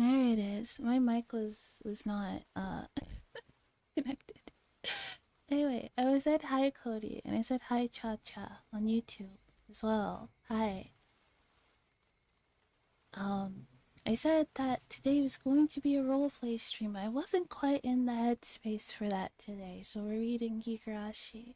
There it is. My mic was not connected. Anyway, I was at Hi Cody and I said hi Cha Cha on YouTube as well. Hi. I said that today was going to be a roleplay stream. I wasn't quite in the headspace for that today, so we're reading Higurashi.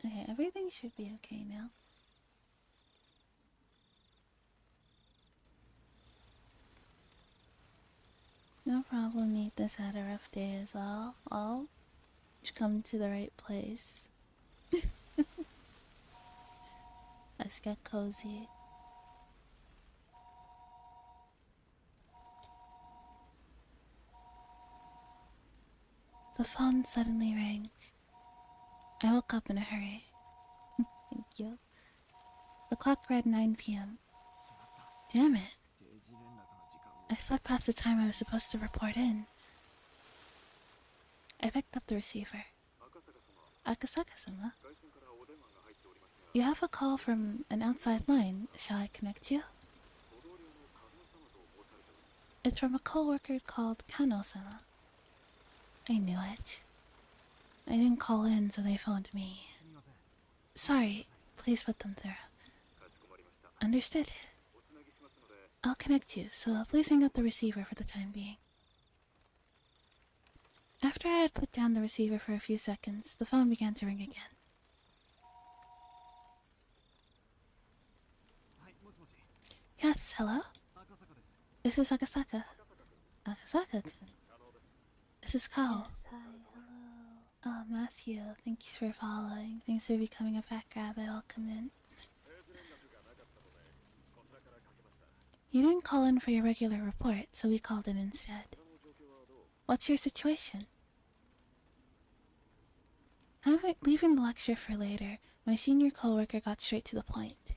Okay, everything should be okay now. No problem, Nita's had a rough day as well. Oh, you've come to the right place. Let's get cozy. The phone suddenly rang. I woke up in a hurry. Thank you. The clock read 9 p.m. Damn it. I slept past the time I was supposed to report in. I picked up the receiver. Akasaka-sama? You have a call from an outside line. Shall I connect you? It's from a co-worker called Kano-sama. I knew it. I didn't call in, so they phoned me. Sorry, please put them through. Understood. I'll connect you, so please hang up the receiver for the time being. After I had put down the receiver for a few seconds, the phone began to ring again. Yes, hello? This is Akasaka. Akasaka-kun. This is Kao. Yes, hi, hello. Oh, Matthew, thank you for following. Thanks for becoming a pack rabbit. Welcome in. You didn't call in for your regular report, so we called in instead. What's your situation? Leaving the lecture for later, my senior co-worker got straight to the point.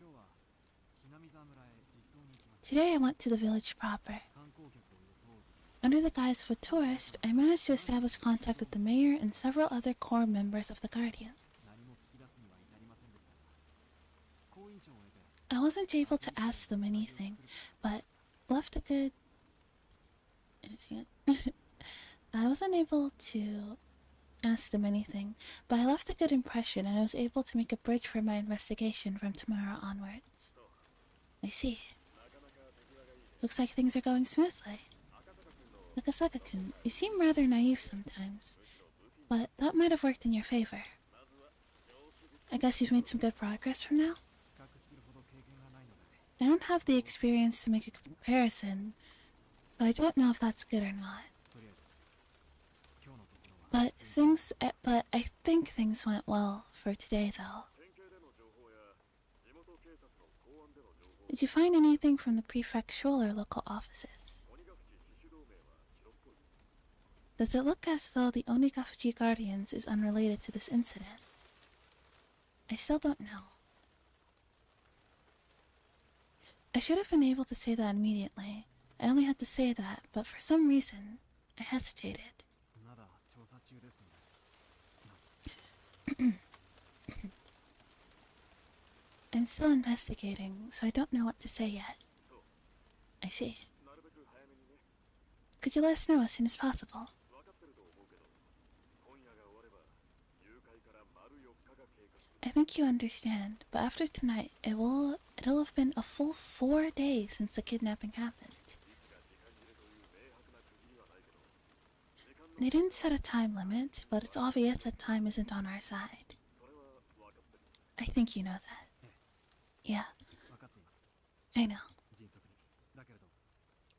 Today I went to the village proper. Under the guise of a tourist, I managed to establish contact with the mayor and several other core members of the Guardians. I wasn't able to ask them anything, but left a good... I wasn't able to ask them anything, but I left a good impression and I was able to make a bridge for my investigation from tomorrow onwards. I see. Looks like things are going smoothly. Akasaka-kun, you seem rather naive sometimes, but that might have worked in your favor. I guess you've made some good progress from now? I don't have the experience to make a comparison, so I don't know if that's good or not. But I think things went well for today, though. Did you find anything from the prefectural or local offices? Does it look as though the Onigafuji Guardians is unrelated to this incident? I still don't know. I should have been able to say that immediately. I only had to say that, but for some reason, I hesitated. I'm still investigating, so I don't know what to say yet. I see. Could you let us know as soon as possible? I think you understand, but after tonight, it'll have been a full 4 days since the kidnapping happened. They didn't set a time limit, but it's obvious that time isn't on our side. I think you know that. Yeah. I know.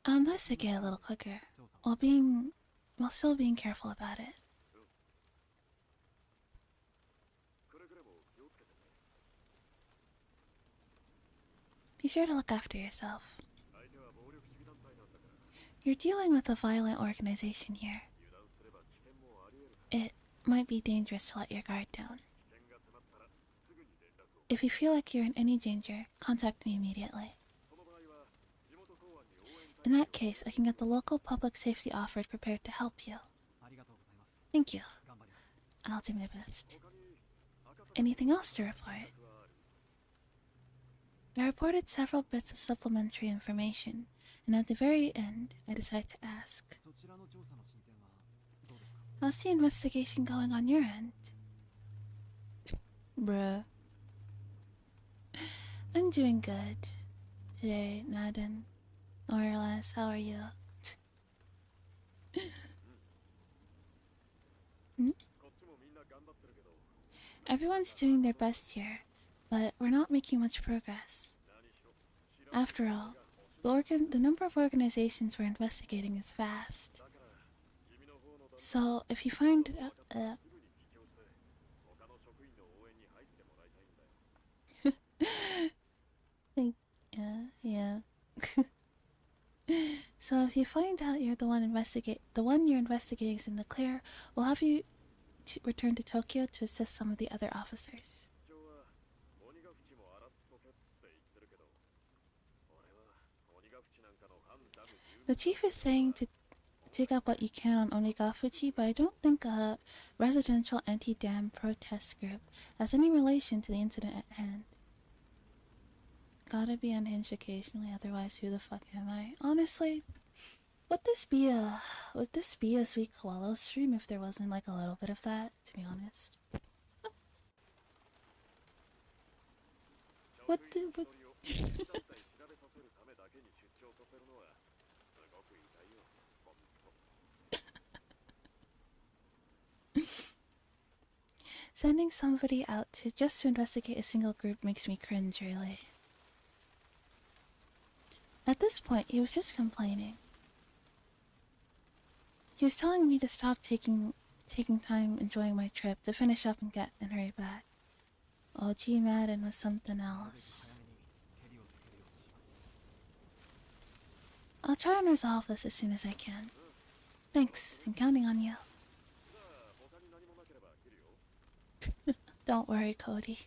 I'll investigate a little quicker, while still being careful about it. Be sure to look after yourself. You're dealing with a violent organization here. It might be dangerous to let your guard down. If you feel like you're in any danger, contact me immediately. In that case, I can get the local public safety officer prepared to help you. Thank you. I'll do my best. Anything else to report? I reported several bits of supplementary information, and at the very end, I decided to ask. How's the investigation going on your end? Bruh. I'm doing good today, Nadine. More or less, how are you? Hmm? Everyone's doing their best here, but we're not making much progress. After all, the number of organizations we're investigating is vast. So, if you find yeah. So if you find out you're the one you're investigating is in the clear, we'll have you return to Tokyo to assist some of the other officers. The chief is saying to dig up what you can on Onigafuchi, but I don't think a residential anti-dam protest group has any relation to the incident at hand. Gotta be unhinged occasionally, otherwise who the fuck am I? Honestly, would this be a Sweet Koala stream if there wasn't like a little bit of that, to be honest? What the Sending somebody out just to investigate a single group makes me cringe, really. At this point, he was just complaining. He was telling me to stop taking time enjoying my trip, to finish up and hurry back. Oh, gee, Madden was something else. I'll try and resolve this as soon as I can. Thanks, I'm counting on you. Don't worry, Cody.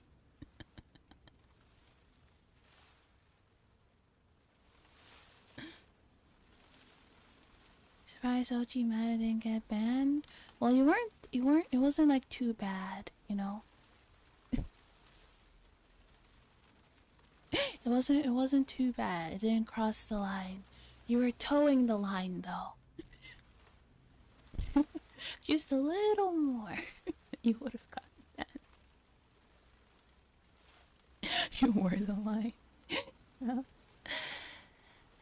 Surprised OG Madden didn't get banned? Well, you weren't, it wasn't like too bad, you know? It wasn't too bad. It didn't cross the line. You were towing the line, though. Just a little more. You would have gotten that. You were the line. Yeah.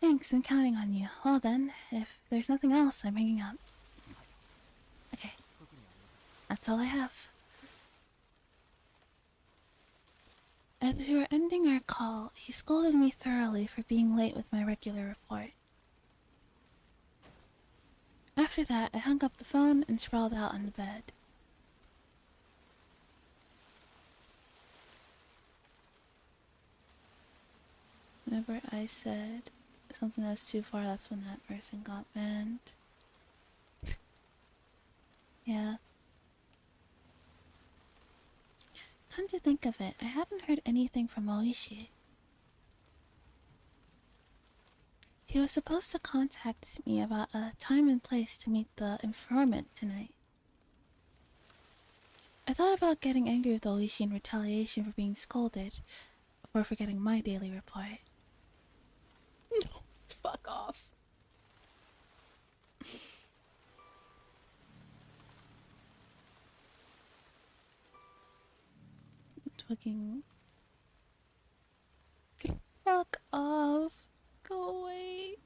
Thanks, I'm counting on you. Well then, if there's nothing else, I'm hanging up. Okay. That's all I have. As we were ending our call, he scolded me thoroughly for being late with my regular report. After that, I hung up the phone and sprawled out on the bed. Whenever I said something that's too far, that's when that person got banned. Yeah. Come to think of it, I hadn't heard anything from Oishi. He was supposed to contact me about a time and place to meet the informant tonight. I thought about getting angry with Oishi in retaliation for being scolded for forgetting my daily report. No, let's fuck off. Fucking... Fuck off. Go away.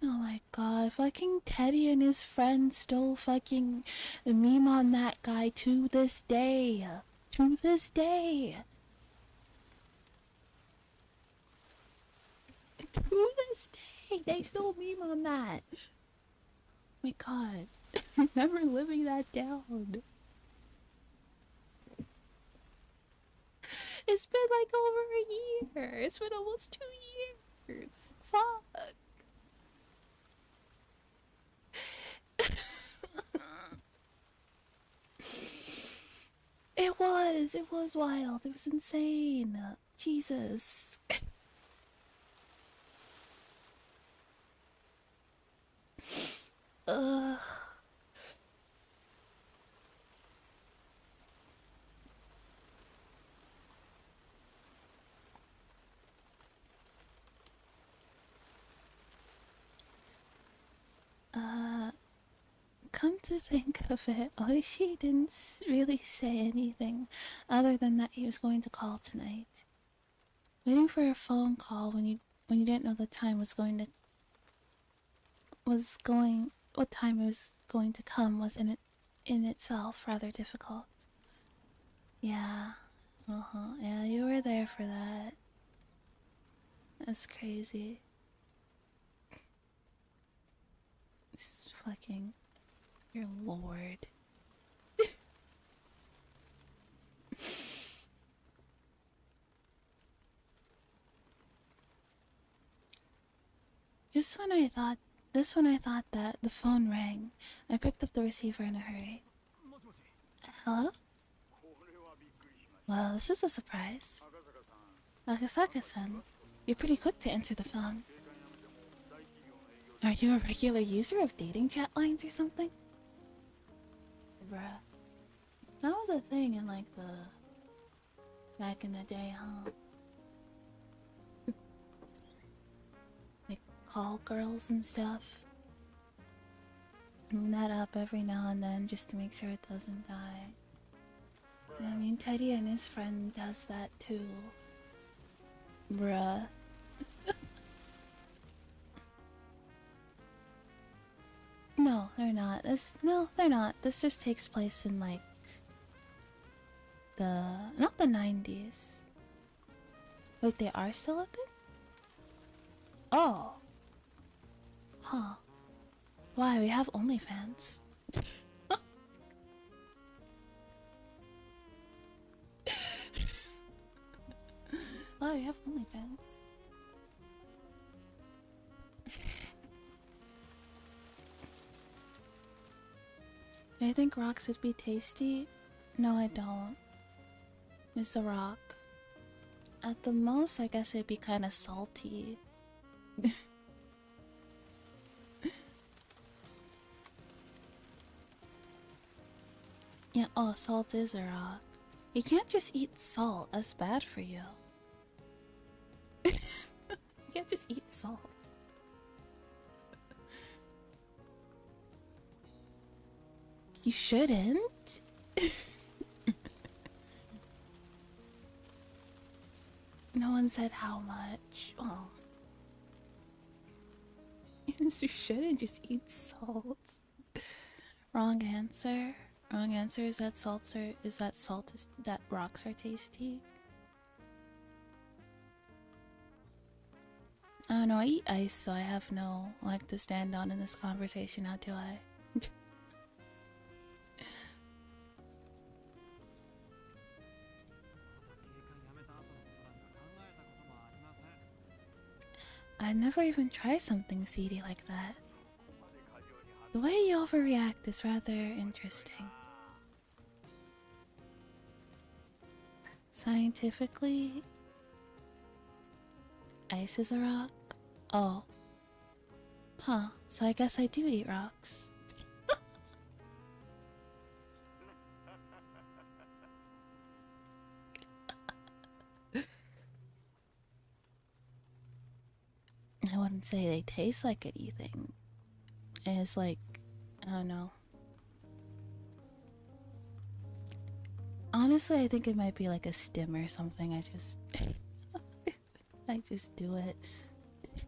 Oh my god, fucking Teddy and his friends still fucking meme on that guy to this day. To this day. To this day, they still meme on that. Oh my god, I'm never living that down. It's been like over a year. It's been almost 2 years. Fuck. it was wild. It was insane. Jesus. Ugh. Come to think of it, Oishi didn't really say anything other than that he was going to call tonight. Waiting for a phone call when you didn't know the time what time it was going to come was in itself rather difficult. Yeah. Yeah, you were there for that. That's crazy. It's fucking your lord. Just when I thought that the phone rang, I picked up the receiver in a hurry. Hello? Well, this is a surprise. Akasaka-san, you're pretty quick to answer the phone. Are you a regular user of dating chat lines or something? Bruh. That was a thing in like back in the day, huh? Like call girls and stuff. Bring that up every now and then just to make sure it doesn't die. I mean, Teddy and his friend does that too. Bruh. No, they're not. No, they're not. This just takes place in like not the 90s. Wait, they are still a thing? Oh. Huh. Why, we have OnlyFans. Why, we have OnlyFans. Do you think rocks would be tasty? No, I don't. It's a rock. At the most, I guess it'd be kind of salty. Yeah, oh, salt is a rock. You can't just eat salt, that's bad for you. You can't just eat salt. You shouldn't. No one said how much. Oh. You shouldn't just eat salt. Wrong answer. Wrong answer is that that rocks are tasty. I don't know, I eat ice, so I have no leg to stand on in this conversation now, do I? I'd never even try something seedy like that. The way you overreact is rather interesting. Scientifically, ice is a rock? Oh. Huh, so I guess I do eat rocks. I wouldn't say they taste like anything. It's like, I don't know. Honestly, I think it might be like a stim or something. I just do it.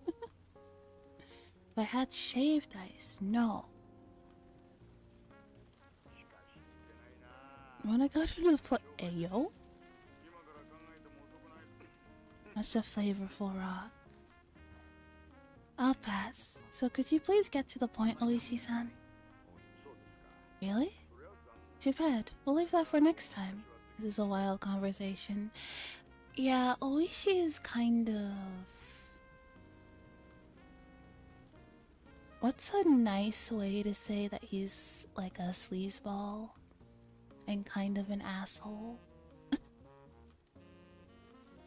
If I had shaved ice, no. Wanna go to the Ayo? That's a flavorful rock. I'll pass. So could you please get to the point, Oishi-san? Really? Too bad. We'll leave that for next time. This is a wild conversation. Yeah, Oishi is kind of... What's a nice way to say that he's like a sleazeball? And kind of an asshole?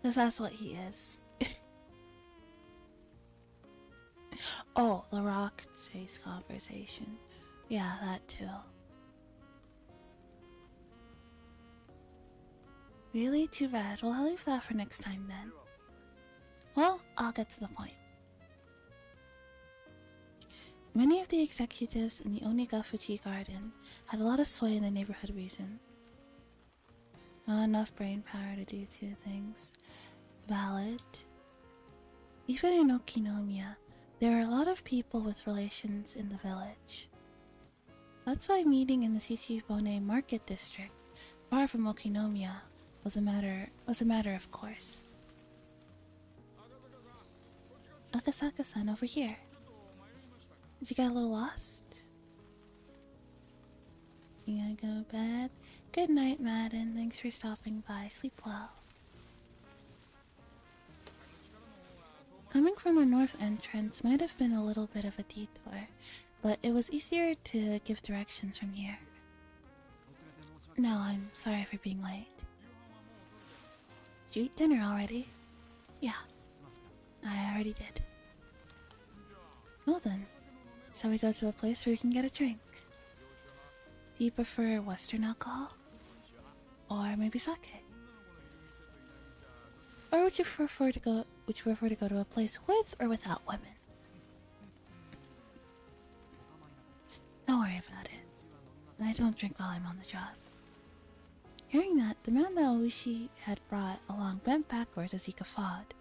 Because that's what he is. Oh, the rock chase conversation. Yeah, that too. Really? Too bad. Well, I'll leave that for next time then. Well, I'll get to the point. Many of the executives in the Onigafuchi garden had a lot of sway in the neighborhood reason. Not enough brain power to do two things. Valid. Even in Okinomiya, there are a lot of people with relations in the village. That's why meeting in the Shichibone market district, far from Okinomiya, was a matter of course. Akasaka-san, over here. Did you get a little lost? You gotta go to bed? Good night, Madden. Thanks for stopping by. Sleep well. Coming from the north entrance might have been a little bit of a detour, but it was easier to give directions from here. No, I'm sorry for being late. Did you eat dinner already? Yeah, I already did. Well then, shall we go to a place where we can get a drink? Do you prefer Western alcohol? Or maybe sake? Or would you prefer to go to a place with or without women? Don't worry about it. I don't drink while I'm on the job. Hearing that, the man that Oishi had brought along bent backwards as he guffawed,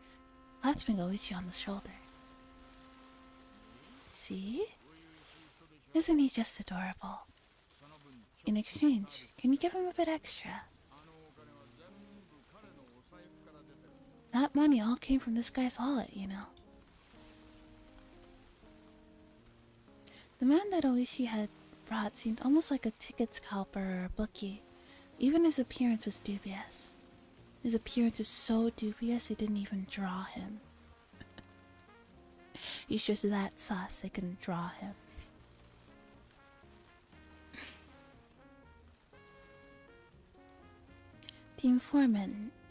clasping Oishi on the shoulder. See? Isn't he just adorable? In exchange, can you give him a bit extra? That money all came from this guy's wallet, you know. The man that Oishi had brought seemed almost like a ticket scalper or a bookie. Even his appearance was dubious. His appearance was so dubious they didn't even draw him. He's just that sus, they couldn't draw him. The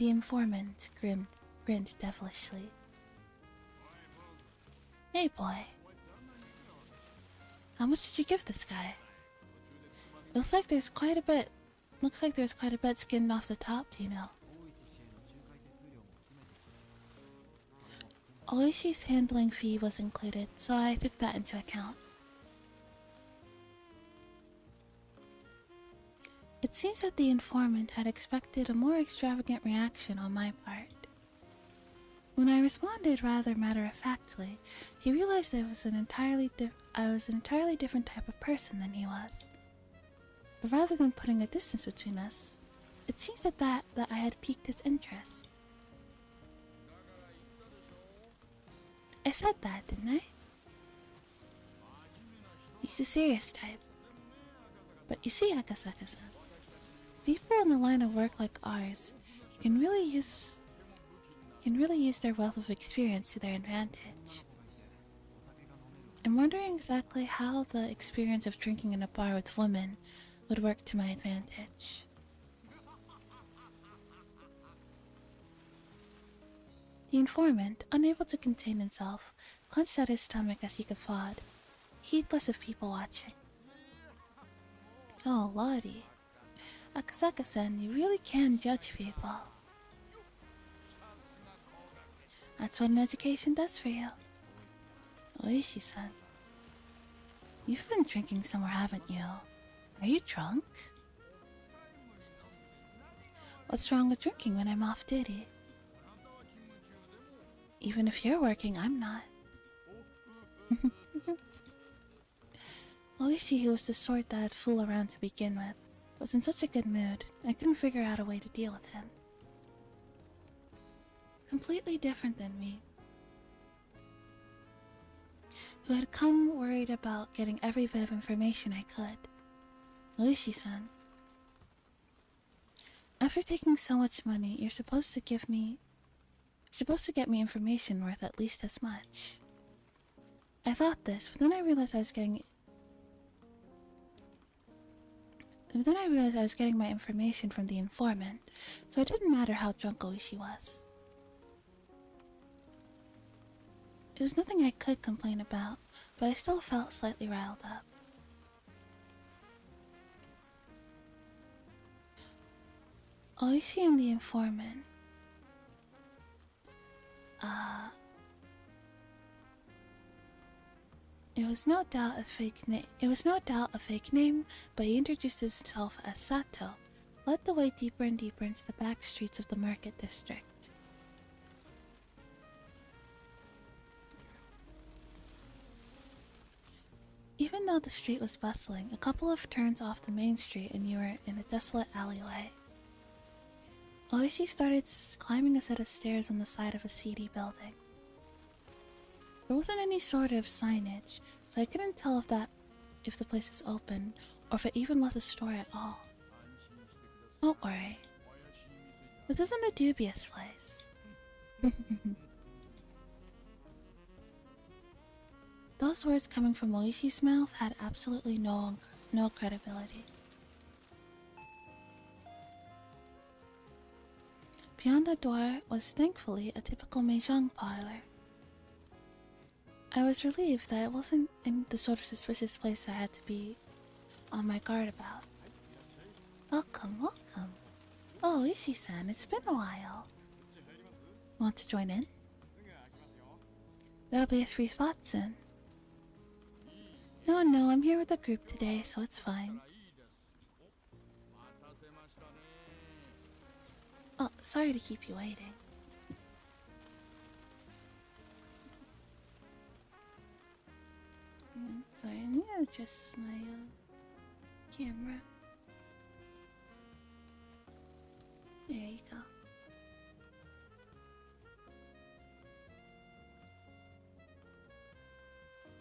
informant grinned devilishly. Hey boy. How much did you give this guy? Looks like there's quite a bit skinned off the top, you know. Oishi's handling fee was included, so I took that into account. It seems that the informant had expected a more extravagant reaction on my part. When I responded rather matter-of-factly, he realized I was an entirely different type of person than he was. But rather than putting a distance between us, it seems that I had piqued his interest. I said that, didn't I? He's the serious type. But you see, Akasaka-san, people in a line of work like ours can really use their wealth of experience to their advantage. I'm wondering exactly how the experience of drinking in a bar with women would work to my advantage. The informant, unable to contain himself, clenched at his stomach as he guffawed, heedless of people watching. Oh, Lottie. Akasaka-san, you really can judge people. That's what an education does for you. Oishi-san. You've been drinking somewhere, haven't you? Are you drunk? What's wrong with drinking when I'm off duty? Even if you're working, I'm not. Oishi, who was the sort that'd fool around to begin with, was in such a good mood, I couldn't figure out a way to deal with him. Completely different than me, who had come worried about getting every bit of information I could. Oishi-san. After taking so much money, you're supposed to get me information worth at least as much. I thought this, but then I realized I was getting my information from the informant, so it didn't matter how drunk Oishi was. It was nothing I could complain about, but I still felt slightly riled up. Oishi and the informant. It was no doubt a fake name, but he introduced himself as Sato, led the way deeper and deeper into the back streets of the market district. Even though the street was bustling, a couple of turns off the main street and you were in a desolate alleyway. Oishi started climbing a set of stairs on the side of a seedy building. There wasn't any sort of signage, so I couldn't tell if the place was open, or if it even was a store at all. Don't worry. This isn't a dubious place. Those words coming from Oishi's mouth had absolutely no credibility. Beyond the door was thankfully a typical mahjong parlor. I was relieved that it wasn't in the sort of suspicious place I had to be on my guard about. Welcome, welcome. Oh, Ishii-san, it's been a while. Want to join in? There'll be a free spot soon. No, I'm here with the group today, so it's fine. Oh, sorry to keep you waiting. Sorry, I need to adjust my camera. There you go.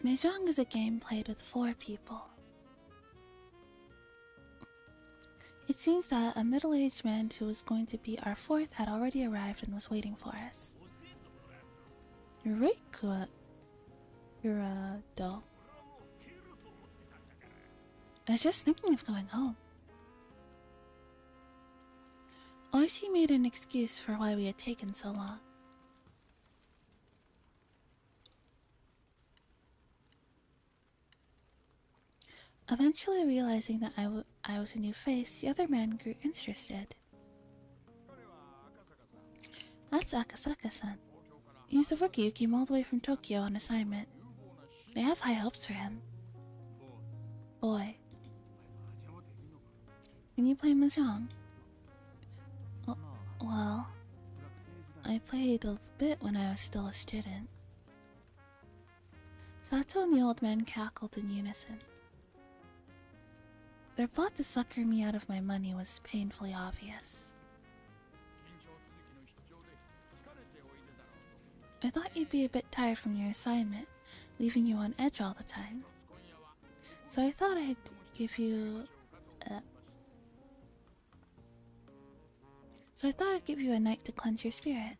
Mahjong is a game played with 4 people. It seems that a middle-aged man who was going to be our 4th had already arrived and was waiting for us. You're right, Kurado. I was just thinking of going home. Oishi made an excuse for why we had taken so long. Eventually realizing that I was a new face, the other man grew interested. That's Akasaka-san. He's the rookie who came all the way from Tokyo on assignment. They have high hopes for him. Boy. Can you play mahjong? Well, I played a bit when I was still a student. Sato and the old man cackled in unison. Their plot to sucker me out of my money was painfully obvious. I thought you'd be a bit tired from your assignment, leaving you on edge all the time. So I thought I'd give you a night to cleanse your spirit.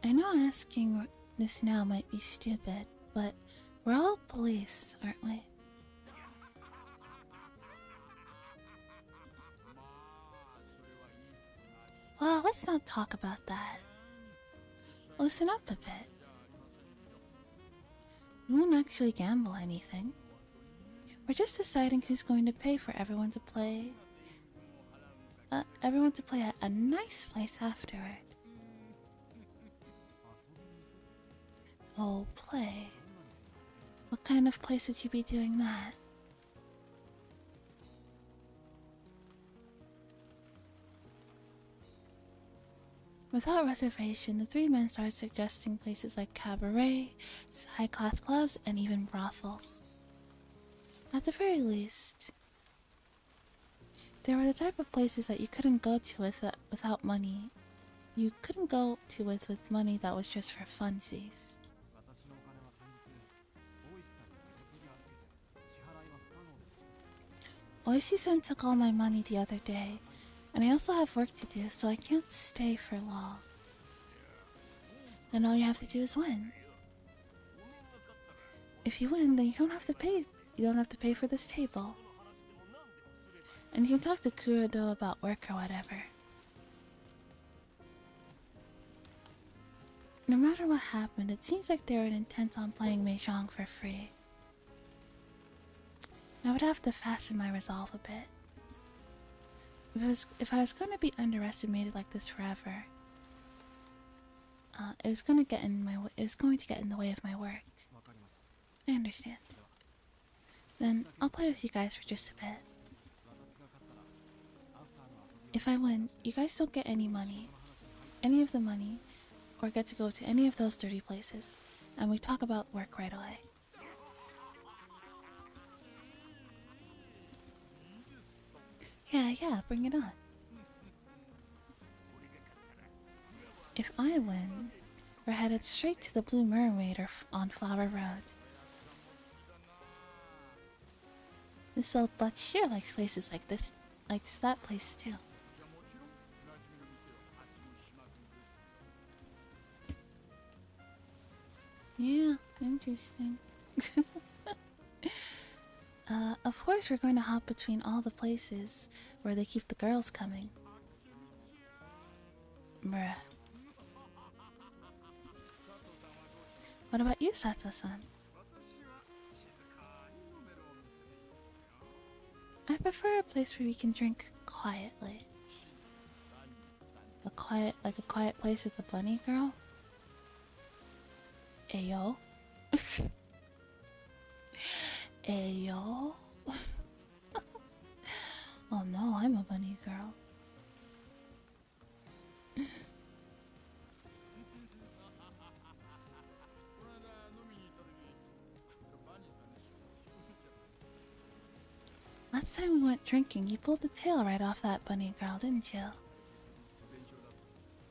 I know asking this now might be stupid, but we're all police, aren't we? Well, let's not talk about that. Loosen up a bit. We won't actually gamble anything. We're just deciding who's going to pay for everyone to play at a nice place afterward. Oh, play. What kind of place would you be doing that? Without reservation, the 3 men started suggesting places like cabaret, high-class clubs, and even brothels. At the very least, they were the type of places that you couldn't go to without money. You couldn't go to with money that was just for funsies. Oishi-san took all my money the other day, and I also have work to do, so I can't stay for long. Then all you have to do is win. If you win, then you don't have to pay. You don't have to pay for this table. And you can talk to Kurado about work or whatever. No matter what happened, it seems like they were intent on playing Mahjong for free. I would have to fasten my resolve a bit. If I was going to be underestimated like this forever, it was going to get in the way of my work. I understand. Then I'll play with you guys for just a bit. If I win, you guys don't get any of the money, or get to go to any of those dirty places, and we talk about work right away. Yeah, bring it on. If I win, we're headed straight to the Blue Mermaid on Flower Road. This old butch here likes places like this, likes that place too. Yeah, interesting. Of course we're going to hop between all the places where they keep the girls coming. Bruh. What about you, Sato-san? I prefer a place where we can drink quietly. A quiet place with a bunny girl? Ayo? Ayo? Oh no, I'm a bunny girl. Last time we went drinking, you pulled the tail right off that bunny girl, didn't you?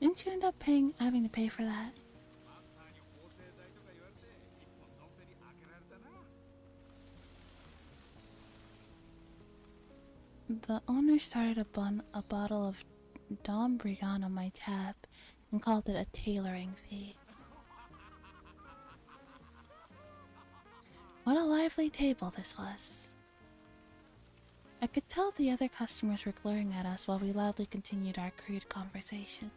Didn't you end up having to pay for that? The owner started a bottle of Dom Brigand on my tab and called it a tailoring fee. What a lively table this was. I could tell the other customers were glaring at us while we loudly continued our crude conversation.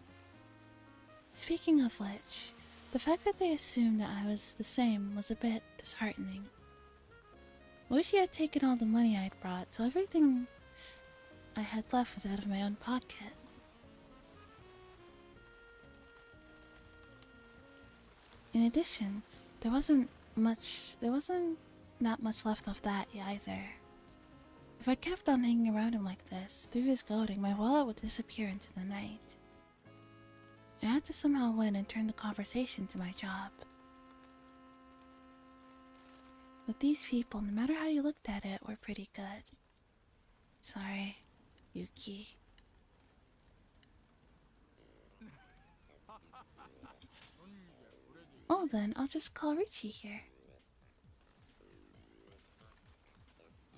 Speaking of which, the fact that they assumed that I was the same was a bit disheartening. I wish he had taken all the money I'd brought, so everything I had left was out of my own pocket. In addition, there wasn't that much left of that either. If I kept on hanging around him like this, through his goading, my wallet would disappear into the night. I had to somehow win and turn the conversation to my job. But these people, no matter how you looked at it, were pretty good. Sorry, Yuki. Oh, then I'll just call Richie here.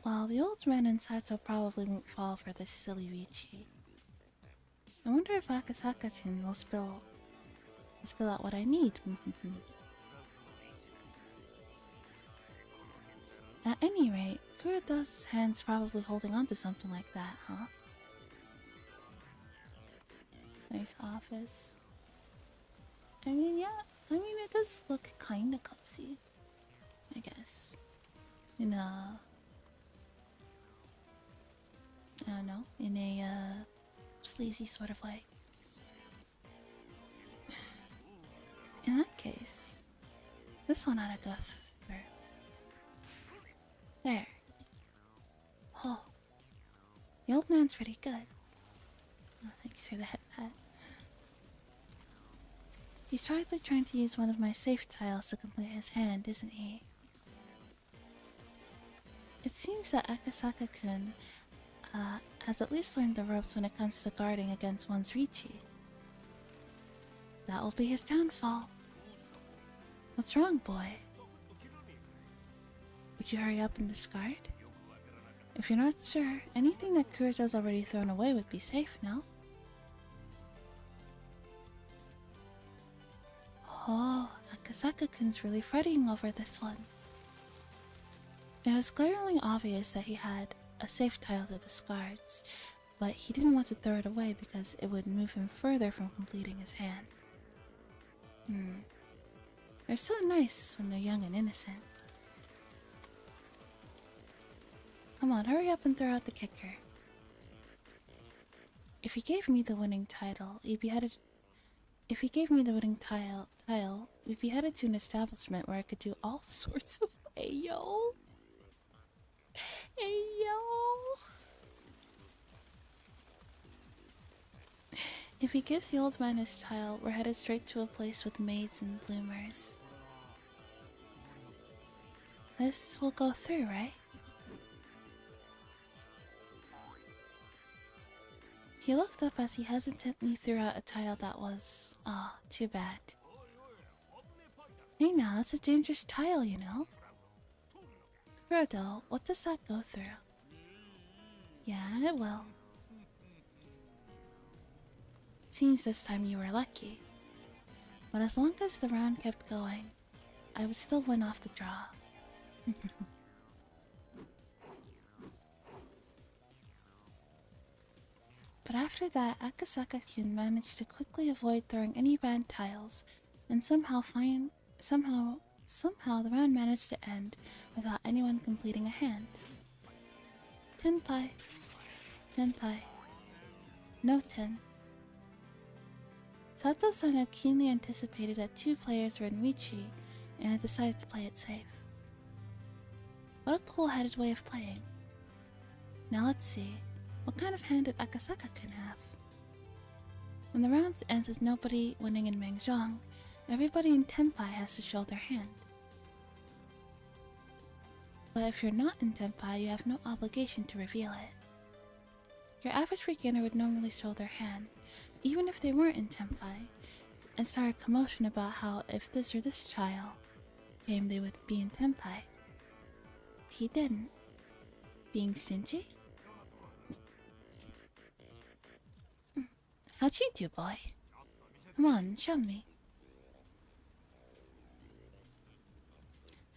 Well, the old man and Sato probably won't fall for this silly Richie. I wonder if Akasaka-chan will spill out what I need. At any rate, Kurita's hand's probably holding on to something like that, huh? Nice office. I mean, yeah. It does look kinda cozy, I guess. In a... I don't know, in a, sleazy sort of way. In that case, this one ought to go through. There. Oh. The old man's pretty good. Oh, thanks for that. He's probably trying to use one of my safe tiles to complete his hand, isn't he? It seems that Akasaka-kun has at least learned the ropes when it comes to guarding against one's Richie. That will be his downfall. What's wrong, boy? Would you hurry up and discard? If you're not sure, anything that Kurito's already thrown away would be safe, no? Oh, Akasaka-kun's really fretting over this one. It was glaringly obvious that he had a safe tile to discard, but he didn't want to throw it away because it would move him further from completing his hand. They're so nice when they're young and innocent. Come on, hurry up and throw out the kicker. If he gave me the winning title, we'd be headed to an establishment where I could do all sorts of ayo. Ayo. If he gives the old man his tile, we're headed straight to a place with maids and bloomers. This will go through, right? He looked up as he hesitantly threw out a tile that was... too bad. Hey now, that's a dangerous tile, you know? Kurodo, what does that go through? Yeah, it will. Seems this time you were lucky. But as long as the round kept going, I would still win off the draw. But after that, Akasaka-kun managed to quickly avoid throwing any banned tiles, and somehow the round managed to end without anyone completing a hand. Tenpai. Tenpai. No ten. Sato-san had keenly anticipated that 2 players were in Michi, and had decided to play it safe. What a cool-headed way of playing. Now let's see, what kind of hand did Akasaka-kun have? When the round ends with nobody winning in Mahjong, everybody in Tenpai has to show their hand. But if you're not in Tenpai, you have no obligation to reveal it. Your average beginner would normally show their hand, even if they weren't in Tenpai, and start a commotion about how if this or this child came, they would be in Tenpai. He didn't. Being stingy? How'd you do, boy? Come on, show me.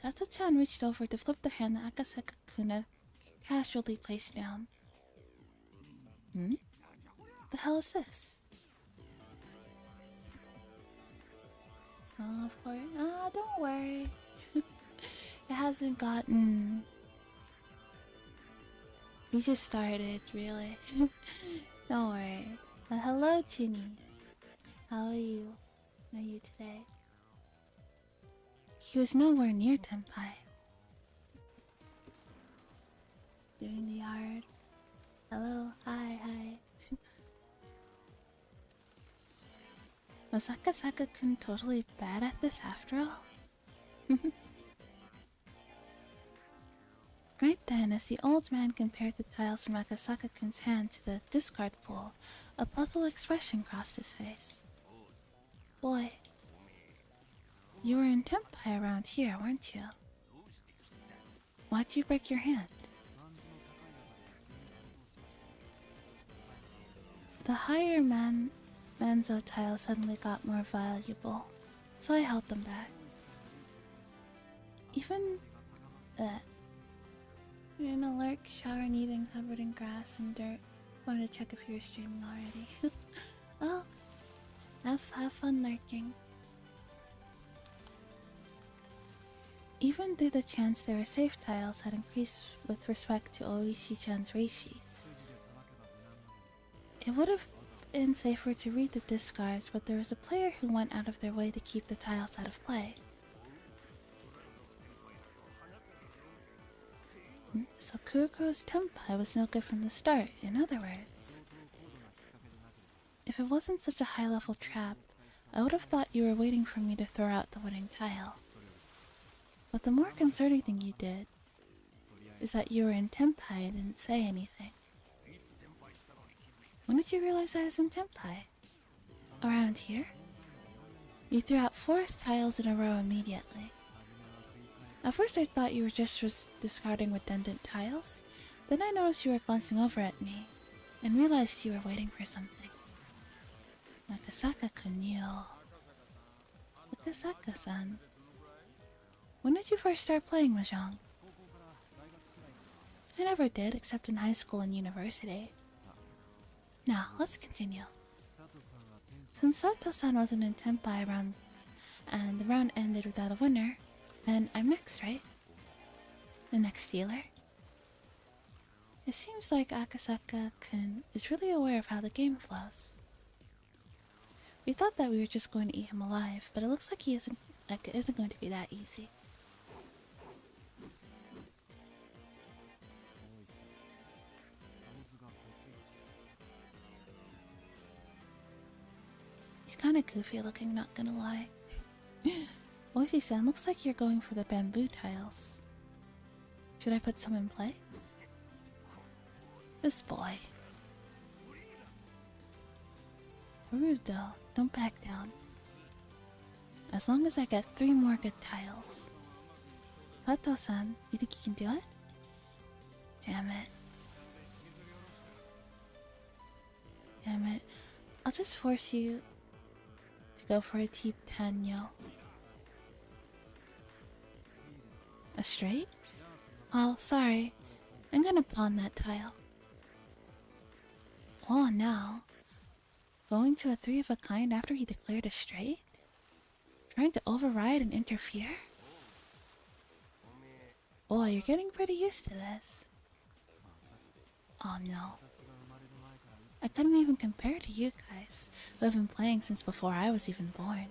Sato-chan reached over to flip the hand that Akasaka-kun had casually placed down. The hell is this? Oh, of course. Ah, don't worry. It hasn't gotten... We just started, really. Don't worry. Hello, Chinny. How are you? How are you today? He was nowhere near Tenpai. Doing the yard. Hello, hi. Was Akasaka-kun totally bad at this after all? Right then, as the old man compared the tiles from Akasaka-kun's hand to the discard pool, a puzzled expression crossed his face. Boy, you were in Tenpai around here, weren't you? Why'd you break your hand? The higher Manzo tiles suddenly got more valuable, so I held them back. Even you're in a lurk, shower needing, covered in grass and dirt. Wanted to check if you were streaming already. Oh, have fun lurking. Even though the chance there were safe tiles had increased with respect to Oishi-chan's Reishis. It would have been safer to read the discards, but there was a player who went out of their way to keep the tiles out of play. So Kuroko's Tenpai was no good from the start, in other words. If it wasn't such a high-level trap, I would have thought you were waiting for me to throw out the winning tile. But the more concerning thing you did is that you were in Tenpai and didn't say anything. When did you realize I was in Tenpai? Around here? You threw out 4 tiles in a row immediately. At first I thought you were just discarding redundant tiles, then I noticed you were glancing over at me, and realized you were waiting for something. Akasaka-kun knew. Akasaka-san. When did you first start playing Mahjong? I never did, except in high school and university. Now, let's continue. Since Sato-san wasn't in Tenpai around and the round ended without a winner, then I'm next, right? The next dealer. It seems like Akasaka-kun is really aware of how the game flows. We thought that we were just going to eat him alive, but it looks like it isn't going to be that easy. He's kinda goofy looking, not gonna lie. Oishi-san, looks like you're going for the bamboo tiles. Should I put some in play? This boy. Rudo, don't back down. As long as I get 3 more good tiles. Pato-san, you think you can do it? Damn it. Damn it. I'll just force you to go for a Teep 10, yo. A straight? Well, sorry. I'm gonna pawn that tile. Oh, now. Going to a 3 of a kind after he declared a straight? Trying to override and interfere? Boy, you're getting pretty used to this. Oh no. I couldn't even compare to you guys, who have been playing since before I was even born.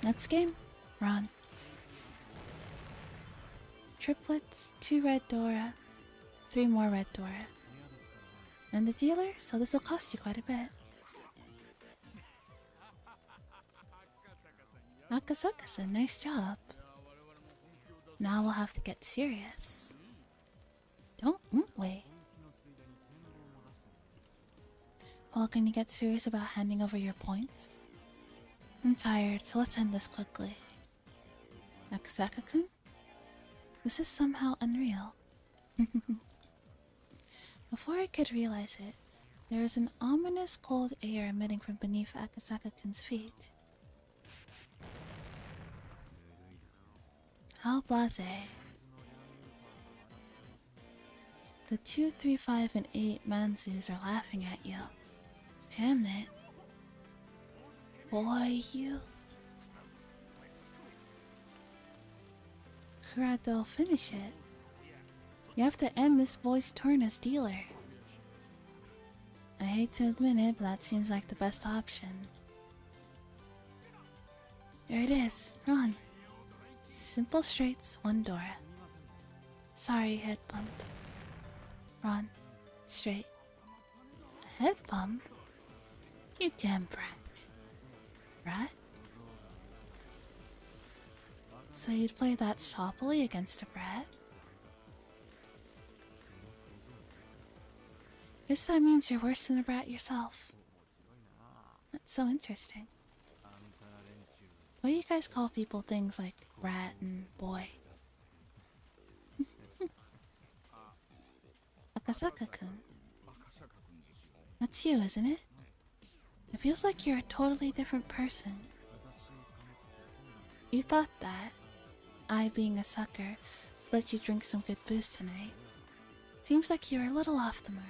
Next game, run. Triplets, 2 red Dora, 3 more red Dora. And the dealer, so this will cost you quite a bit. Akasaka-san, nice job. Now we'll have to get serious. Don't wait. Well, can you get serious about handing over your points? I'm tired, so let's end this quickly. Akasaka-kun? This is somehow unreal. Before I could realize it, there was an ominous cold air emitting from beneath Akasaka-kun's feet. How blasé. The 2, 3, 5, and 8 Manzus are laughing at you. Damn it. Boy, you. Kurado, finish it. You have to end this boy's turn as dealer. I hate to admit it, but that seems like the best option. There it is, run. Simple straights, 1 Dora. Sorry, head bump. Run. Straight. A head bump? You damn brat. Rat? So you'd play that soppily against a brat? Guess that means you're worse than a brat yourself. That's so interesting. Why do you guys call people things like rat and boy? Akasaka-kun. That's you, isn't it? It feels like you're a totally different person. You thought that I, being a sucker, would let you drink some good booze tonight. Seems like you're a little off the mark.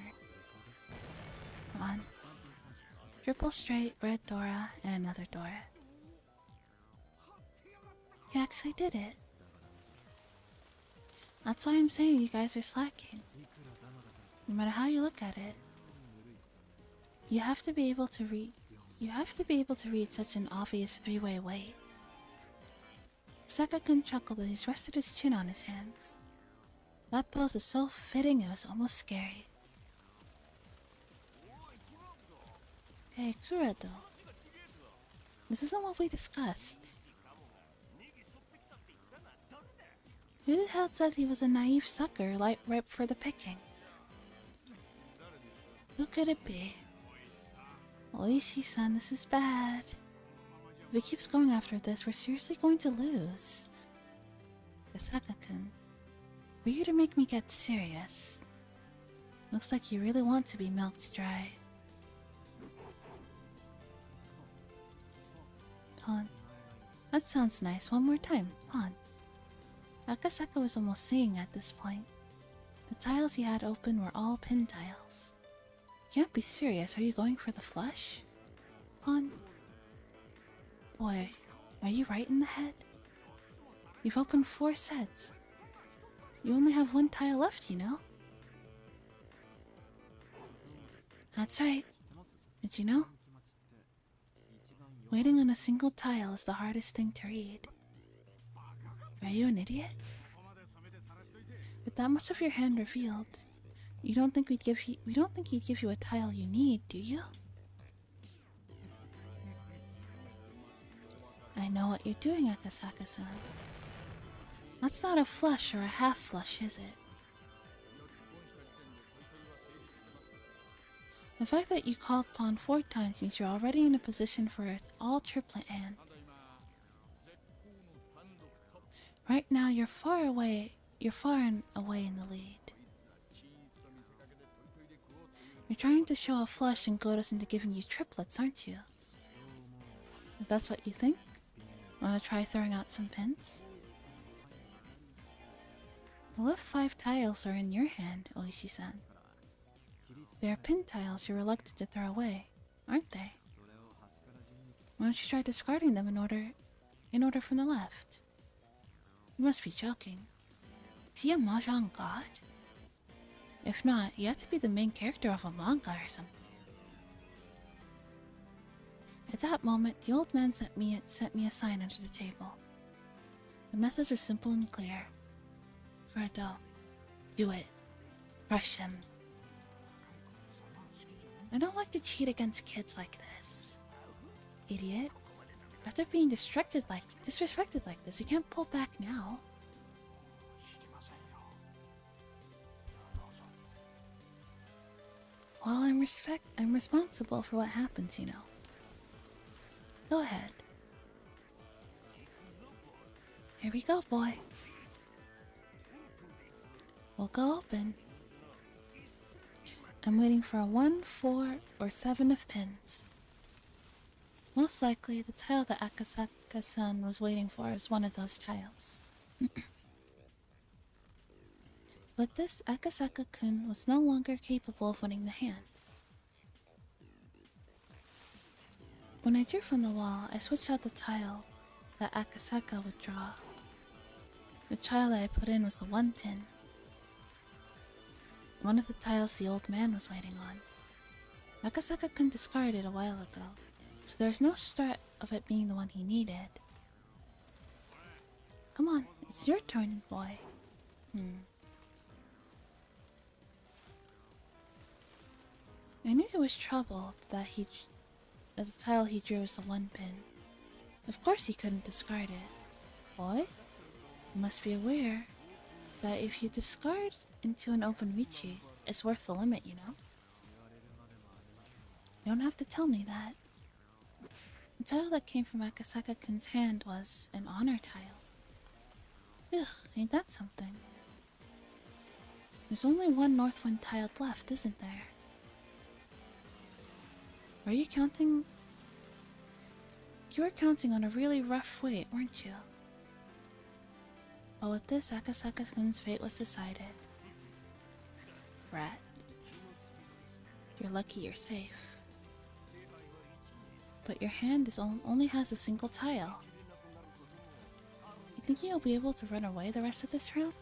On. Triple straight, red Dora, and another Dora. You actually did it. That's why I'm saying you guys are slacking. No matter how you look at it, you have to be able to read such an obvious 3-way weight. Saka-kun chuckled as he rested his chin on his hands. That pose was so fitting it was almost scary. Hey, Kurado. This isn't what we discussed. Who the hell said he was a naive sucker, ripe for the picking? Who could it be? Oishi-san, this is bad. If he keeps going after this, we're seriously going to lose. Akasaka-kun, were you to make me get serious? Looks like you really want to be milked dry. Pawn. That sounds nice. One more time. Pawn. Akasaka was almost singing at this point. The tiles he had open were all pin tiles. You can't be serious. Are you going for the flush? Pawn. boy, are you right in the head? You've opened 4 sets. You only have 1 tile left, you know? That's right. Did you know? Waiting on a single tile is the hardest thing to read. Are you an idiot? With that much of your hand revealed, we don't think he'd give you a tile you need, do you? I know what you're doing, Akasaka-san. That's not a flush or a half flush, is it? The fact that you called pawn 4 times means you're already in a position for an all-triplet hand. Right now, you're far and away in the lead. You're trying to show a flush and goad us into giving you triplets, aren't you? If that's what you think, wanna try throwing out some pins? The left 5 tiles are in your hand, Oishi-san. They are pin tiles you're reluctant to throw away, aren't they? Why don't you try discarding them in order from the left? You must be joking. Is he a mahjong god? If not, you have to be the main character of a manga or something. At that moment, the old man sent me a sign under the table. The message was simple and clear. Fredo, do it. Crush him. I don't like to cheat against kids like this. Idiot. After being disrespected like this, you can't pull back now. Well, I'm responsible for what happens, you know. Go ahead. Here we go, boy. We'll go open. I'm waiting for a 1, 4, or 7 of pins. Most likely, the tile that Akasaka-san was waiting for is one of those tiles. But this Akasaka-kun was no longer capable of winning the hand. When I drew from the wall, I switched out the tile that Akasaka would draw. The tile that I put in was the 1 pin. One of the tiles the old man was waiting on. Akasaka-kun discarded it a while ago, so there's no threat of it being the one he needed. Come on, it's your turn, boy. I knew he was troubled that the tile he drew was the 1 pin. Of course he couldn't discard it. Boy, you must be aware that if you discard into an open Michi, it's worth the limit, you know? You don't have to tell me that. The tile that came from Akasaka-kun's hand was an honor tile. Ugh, ain't that something? There's only 1 north wind tile left, isn't there? Were you counting? You were counting on a really rough wait, weren't you? But with this, Akasaka-kun's fate was decided. Brat. You're lucky you're safe. But your hand only has a single tile. You think you'll be able to run away the rest of this round?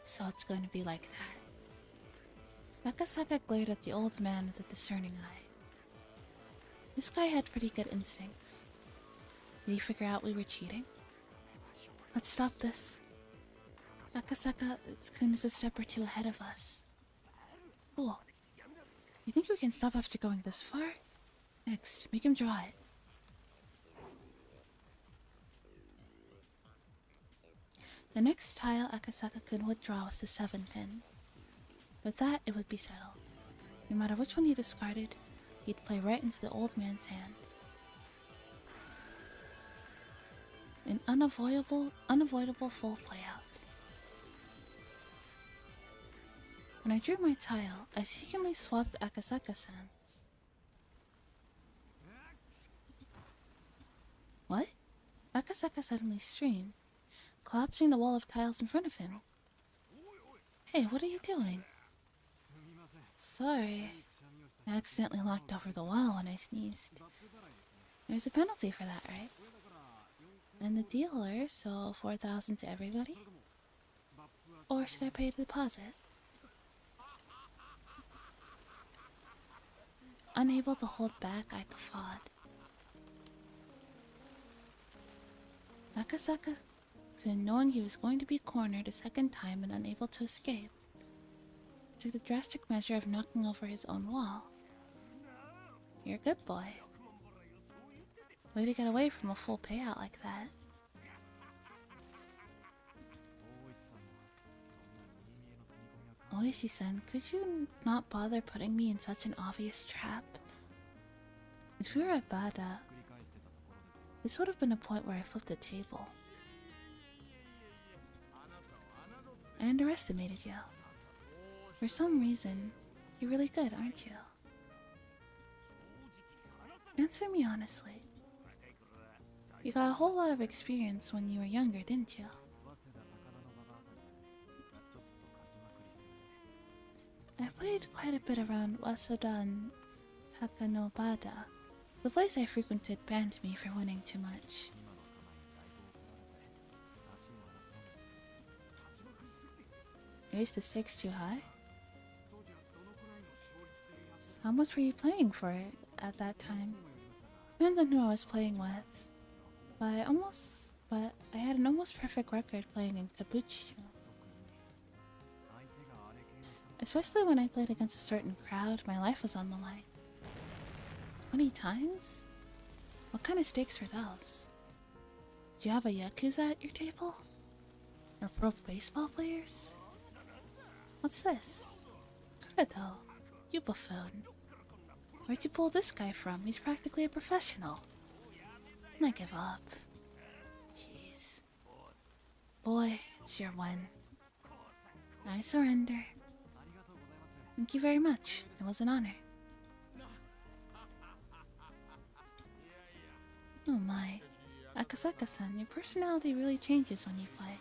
So it's going to be like that. Akasaka glared at the old man with a discerning eye. This guy had pretty good instincts. Did he figure out we were cheating? Let's stop this. Akasaka-kun is a step or 2 ahead of us. Cool. You think we can stop after going this far? Next, make him draw it. The next tile Akasaka-kun would draw was the 7 pin. With that, it would be settled. No matter which one he discarded, he'd play right into the old man's hand. An unavoidable full playout. When I drew my tile, I secretly swapped Akasaka-san's. What? Akasaka suddenly screamed, collapsing the wall of tiles in front of him. Hey, what are you doing? Sorry. I accidentally knocked over the wall when I sneezed. There's a penalty for that, right? And the dealer, so 4,000 to everybody? Or should I pay the deposit? Unable to hold back, I guffawed. Akasaka-kun, knowing he was going to be cornered a second time and unable to escape, took the drastic measure of knocking over his own wall. You're a good boy. Way to get away from a full payout like that. Oishi-san, could you not bother putting me in such an obvious trap? If we were at Bada, this would have been a point where I flipped a table. I underestimated you. For some reason, you're really good, aren't you? Answer me honestly. You got a whole lot of experience when you were younger, didn't you? I played quite a bit around Waseda and Takanobada. The place I frequented banned me for winning too much. Raised the stakes too high? So how much were you playing for it at that time? Depends on who I was playing with. But I had an almost perfect record playing in Kabukicho. Especially when I played against a certain crowd, my life was on the line. 20 times? What kind of stakes were those? Do you have a Yakuza at your table? Or pro baseball players? What's this? Kureto, you buffoon. Where'd you pull this guy from? He's practically a professional. I give up. Jeez. Boy, it's your win. I surrender. Thank you very much. It was an honor. Oh my. Akasaka-san, your personality really changes when you play.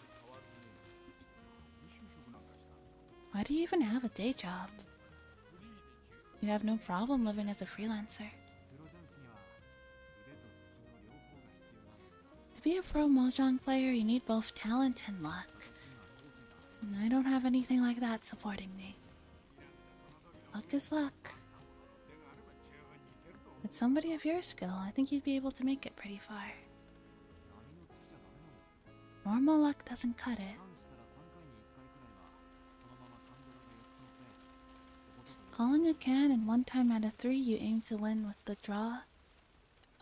Why do you even have a day job? You'd have no problem living as a freelancer. To be a pro mahjong player, you need both talent and luck. And I don't have anything like that supporting me. Luck is luck. With somebody of your skill, I think you'd be able to make it pretty far. Normal luck doesn't cut it. Calling a can and 1 time out of 3 you aim to win with the draw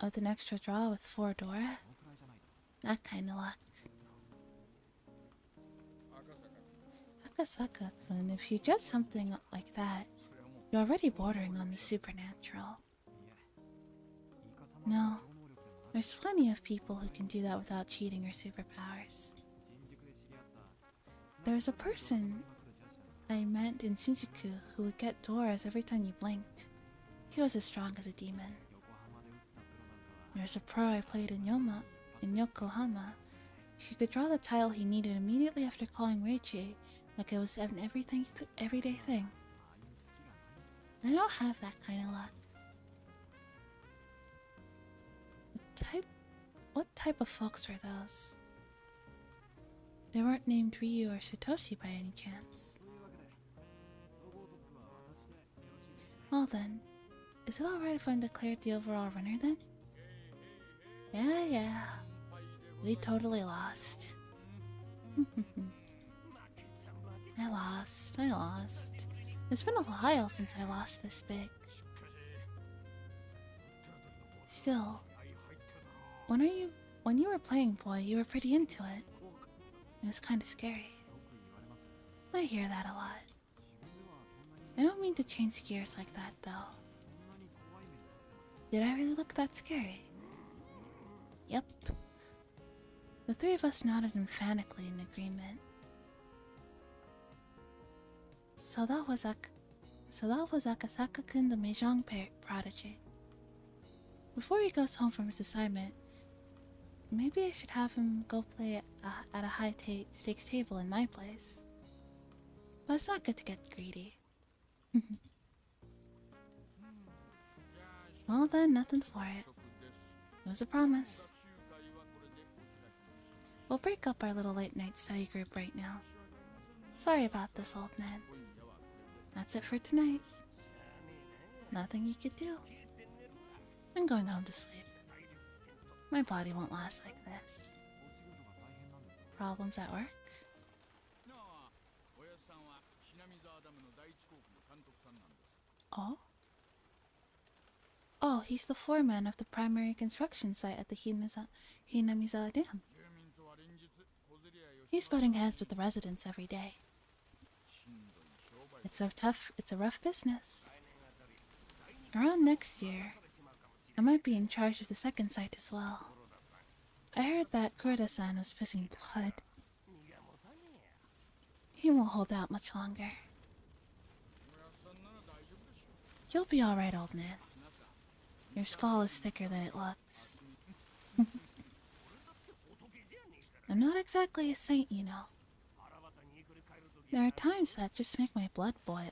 of an extra draw with 4 Dora? That kind of luck. Akasaka-kun, if you judge something like that, you're already bordering on the supernatural. No, there's plenty of people who can do that without cheating or superpowers. There was a person I met in Shinjuku who would get doors every time you blinked. He was as strong as a demon. There's a pro I played in Yokohama. He could draw the tile he needed immediately after calling Reichi, like it was an everyday thing. I don't have that kind of luck. What type of folks were those? They weren't named Ryu or Satoshi by any chance. Well then, is it alright if I'm declared the overall winner then? Yeah. We totally lost. I lost. It's been a while since I lost this big. Still, when you were playing, boy, you were pretty into it. It was kinda scary. I hear that a lot. I don't mean to change gears like that, though. Did I really look that scary? Yep. The 3 of us nodded emphatically in agreement. So that was Akasaka-kun, the mahjong prodigy. Before he goes home from his assignment, maybe I should have him go play at a high-stakes table in my place. But it's not good to get greedy. Well then, nothing for it. It was a promise. We'll break up our little late-night study group right now. Sorry about this, old man. That's it for tonight. Nothing you could do. I'm going home to sleep. My body won't last like this. Problems at work? Oh? Oh, he's the foreman of the primary construction site at the Hinamizawa Dam. He's butting heads with the residents every day. It's a rough business. Around next year, I might be in charge of the second site as well. I heard that Kuroda-san was pissing blood. He won't hold out much longer. You'll be alright, old man. Your skull is thicker than it looks. I'm not exactly a saint, you know. There are times that just make my blood boil.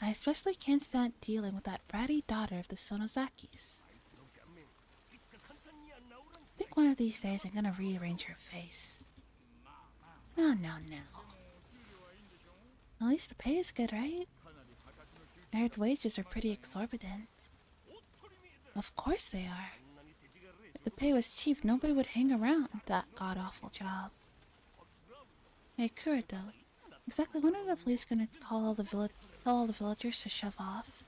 I especially can't stand dealing with that bratty daughter of the Sonozakis. I think one of these days I'm gonna rearrange her face. No. At least the pay is good, right? I heard wages are pretty exorbitant. Of course they are. If the pay was cheap, nobody would hang around that god-awful job. Hey, Kurito, exactly when are the police gonna tell all the villagers to shove off?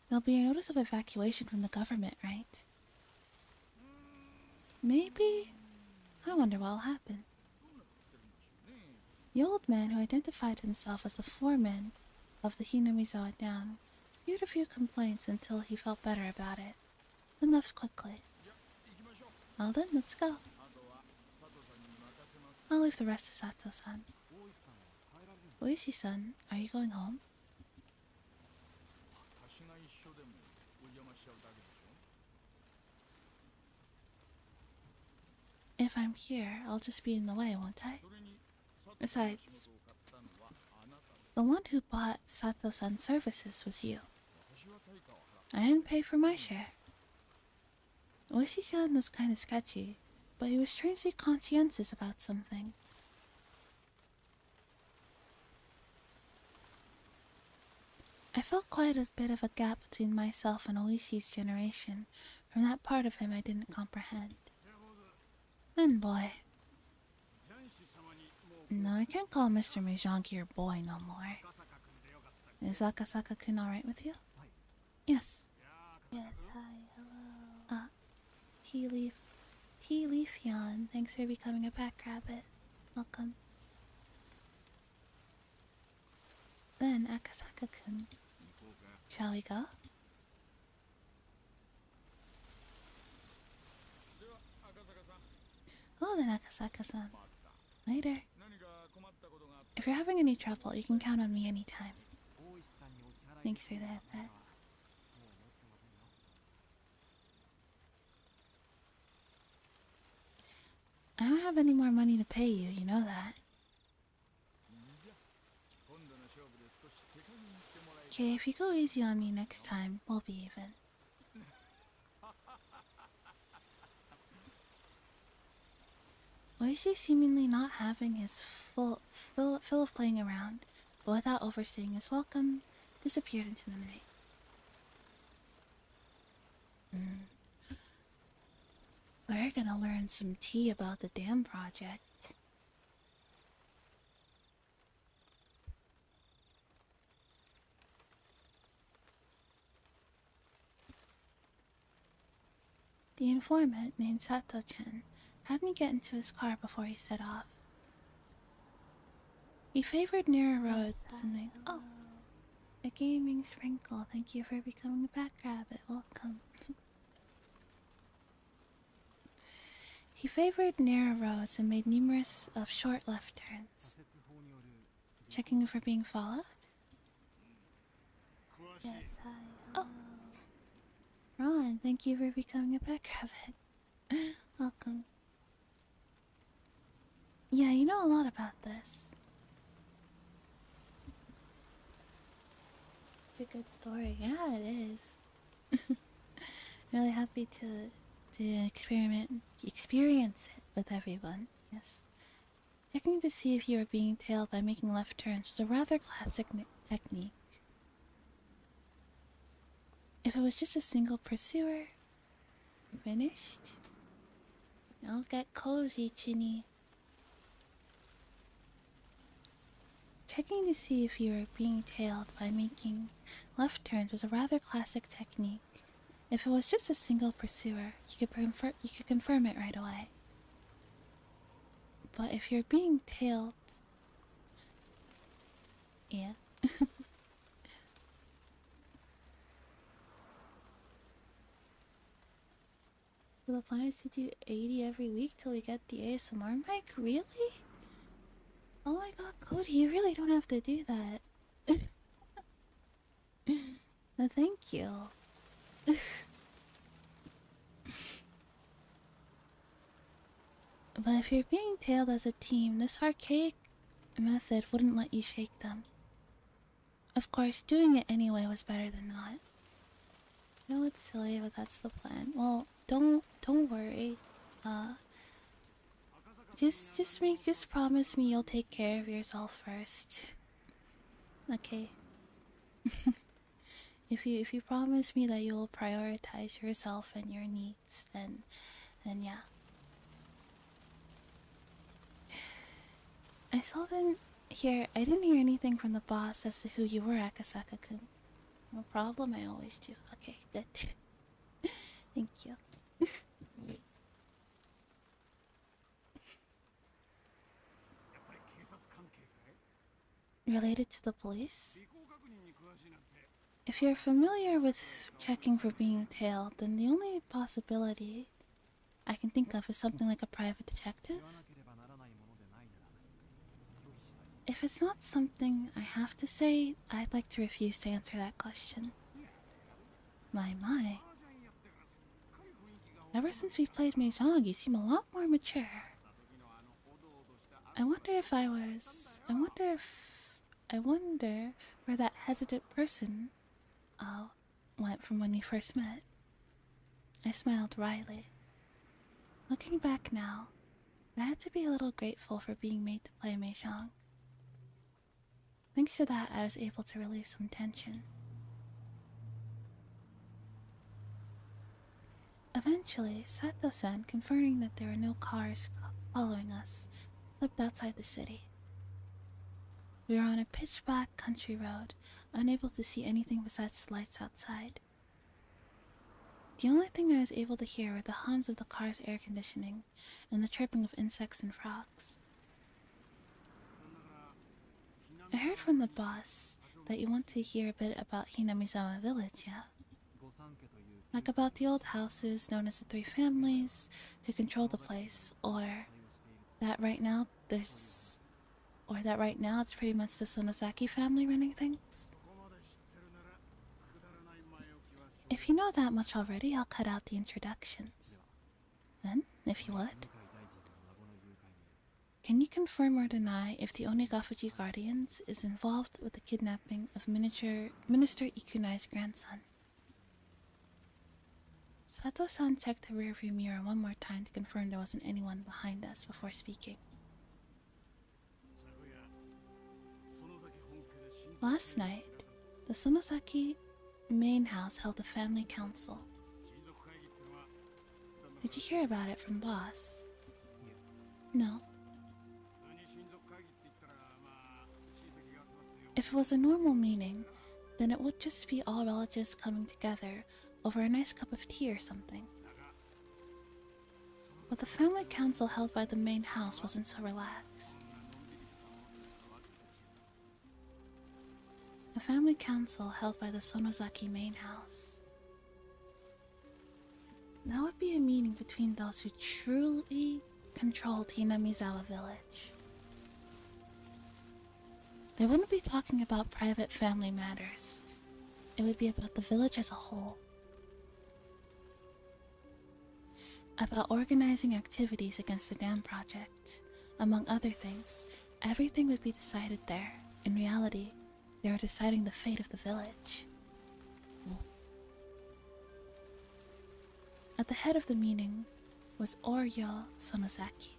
There'll be a notice of evacuation from the government, right? Maybe? I wonder what'll happen. The old man who identified himself as the foreman of the Hinamizawa Dam viewed a few complaints until he felt better about it, then left quickly. Well then, let's go. I'll leave the rest to Sato-san. Oishi-san, are you going home? If I'm here, I'll just be in the way, won't I? Besides, the one who bought Sato-san's services was you. I didn't pay for my share. Oishi-san was kinda sketchy, but he was strangely conscientious about some things. I felt quite a bit of a gap between myself and Oishi's generation from that part of him I didn't comprehend. And boy. No, I can't call Mr. Mijanki your boy no more. Is Akasaka-kun alright with you? Yes. Yes, hi, hello. Tea Leaf Yawn, thanks for becoming a pack rabbit. Welcome. Then, Akasaka-kun. Shall we go? Oh, then Akasaka-san. Later. If you're having any trouble, you can count on me anytime. Thanks for that, pet. I don't have any more money to pay you, you know that. Okay, if you go easy on me next time, we'll be even. Oishi seemingly not having his fill of playing around, but without overstaying his welcome, disappeared into the night. We're gonna learn some tea about the dam project. The informant, named Sato-chan, had me get into his car before he set off. He favored nearer roads and they— Oh! A gaming sprinkle, thank you for becoming a pack rabbit, welcome. He favored narrow roads and made numerous of short left turns. Checking if we're being followed? Yes, hi, hello. Oh! Ron, thank you for becoming a pack rabbit. Welcome. Yeah, you know a lot about this. It's a good story. Yeah, it is. Really happy to experience it with everyone. Yes. Checking to see if you were being tailed by making left turns was a rather classic technique. If it was just a single pursuer, finished. I'll get cozy, Chinny. Checking to see if you were being tailed by making left turns was a rather classic technique. If it was just a single pursuer, you could confirm it right away. But if you're being tailed, yeah. So the plan is to do 80 every week till we get the ASMR mic? Really? Oh my god, Cody, you really don't have to do that. No, thank you. But if you're being tailed as a team, this archaic method wouldn't let you shake them. Of course, doing it anyway was better than not. I know it's silly, but that's the plan. Well, don't worry. Uh, just promise me you'll take care of yourself first. Okay. If you promise me that you will prioritize yourself and your needs, then yeah. I didn't hear anything from the boss as to who you were, Akasaka-kun. No problem, I always do. Okay, good. Thank you. Related to the police? If you're familiar with checking for being tailed, then the only possibility I can think of is something like a private detective. If it's not something I have to say, I'd like to refuse to answer that question. My. Ever since we played Mahjong, you seem a lot more mature. I wonder where that hesitant person went from when we first met. I smiled wryly. Looking back now, I had to be a little grateful for being made to play Mahjong. Thanks to that, I was able to relieve some tension. Eventually, Sato-san, confirming that there were no cars following us, slipped outside the city. We were on a pitch-black country road, unable to see anything besides the lights outside. The only thing I was able to hear were the hums of the car's air conditioning and the chirping of insects and frogs. I heard from the boss that you want to hear a bit about Hinamizawa village, yeah? Like about the old houses known as the Three Families who control the place, or that right now it's pretty much the Sonosaki family running things? If you know that much already, I'll cut out the introductions. Then, if you would, can you confirm or deny if the Onigafuji Guardians is involved with the kidnapping of Minister Ikunai's grandson? Sato-san checked the rearview mirror one more time to confirm there wasn't anyone behind us before speaking. Last night, the Sonosaki main house held a family council. Did you hear about it from boss? No. If it was a normal meeting, then it would just be all relatives coming together over a nice cup of tea or something. But the family council held by the main house wasn't so relaxed. A family council held by the Sonosaki main house. That would be a meeting between those who truly controlled Hinamizawa village. They wouldn't be talking about private family matters. It would be about the village as a whole. About organizing activities against the dam project, Among other things, everything would be decided there. In reality, they were deciding the fate of the village. At the head of the meeting was Oryo Sonozaki.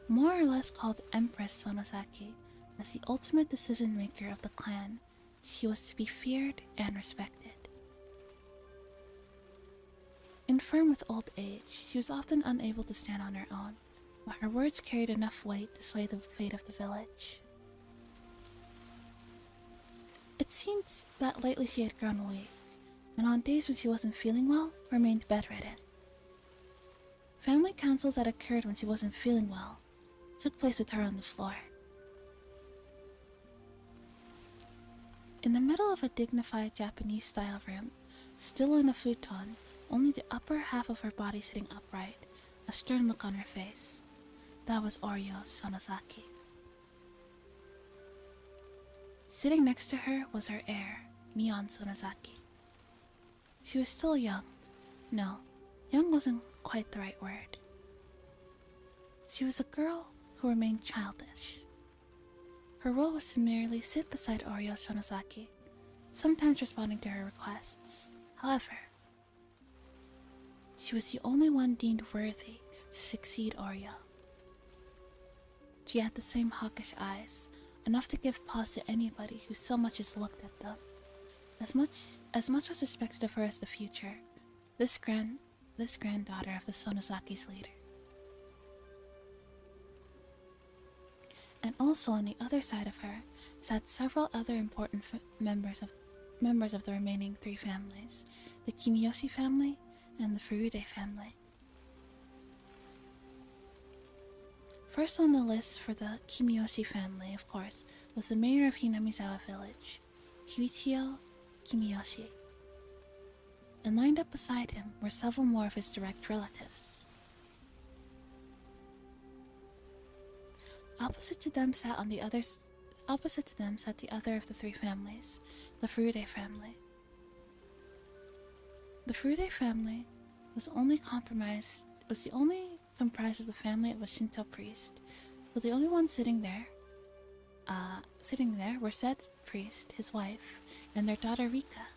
More or less called Empress Sonozaki, as the ultimate decision maker of the clan, she was to be feared and respected. Infirm with old age, she was often unable to stand on her own, but her words carried enough weight to sway the fate of the village. It seems that lately she had grown weak, and on days when she wasn't feeling well, remained bedridden. Family councils that occurred when she wasn't feeling well took place with her on the floor. In the middle of a dignified Japanese-style room, still in a futon, only the upper half of her body sitting upright, a stern look on her face. That was Oryo Sonozaki. Sitting next to her was her heir, Mion Sonozaki. She was still young. No, young wasn't quite the right word. She was a girl who remained childish. Her role was to merely sit beside Oryo Sonozaki, sometimes responding to her requests. However, she was the only one deemed worthy to succeed Oryo. She had the same hawkish eyes, enough to give pause to anybody who so much as looked at them. As much was respected of her as the future, this granddaughter of the Sonozaki's leader. And also on the other side of her sat several other important members of the remaining three families, the Kimiyoshi family and the Furude family. First on the list for the Kimiyoshi family, of course, was the mayor of Hinamizawa village, Kiichiro Kimiyoshi. And lined up beside him were several more of his direct relatives. Opposite to them sat the other of the three families, the Furude family. The Furude family was the only comprised of the family of a Shinto priest, so the only ones sitting there were said priest, his wife, and their daughter Rika.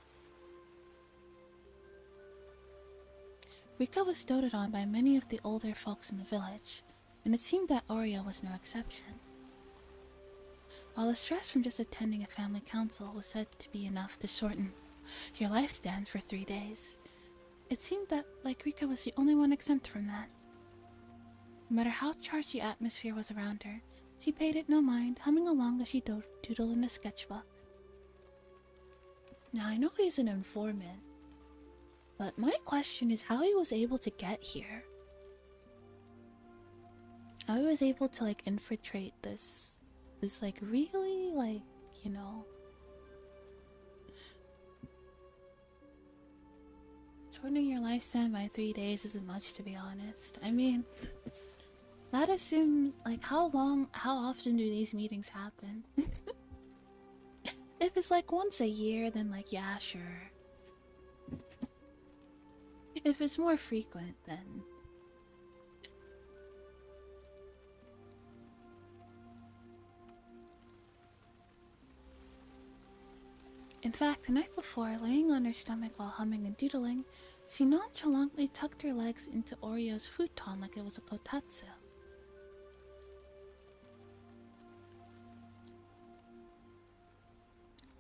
Rika was doted on by many of the older folks in the village, and it seemed that Oryo was no exception. While the stress from just attending a family council was said to be enough to shorten your lifespan for 3 days, it seemed that Rika was the only one exempt from that. No matter how charged the atmosphere was around her, she paid it no mind, humming along as she doodled in a sketchbook. Now I know he's an informant, but my question is how he was able to get here. How he was able to infiltrate this really shortening your lifespan by 3 days isn't much, to be honest. I mean, that assumes how often do these meetings happen? If it's once a year, then yeah, sure. If it's more frequent, then in fact, the night before, laying on her stomach while humming and doodling, she nonchalantly tucked her legs into Oryo's futon like it was a kotatsu.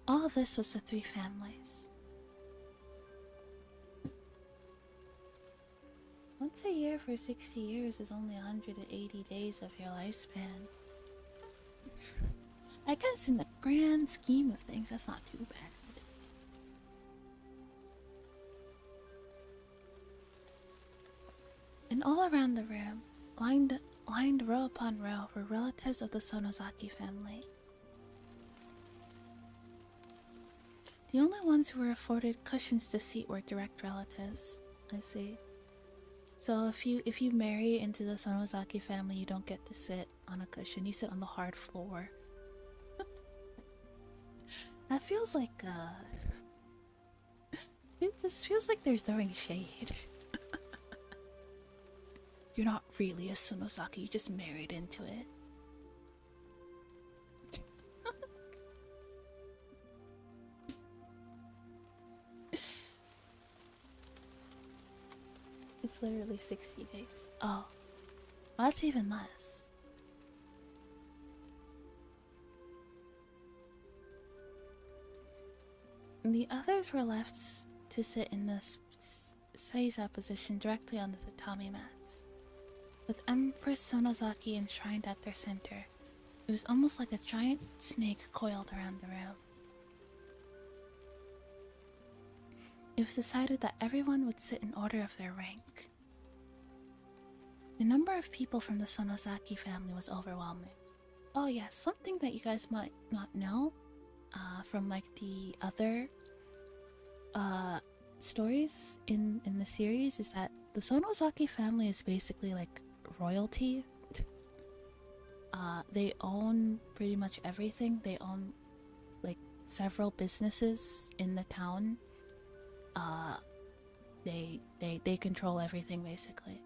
All this was the three families. Once a year for 60 years is only 180 days of your lifespan. I guess in the grand scheme of things, that's not too bad. And all around the room, lined row upon row, were relatives of the Sonozaki family. The only ones who were afforded cushions to seat were direct relatives. I see. So if you marry into the Sonozaki family, you don't get to sit on a cushion. You sit on the hard floor. That feels like this feels like they're throwing shade. You're not really a Sonosaki, you just married into it. It's literally 60 days. Oh, well, that's even less. The others were left to sit in the Seiza position directly on the tatami mats. With Empress Sonozaki enshrined at their center, it was almost like a giant snake coiled around the room. It was decided that everyone would sit in order of their rank. The number of people from the Sonozaki family was overwhelming. Oh yes, something that you guys might not know from like the other stories in the series is that the Sonozaki family is basically like royalty. They own pretty much everything. They own like several businesses in the town. They control everything basically.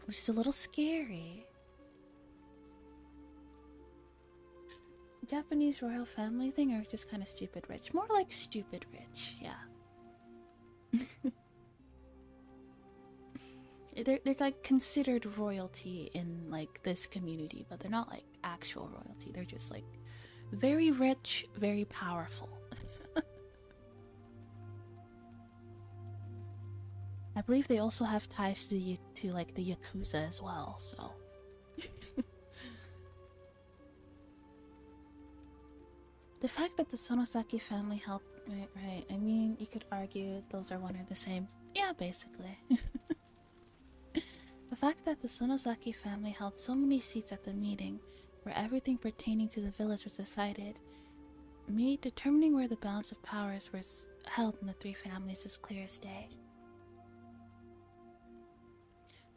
Which is a little scary. Japanese royal family thing, or just kind of stupid rich? More like stupid rich, yeah. They're like considered royalty in like this community, but they're not like actual royalty. They're just like very rich, very powerful. I believe they also have ties to like the Yakuza as well, so. The fact that the Sonosaki family held... Right, I mean, you could argue those are one or the same. Yeah, basically. The fact that the Sonosaki family held so many seats at the meeting, where everything pertaining to the village was decided, made determining where the balance of powers was held in the three families as clear as day.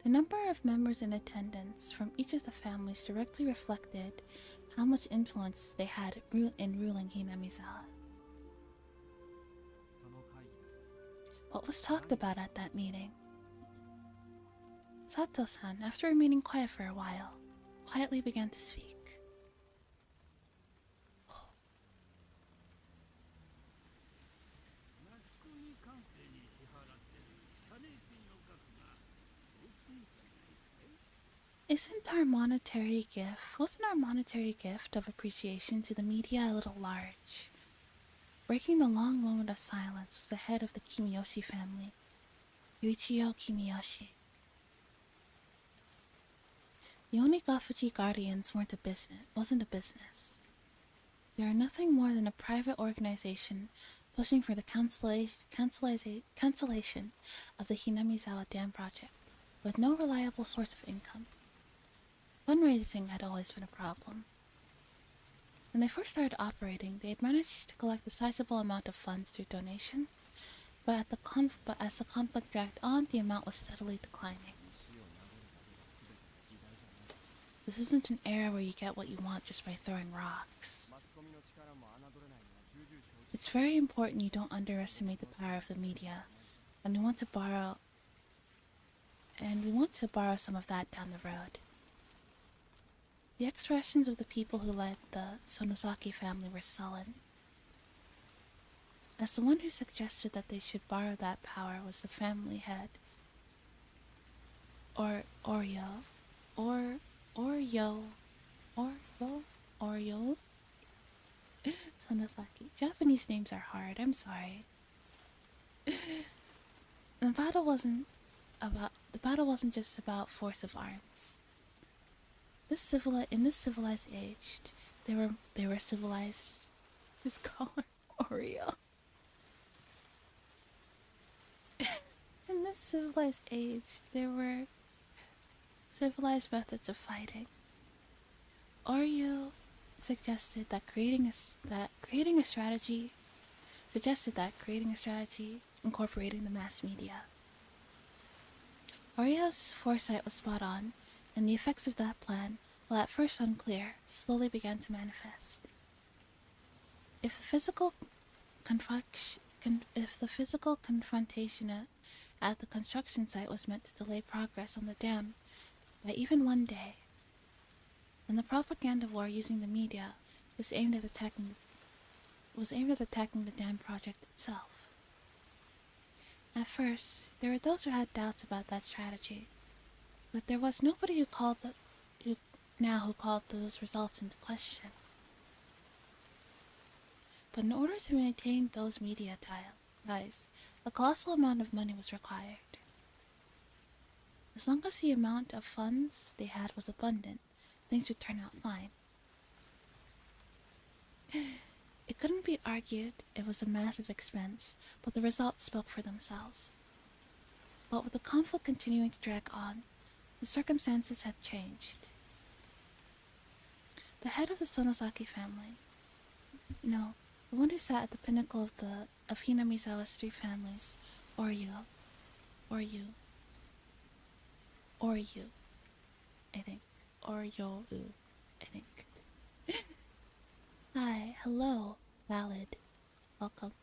The number of members in attendance from each of the families directly reflected how much influence they had in ruling Hinamizawa. What was talked about at that meeting? Sato-san, after remaining quiet for a while, quietly began to speak. Wasn't our monetary gift of appreciation to the media a little large? Breaking the long moment of silence was the head of the Kimiyoshi family, Yuichiro Kimiyoshi. The Onigafuji Guardians wasn't a business. They are nothing more than a private organization pushing for the cancellation of the Hinamizawa Dam project, with no reliable source of income. Fundraising had always been a problem. When they first started operating, they had managed to collect a sizable amount of funds through donations, but as the conflict dragged on, the amount was steadily declining. This isn't an era where you get what you want just by throwing rocks. It's very important you don't underestimate the power of the media, and we want to borrow some of that down the road. The expressions of the people who led the Sonosaki family were sullen. As the one who suggested that they should borrow that power was the family head, Oryo. Sonosaki. Japanese names are hard, I'm sorry. The battle wasn't just about force of arms. In this civilized age, they were civilized. Just call her Oreo. In this civilized age, there were civilized methods of fighting. Oreo suggested that creating a strategy incorporating the mass media. Orio's foresight was spot on, and the effects of that plan, while at first unclear, slowly began to manifest. If the physical if the physical confrontation at the construction site was meant to delay progress on the dam by even one day, then the propaganda war using the media was aimed at attacking the dam project itself. At first, there were those who had doubts about that strategy, but there was nobody who called those results into question. But in order to maintain those media ties, a colossal amount of money was required. As long as the amount of funds they had was abundant, things would turn out fine. It couldn't be argued it was a massive expense, but the results spoke for themselves. But with the conflict continuing to drag on, the circumstances had changed. The head of the Sonosaki family, no, the one who sat at the pinnacle of Hinamizawa's three families, Oryu, I think. Oryo, I think. Hi, hello, Valid. Welcome.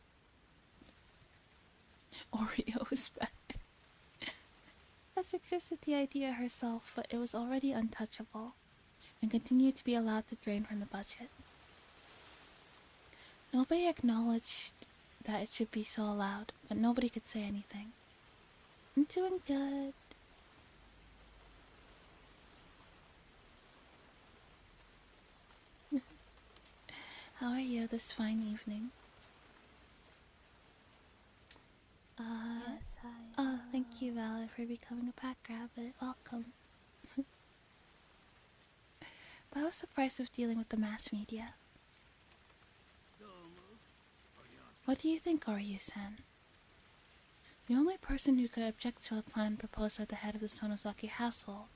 Oreo is better. I suggested the idea herself, but it was already untouchable, and continued to be allowed to drain from the budget. Nobody acknowledged that it should be so allowed, but nobody could say anything. I'm doing good. How are you this fine evening? Yes, hi. Oh, thank you, Valid, for becoming a pack rabbit. Welcome. But I was surprised with dealing with the mass media. What do you think, Oryu-san? The only person who could object to a plan proposed by the head of the Sonosaki household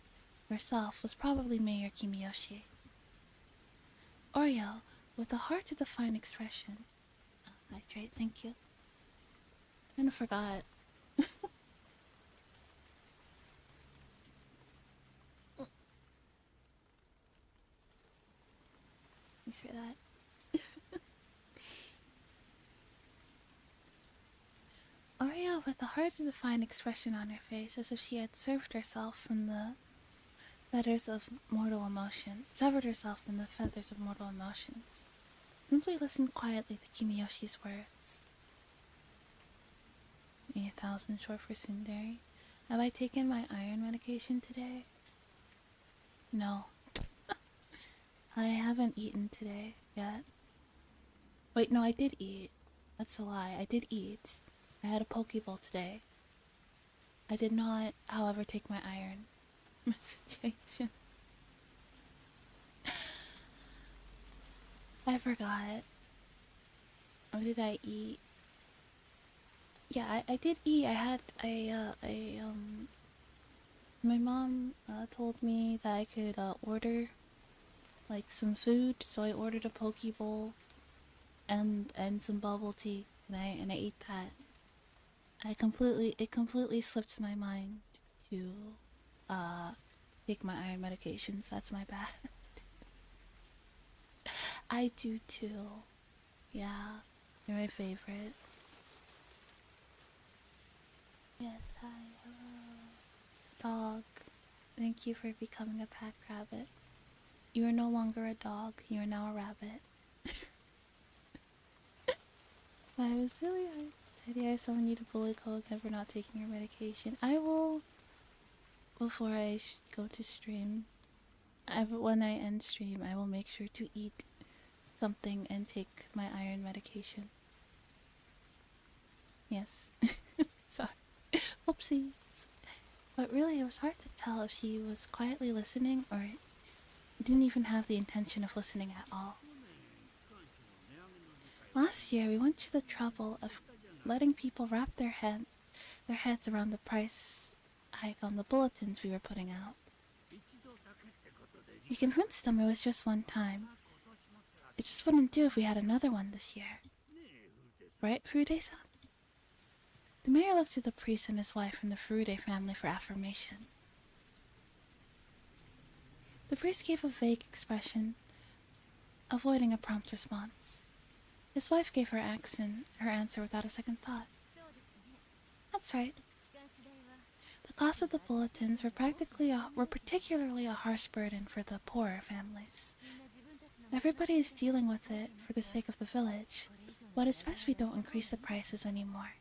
herself was probably Mayor Kimiyoshi. Oreo, with a hard-to-define expression. Oh, hydrate, thank you. I kinda forgot. Thanks for that. Oreo, with a hard-to-define expression on her face, as if she had severed herself from the feathers of mortal emotions, simply listened quietly to Kimiyoshi's words. 1,000 short for Sundari. Have I taken my iron medication today? No. I haven't eaten today yet. Wait, no, I did eat. That's a lie. I did eat. I had a Pokeball today. I did not, however, take my iron medication. I forgot. What did I eat? Yeah, I did eat. My mom told me that I could order like some food, so I ordered a poke bowl and some bubble tea, and I ate that. It completely slipped my mind to take my iron medications. That's my bad. I do too. Yeah, you're my favorite. Yes, hi, hello. Dog, thank you for becoming a pack rabbit. You are no longer a dog, you are now a rabbit. I was really hard. Teddy, I summon you to bully Ko again for not taking your medication. I will, before I go to stream, when I end stream, I will make sure to eat something and take my iron medication. Yes. Sorry. Whoopsies. But really, it was hard to tell if she was quietly listening or didn't even have the intention of listening at all. Last year, we went to the trouble of letting people wrap their heads around the price hike on the bulletins we were putting out. We convinced them it was just one time. It just wouldn't do if we had another one this year. Right, Furude-san? The mayor looked to the priest and his wife from the Furude family for affirmation. The priest gave a vague expression, avoiding a prompt response. His wife gave her answer without a second thought. That's right. The cost of the bulletins were particularly a harsh burden for the poorer families. Everybody is dealing with it for the sake of the village, but it's best we don't increase the prices anymore.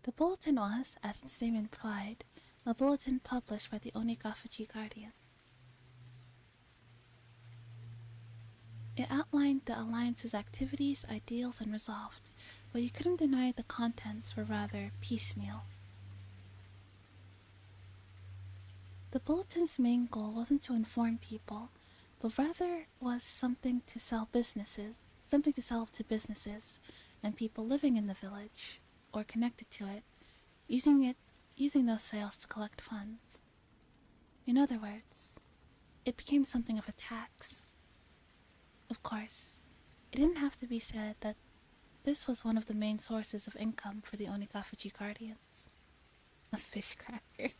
The bulletin was, as its name implied, a bulletin published by the Onikafuji Guardian. It outlined the Alliance's activities, ideals, and resolved, but you couldn't deny the contents were rather piecemeal. The bulletin's main goal wasn't to inform people, but rather was something to sell to businesses and people living in the village or connected to it, using those sales to collect funds. In other words, it became something of a tax. Of course, it didn't have to be said that this was one of the main sources of income for the Onikafuji Guardians. A fish cracker.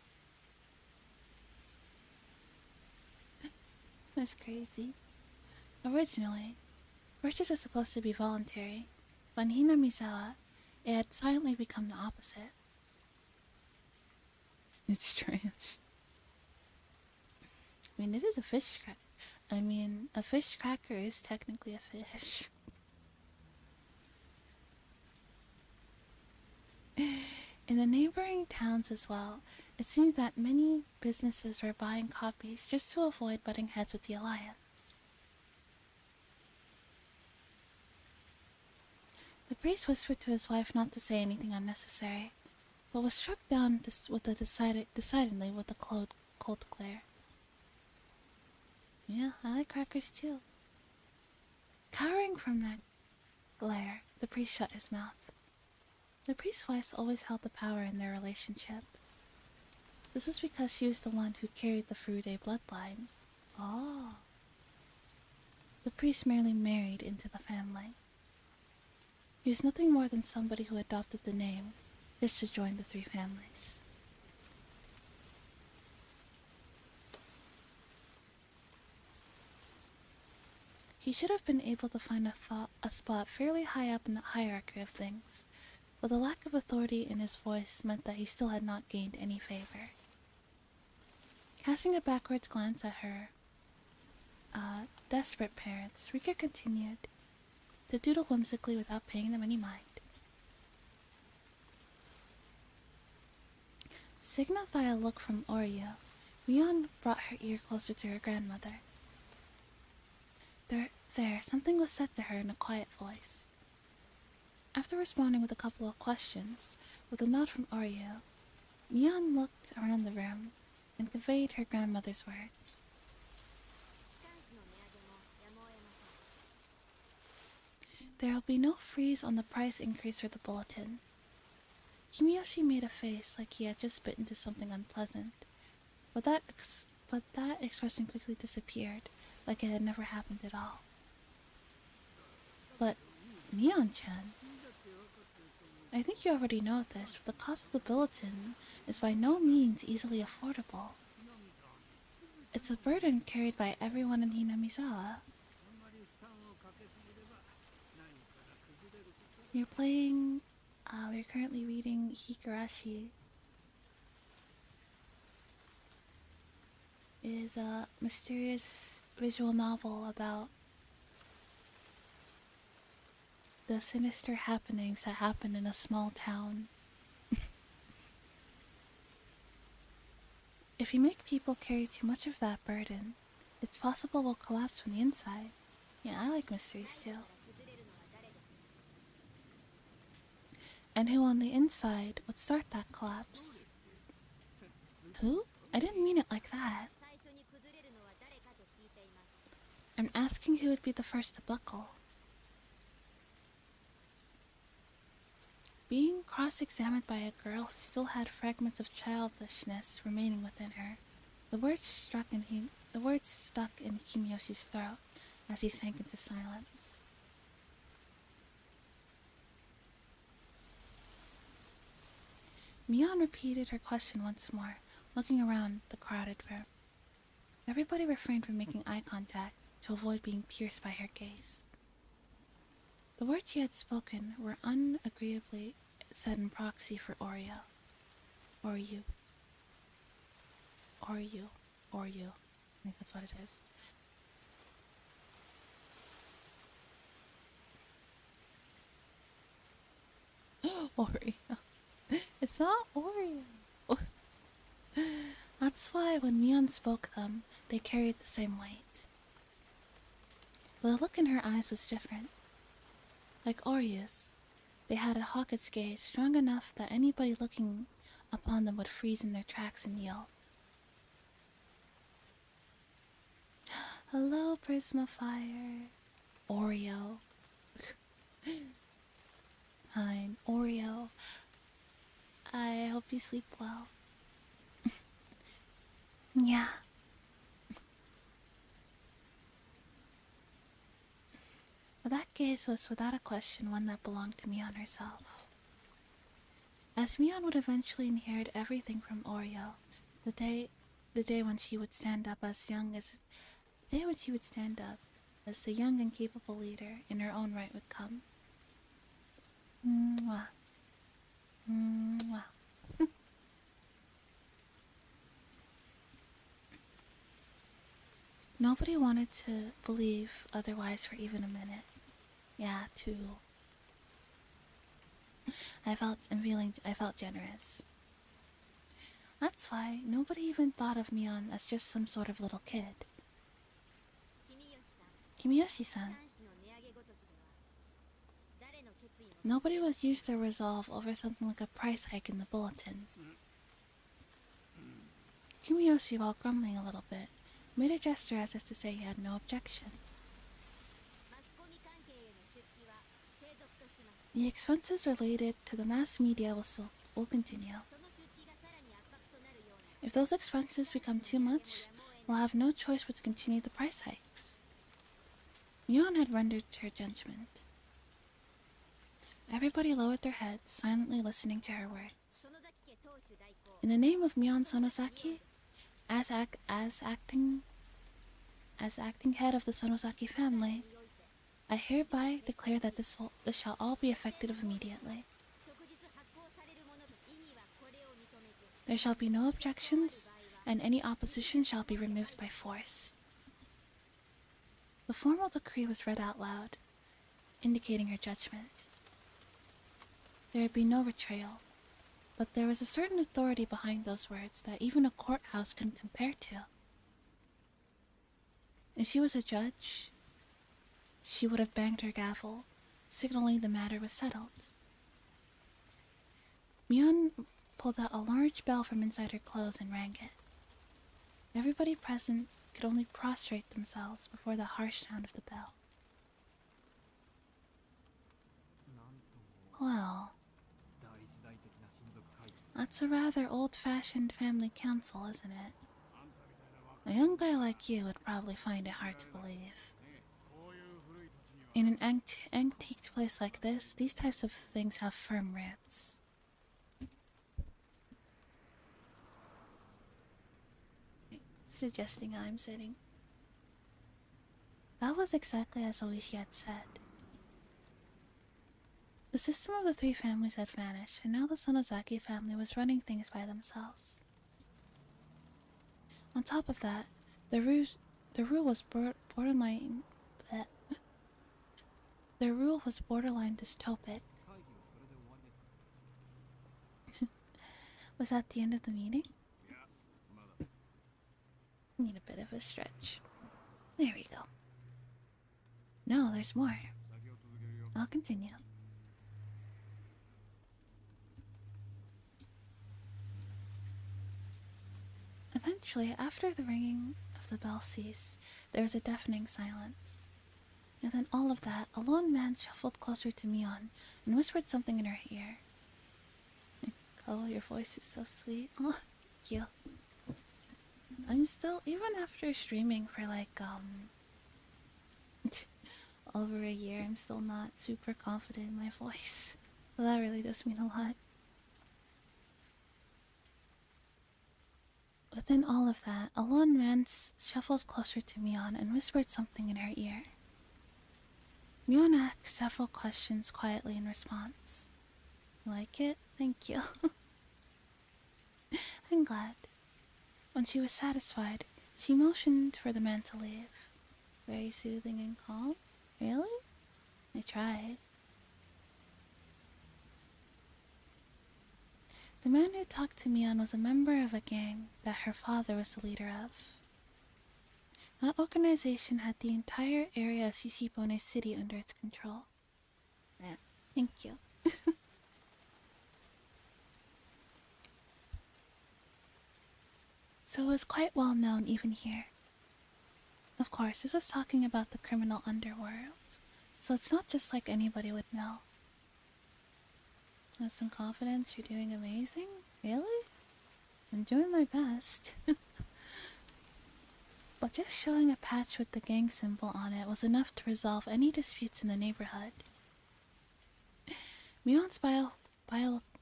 That's crazy. Originally, purchase was supposed to be voluntary, but in Hinamizawa, it had silently become the opposite. It's strange. I mean, it is a fish cracker. A fish cracker is technically a fish. In the neighboring towns as well, it seemed that many businesses were buying copies just to avoid butting heads with the Alliance. The priest whispered to his wife not to say anything unnecessary, but was struck down decidedly with a cold glare. Yeah, I like crackers too. Cowering from that glare, the priest shut his mouth. The priest's wife always held the power in their relationship. This was because she was the one who carried the Furude bloodline. Oh. The priest merely married into the family. He was nothing more than somebody who adopted the name just to join the three families. He should have been able to find a spot fairly high up in the hierarchy of things, but the lack of authority in his voice meant that he still had not gained any favor. Casting a backwards glance at her desperate parents, Rika continued to doodle whimsically without paying them any mind. Signaled by a look from Oreo, Mion brought her ear closer to her grandmother. There, something was said to her in a quiet voice. After responding with a couple of questions, with a nod from Oreo, Mion looked around the room and conveyed her grandmother's words. There'll be no freeze on the price increase for the bulletin. Kimiyoshi made a face like he had just bitten into something unpleasant, but that expression quickly disappeared, like it had never happened at all. But, Mion-chan, I think you already know this, but the cost of the bulletin is by no means easily affordable. It's a burden carried by everyone in Hinamizawa. We're currently reading Higurashi. It is a mysterious visual novel about the sinister happenings that happen in a small town. If you make people carry too much of that burden, it's possible we'll collapse from the inside. Yeah, I like mysteries too. And who on the inside would start that collapse? Who? I didn't mean it like that. I'm asking who would be the first to buckle. Being cross-examined by a girl who still had fragments of childishness remaining within her, the words stuck in Kimiyoshi's throat as he sank into silence. Mion repeated her question once more, looking around the crowded room. Everybody refrained from making eye contact to avoid being pierced by her gaze. The words he had spoken were unagreeably said in proxy for Oreo. Or you. Or you. Or you. I think that's what it is. Oreo. It's not Oreo. That's why when Mion spoke them, they carried the same weight. But the look in her eyes was different. Like Oreo's, they had a hawk's gaze strong enough that anybody looking upon them would freeze in their tracks and yield. Hello, Prisma Fire. Oreo. Fine, Oreo. I hope you sleep well. Yeah. But that gaze was without a question one that belonged to Mion herself. As Mion would eventually inherit everything from Oreo, the day when she would stand up as the day when she would stand up as the young and capable leader in her own right would come. Mwah. Mwah. Nobody wanted to believe otherwise for even a minute. Yeah, too. I felt generous. That's why nobody even thought of Mion as just some sort of little kid. Kimiyoshi-san. Nobody would use their resolve over something like a price hike in the bulletin. Kimiyoshi, while grumbling a little bit, made a gesture as if to say he had no objection. The expenses related to the mass media will continue. If those expenses become too much, we'll have no choice but to continue the price hikes. Mion had rendered her judgment. Everybody lowered their heads, silently listening to her words. In the name of Mion Sonosaki, as acting head of the Sonosaki family, I hereby declare that this shall all be effective immediately. There shall be no objections, and any opposition shall be removed by force. The formal decree was read out loud, indicating her judgment. There would be no betrayal, but there was a certain authority behind those words that even a courthouse couldn't compare to. If she was a judge, she would have banged her gavel, signaling the matter was settled. Mion pulled out a large bell from inside her clothes and rang it. Everybody present could only prostrate themselves before the harsh sound of the bell. Well, that's a rather old-fashioned family council, isn't it? A young guy like you would probably find it hard to believe. In an antiqued place like this, these types of things have firm roots. Suggesting I'm sitting. That was exactly as Oishi had said. The system of the three families had vanished, and now the Sonosaki family was running things by themselves. On top of that, the rule was borderline dystopic. Was that the end of the meeting? Need a bit of a stretch. There we go. No, there's more. I'll continue. Eventually, after the ringing of the bell ceased, there was a deafening silence. And then all of that, a lone man shuffled closer to Mion and whispered something in her ear. Oh, your voice is so sweet. Oh, thank you. I'm still, even after streaming for like, over a year, I'm still not super confident in my voice. So that really does mean a lot. within all of that, a lone man shuffled closer to Mion and whispered something in her ear. Mion asked several questions quietly in response. You like it? Thank you. I'm glad. When she was satisfied, she motioned for the man to leave. Very soothing and calm? Really? I tried. The man who talked to Mion was a member of a gang that her father was the leader of. That organization had the entire area of Shishibone City under its control. Yeah, thank you. So it was quite well known even here. Of course, this was talking about the criminal underworld, so it's not just like anybody would know. With some confidence, you're doing amazing? Really? I'm doing my best. But just showing a patch with the gang symbol on it was enough to resolve any disputes in the neighborhood. Mion's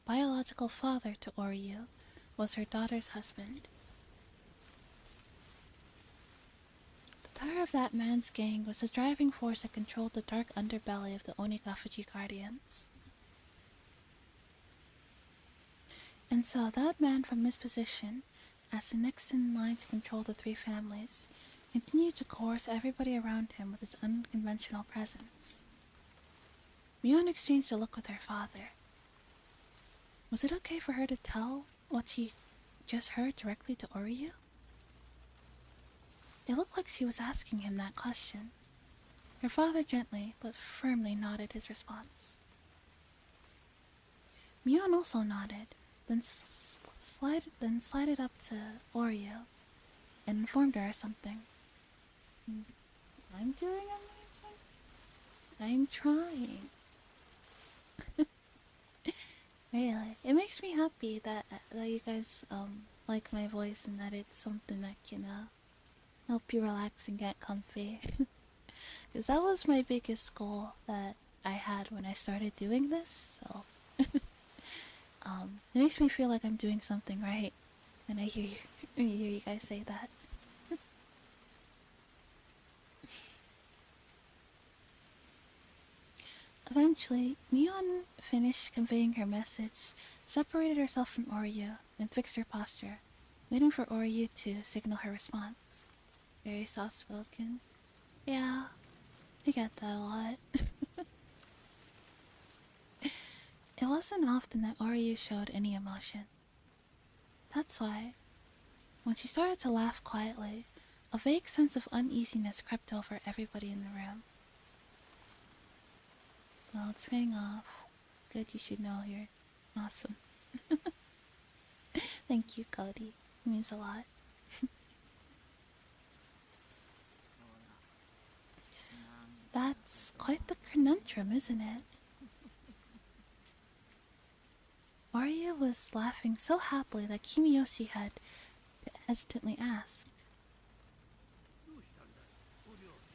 biological father to Oryu was her daughter's husband. The power of that man's gang was the driving force that controlled the dark underbelly of the Onikafuji Guardians. And so that man from his position, as the next in line to control the three families, continued to coerce everybody around him with his unconventional presence. Mion exchanged a look with her father. Was it okay for her to tell what she just heard directly to Oryu? It looked like she was asking him that question. Her father gently but firmly nodded his response. Mion also nodded, then slided up to Oreo and informed her of something. I'm doing amazing. I'm trying. Really, it makes me happy that you guys like my voice and that it's something that can help you relax and get comfy. Because that was my biggest goal that I had when I started doing this. So it makes me feel like I'm doing something right. And I hear you guys say that. Eventually, Mion finished conveying her message, separated herself from Oryu, and fixed her posture, waiting for Oryu to signal her response. Very soft-spoken. Yeah, I get that a lot. It wasn't often that Oryu showed any emotion. That's why, when she started to laugh quietly, a vague sense of uneasiness crept over everybody in the room. Well, it's paying off. Good, you should know you're awesome. Thank you, Cody. It means a lot. That's quite the conundrum, isn't it? Arya was laughing so happily that Kimiyoshi had to hesitantly ask,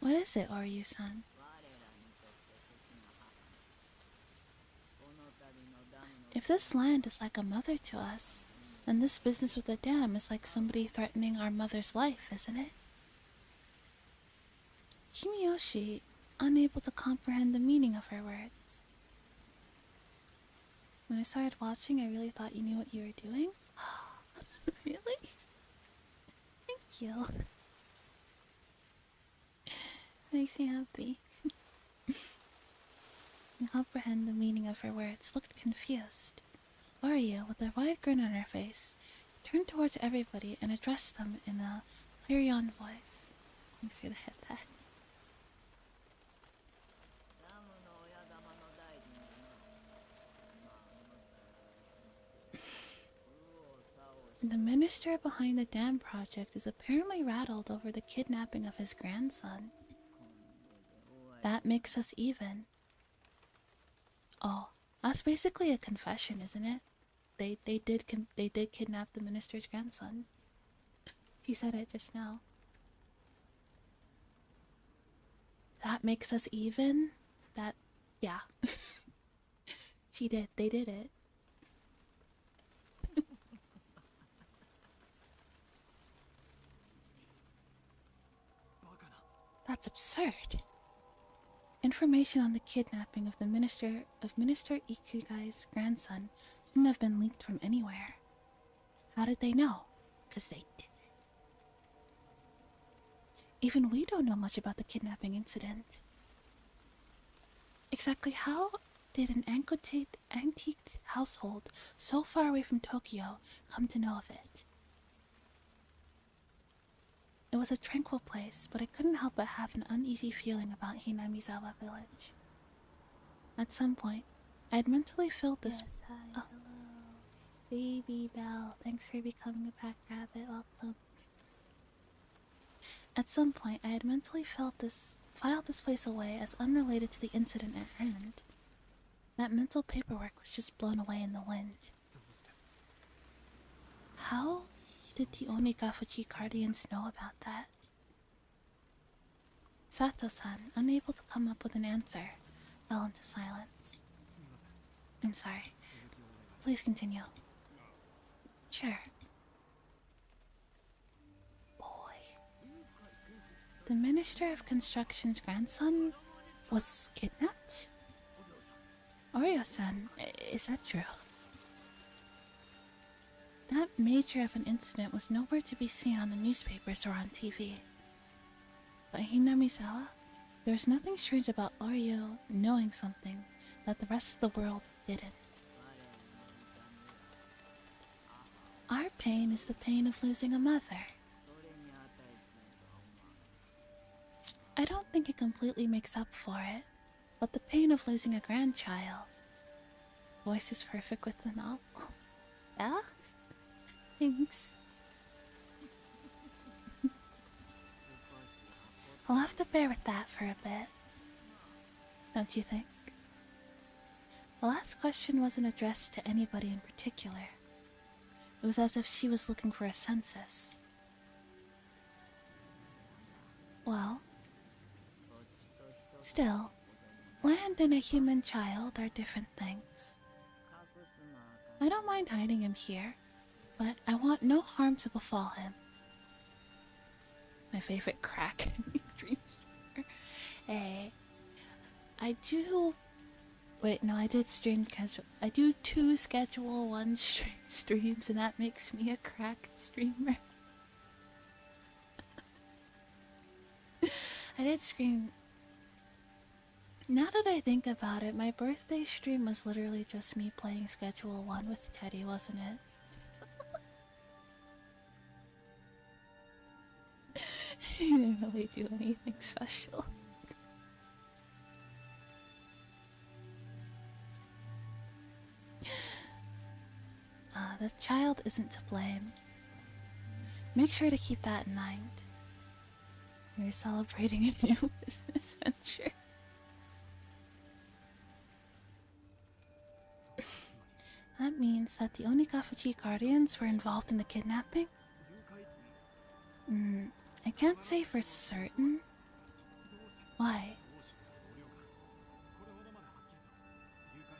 "What is it, Aryu-san?" If this land is like a mother to us, then this business with the dam is like somebody threatening our mother's life, isn't it? Kimiyoshi, unable to comprehend the meaning of her words. When I started watching, I really thought you knew what you were doing. Really? Thank you. Makes me happy. And comprehend the meaning of her words, looked confused. Arya, with a wide grin on her face, turned towards everybody and addressed them in a clarion voice. Thanks for the headset. The minister behind the dam project is apparently rattled over the kidnapping of his grandson. That makes us even. Oh, that's basically a confession, isn't it? They did kidnap the minister's grandson. She said it just now. That makes us even? That, yeah. She did. They did it. That's absurd. Information on the kidnapping of Minister Ikugai's grandson shouldn't have been leaked from anywhere. How did they know? 'Cause they did. Even we don't know much about the kidnapping incident. Exactly how did an antiqued household so far away from Tokyo come to know of it? It was a tranquil place, but I couldn't help but have an uneasy feeling about Hinamizawa village. At some point, I had mentally filled this. Yes, hi, Oh, hello. Baby Belle, thanks for becoming a pack rabbit. Welcome. At some point, I had mentally filed this place away as unrelated to the incident at hand. That mental paperwork was just blown away in the wind. How did the Onigafuchi Guardians know about that? Sato-san, unable to come up with an answer, fell into silence. I'm sorry. Please continue. Sure. Boy. The Minister of Construction's grandson was kidnapped? Oreo-san, is that true? That major of an incident was nowhere to be seen on the newspapers or on TV. But Hinamizawa, there was nothing strange about Oreo knowing something that the rest of the world didn't. Our pain is the pain of losing a mother. I don't think it completely makes up for it, but the pain of losing a grandchild. Voice is perfect with the novel. Yeah? Thanks. I'll have to bear with that for a bit. Don't you think? The last question wasn't addressed to anybody in particular. It was as if she was looking for a census. Well, still, land and a human child are different things. I don't mind hiding him here, but I want no harm to befall him. My favorite crack dream streamer. Hey, I do. Wait, no, I did stream casual. I do 2 schedule 1 streams, and that makes me a cracked streamer. I did stream. Now that I think about it, my birthday stream was literally just me playing schedule 1 with Teddy, wasn't it? I didn't really do anything special. The child isn't to blame. Make sure to keep that in mind. We're celebrating a new business venture. That means that the Onigafuchi Guardians were involved in the kidnapping? I can't say for certain. Why?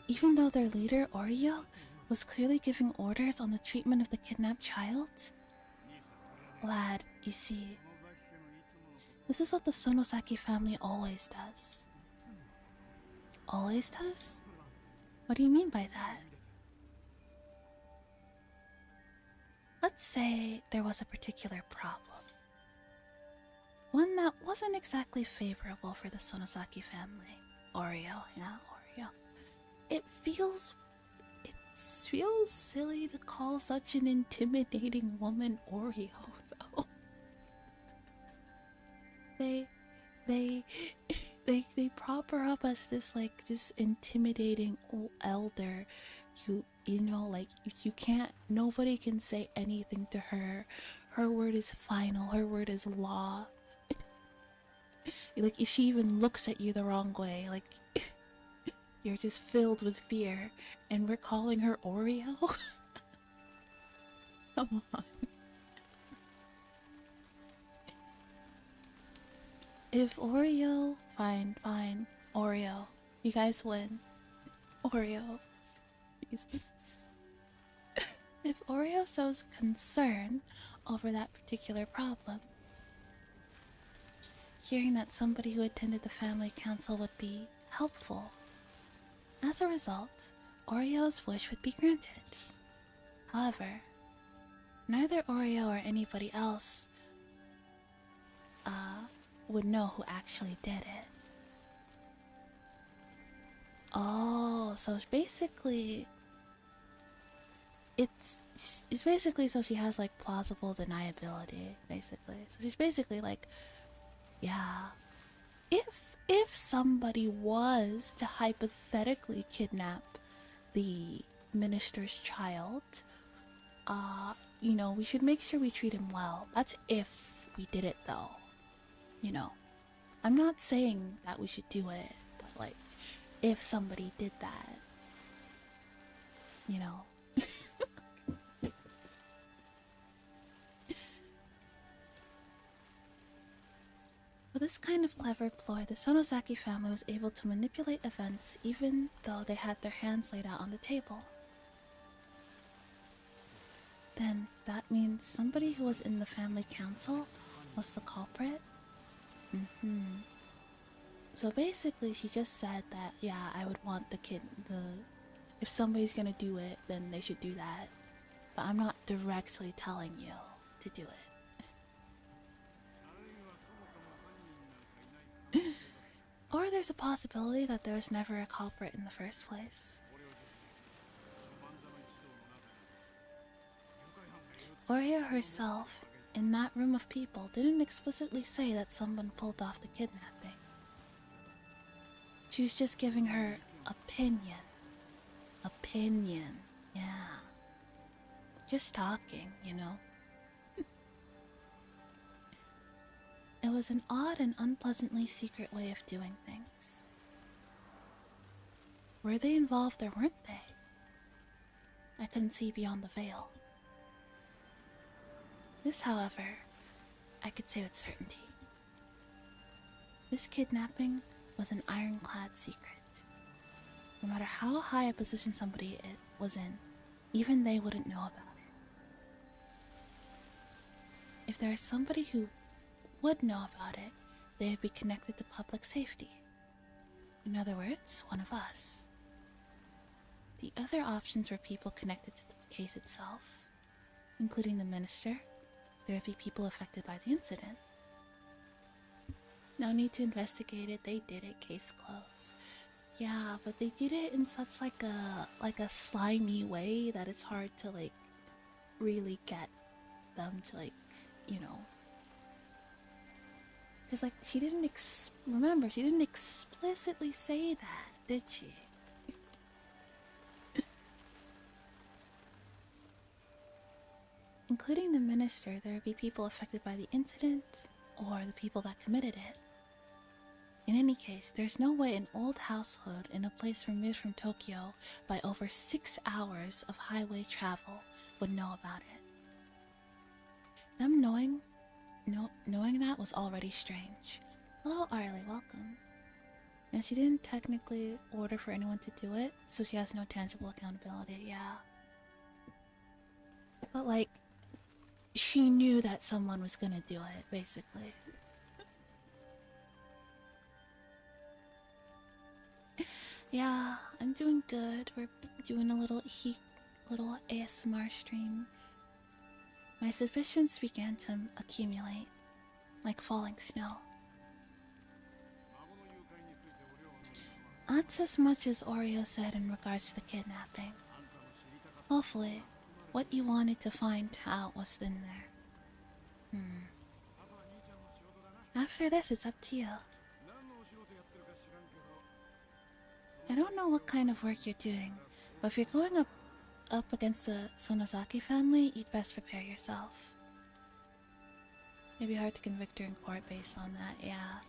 Even though their leader, Oreo, was clearly giving orders on the treatment of the kidnapped child? Lad, you see, this is what the Sonosaki family always does. Always does? What do you mean by that? Let's say there was a particular problem. One that wasn't exactly favorable for the Sonosaki family. Oreo, yeah, Oreo. It feels silly to call such an intimidating woman Oreo, though. They prop her up as this intimidating old elder. You know, like you can't. Nobody can say anything to her. Her word is final. Her word is law. Like if she even looks at you the wrong way, like you're just filled with fear, and we're calling her Oreo. Come on. If Oreo, fine, Oreo, you guys win. Oreo, Jesus. If Oreo shows concern over that particular problem, hearing that somebody who attended the family council would be helpful. As a result, Oreo's wish would be granted. However, neither Oreo or anybody else would know who actually did it. Oh, so basically it's basically so she has like plausible deniability, basically. So she's basically like, yeah, if somebody was to hypothetically kidnap the minister's child, you know, we should make sure we treat him well. That's if we did it though. You know. I'm not saying that we should do it, but like if somebody did that, you know. With this kind of clever ploy, the Sonosaki family was able to manipulate events even though they had their hands laid out on the table. Then that means somebody who was in the family council was the culprit? So basically she just said that, yeah, I would want if somebody's gonna do it, then they should do that. But I'm not directly telling you to do it. Or there's a possibility that there was never a culprit in the first place. Oreo herself, in that room of people, didn't explicitly say that someone pulled off the kidnapping. She was just giving her opinion. Opinion, yeah. Just talking, you know. It was an odd and unpleasantly secret way of doing things. Were they involved or weren't they? I couldn't see beyond the veil. This, however, I could say with certainty. This kidnapping was an ironclad secret. No matter how high a position somebody was in, even they wouldn't know about it. If there is somebody who would know about it, they would be connected to public safety. In other words, one of us. The other options were people connected to the case itself, including the minister. There would be people affected by the incident. No need to investigate it, they did it, case closed. Yeah, but they did it in such like a slimy way that it's hard to like really get them to like, you know. Cause like she didn't explicitly say that, did she? Including the minister, there would be people affected by the incident or the people that committed it. In any case, there's no way an old household in a place removed from Tokyo by over 6 hours of highway travel would know about it. Them knowing that was already strange. Hello, Arlie, welcome. Now, she didn't technically order for anyone to do it, so she has no tangible accountability, yeah. But like, she knew that someone was gonna do it, basically. Yeah, I'm doing good. We're doing a little ASMR stream. My suspicions began to accumulate, like falling snow. That's as much as Oreo said in regards to the kidnapping. Hopefully, what you wanted to find out was in there. After this, it's up to you. I don't know what kind of work you're doing, but if you're going up against the Sonosaki family, you'd best prepare yourself. It'd be hard to convict her in court based on that, yeah.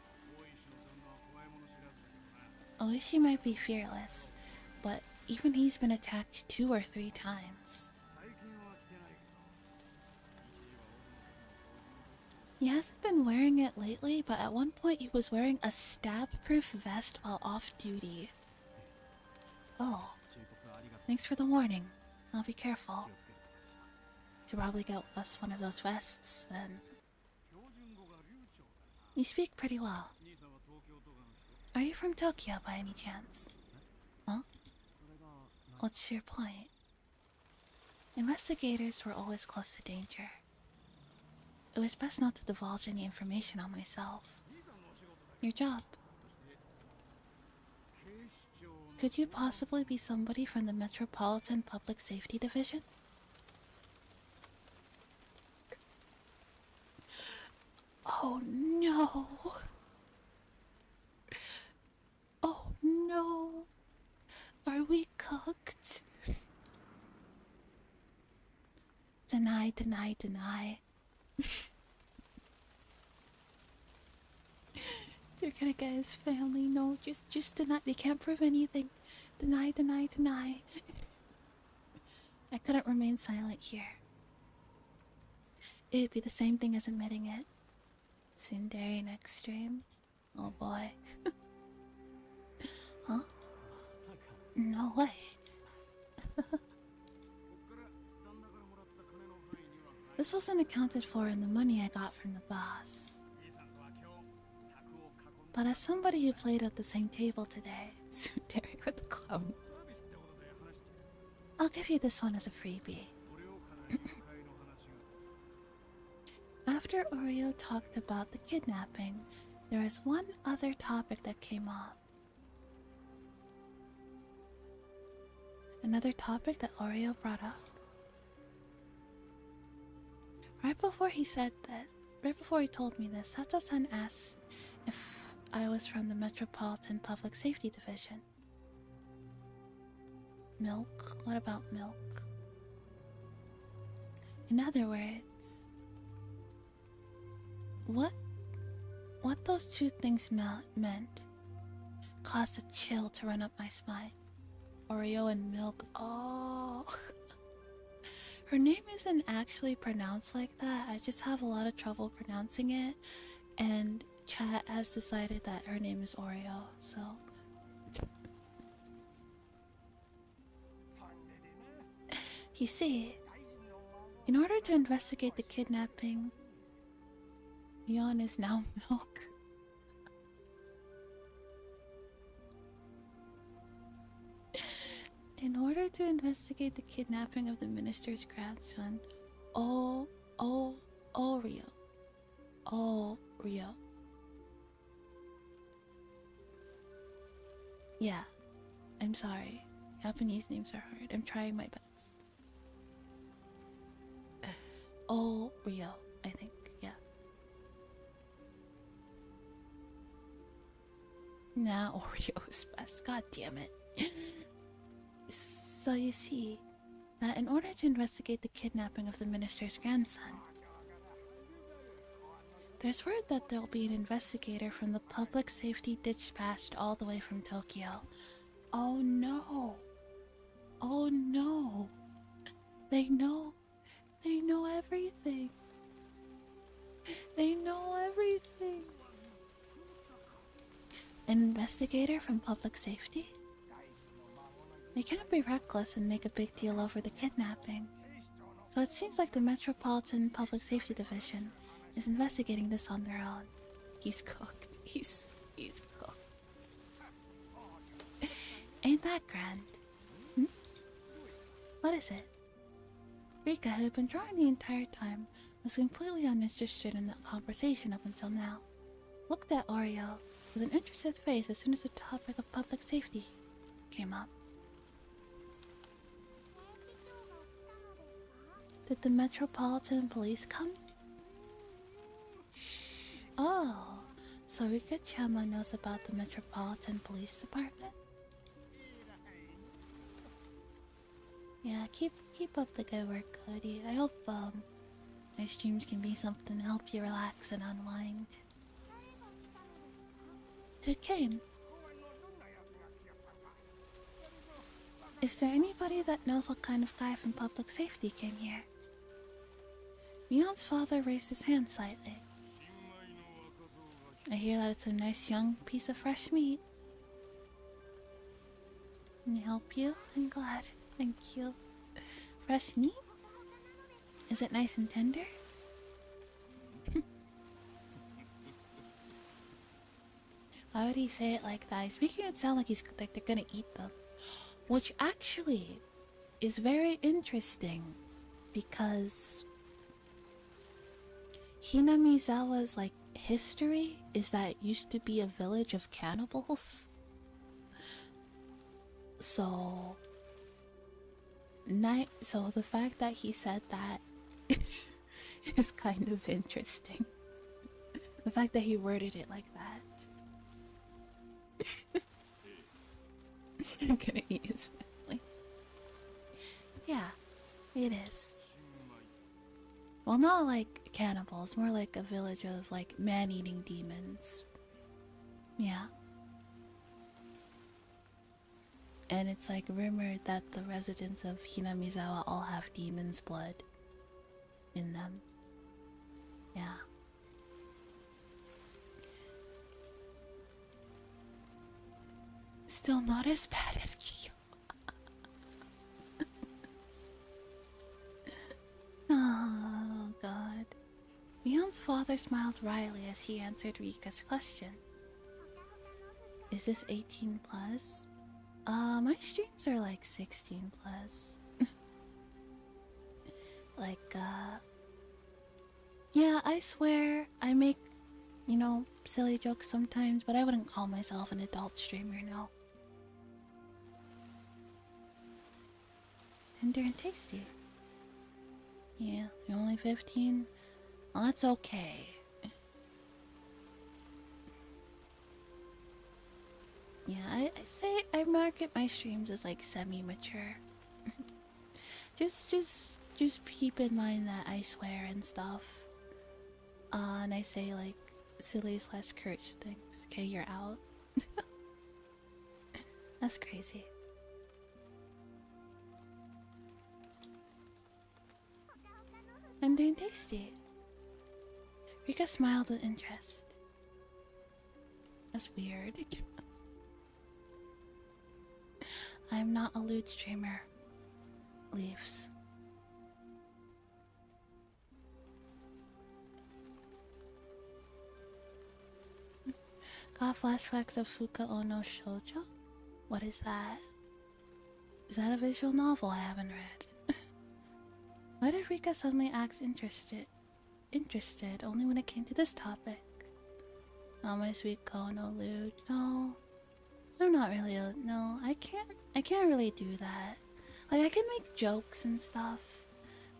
Oishi might be fearless, but even he's been attacked 2 or 3 times. He hasn't been wearing it lately, but at one point he was wearing a stab-proof vest while off duty. Oh, thanks for the warning. I'll be careful. Should probably get us one of those vests, then. You speak pretty well. Are you from Tokyo by any chance? Huh? What's your point? Investigators were always close to danger. It was best not to divulge any information on myself. Your job. Could you possibly be somebody from the Metropolitan Public Safety Division? Oh no! Oh no! Are we cooked? Deny, deny, deny. They're gonna get his family. No, just deny. They can't prove anything. Deny, deny, deny. I couldn't remain silent here. It'd be the same thing as admitting it. Tsundere next stream? Oh boy. Huh? No way. This wasn't accounted for in the money I got from the boss. But as somebody who played at the same table today, Tsundere with the clown, I'll give you this one as a freebie. After Oreo talked about the kidnapping, there was one other topic that came up. Another topic that Oreo brought up. Right before he said that, right before he told me this, Sato-san asked if I was from the Metropolitan Public Safety Division. Milk? What about milk? In other words, what those two things meant caused a chill to run up my spine. Oreo and milk. Oh. Her name isn't actually pronounced like that. I just have a lot of trouble pronouncing it. And chat has decided that her name is Oreo, so. You see, in order to investigate the kidnapping, Yon is now milk. In order to investigate the kidnapping of the minister's grandson, Oreo. Yeah, I'm sorry. Japanese names are hard. I'm trying my best. Oreo, I think, yeah. Nah, Oreo is best. God damn it. So you see, that in order to investigate the kidnapping of the minister's grandson, there's word that there'll be an investigator from the public safety dispatched all the way from Tokyo. Oh no! Oh no! They know everything! They know everything! An investigator from public safety? They can't be reckless and make a big deal over the kidnapping. So it seems like the Metropolitan Public Safety Division is investigating this on their own. He's cooked. He's cooked. Ain't that grand? Hmm? What is it? Rika, who had been drawing the entire time, was completely uninterested in that conversation up until now. Looked at Oreo with an interested face as soon as the topic of public safety came up. Did the Metropolitan Police come? Oh, so Rika-chama knows about the Metropolitan Police Department? Yeah, keep up the good work, Cody. I hope my streams can be something to help you relax and unwind. Who came? Is there anybody that knows what kind of guy from public safety came here? Mion's father raised his hand slightly. I hear that it's a nice young piece of fresh meat. Can I help you? I'm glad. Thank you. Fresh meat? Is it nice and tender? Why would he say it like that? He's making it sound like he's like they're gonna eat them. Which actually is very interesting because Hinamizawa's like history is that it used to be a village of cannibals. So so the fact that he said that is kind of interesting. The fact that he worded it like that. I'm gonna eat his family. Yeah, it is. Well, not like cannibals, more like a village of like man-eating demons. Yeah. And it's like rumored that the residents of Hinamizawa all have demon's blood in them. Yeah. Still not as bad as Kyo. Oh, God. Mion's father smiled wryly as he answered Rika's question. Is this 18 plus? My streams are like 16 plus. Like, yeah, I swear I make, you know, silly jokes sometimes, but I wouldn't call myself an adult streamer, no. Tender and tasty. Yeah, you're only 15? Well, that's okay. Yeah, I say I market my streams as like semi-mature. just keep in mind that I swear and stuff. And I say like silly / courage things. Okay, you're out. That's crazy. And doing tasty. Rika smiled with interest. That's weird. I'm not a lewd streamer. Leaves. Got flashbacks of Fuka Ono Shoujo? What is that? Is that a visual novel I haven't read? Why did Rika suddenly act interested? Interested only when it came to this topic. Oh, my sweet Kono lewd. No. I'm not really no, I can't really do that. Like I can make jokes and stuff.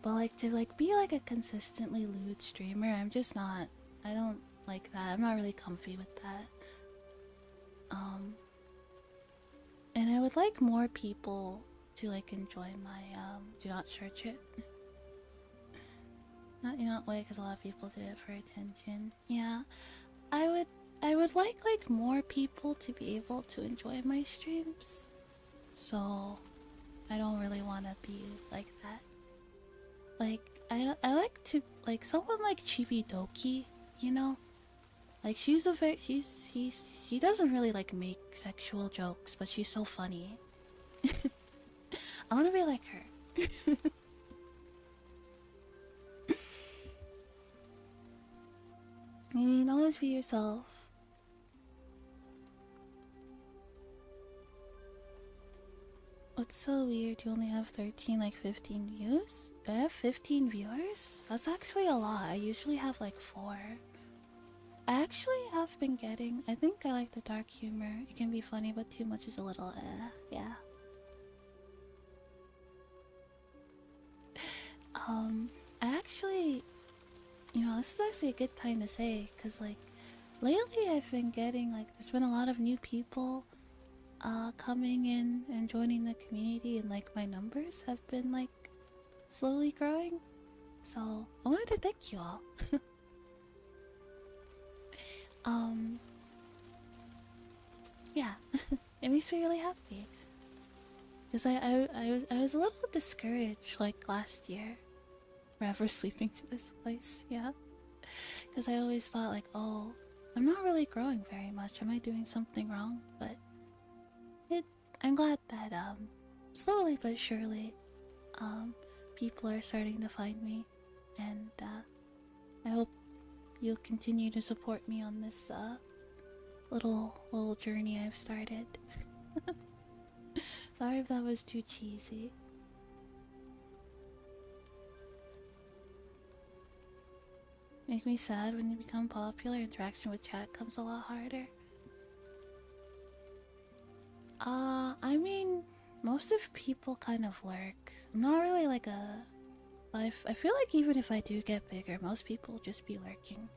But like to like be like a consistently lewd streamer, I'm just not. I don't like that. I'm not really comfy with that. And I would like more people to like enjoy my do not search it. Not you know way because a lot of people do it for attention. Yeah. I would like more people to be able to enjoy my streams. So I don't really want to be like that. Like I like to like someone like Chibi Doki, you know? Like she's a very she doesn't really like make sexual jokes, but she's so funny. I want to be like her. I mean, always be yourself. What's so weird? You only have 13, like 15 views? I have 15 viewers? That's actually a lot. I usually have like 4. I actually have been getting. I think I like the dark humor. It can be funny, but too much is a little yeah. I actually, you know, this is actually a good time to say, cause like, lately I've been getting like, there's been a lot of new people, coming in and joining the community, and like my numbers have been like, slowly growing. So I wanted to thank you all. Yeah, it makes me really happy. Cause I was a little discouraged like last year, forever sleeping to this place. Yeah, because I always thought like, oh, I'm not really growing very much. Am I doing something wrong? But I'm glad that slowly but surely, people are starting to find me, and I hope you'll continue to support me on this little journey I've started. Sorry if that was too cheesy. Make me sad when you become popular, interaction with chat comes a lot harder. I mean, most of people kind of lurk. I'm not really like a... I feel like even if I do get bigger, most people just be lurking.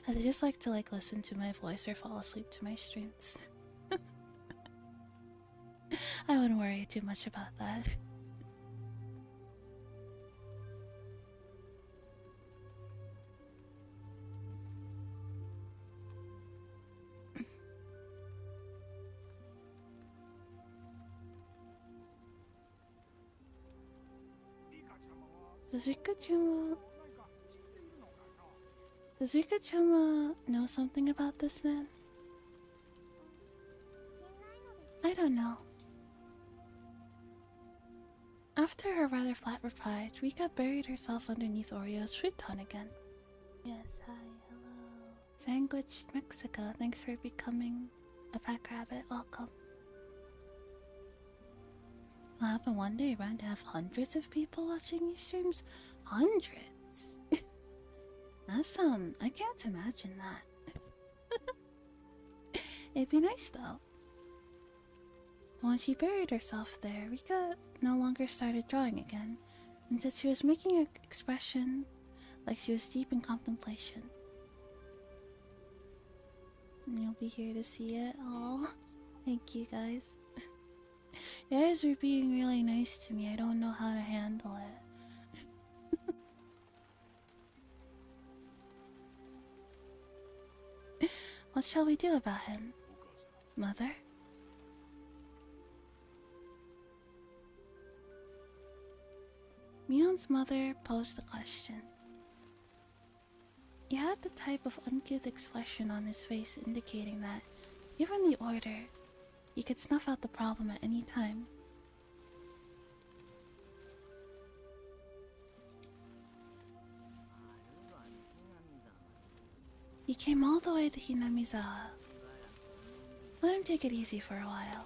As I just like to listen to my voice or fall asleep to my streams. I wouldn't worry too much about that. Does Rika-chama know something about this then? I don't know. After her rather flat reply, Rika buried herself underneath Oreo's futon again. Yes, hi, hello. Sandwich Mexico, thanks for becoming a pack rabbit. Welcome. What happened one day? You're bound to have hundreds of people watching your streams? Hundreds? I can't imagine that. It'd be nice though. When she buried herself there, Rika no longer started drawing again, and said she was making an expression like she was deep in contemplation. And you'll be here to see it all. Thank you guys. You guys are being really nice to me. I don't know how to handle it. What shall we do about him? Mother? Mion's mother posed the question. He had the type of uncouth expression on his face indicating that, given the order, he could snuff out the problem at any time. He came all the way to Hinamizawa. Let him take it easy for a while.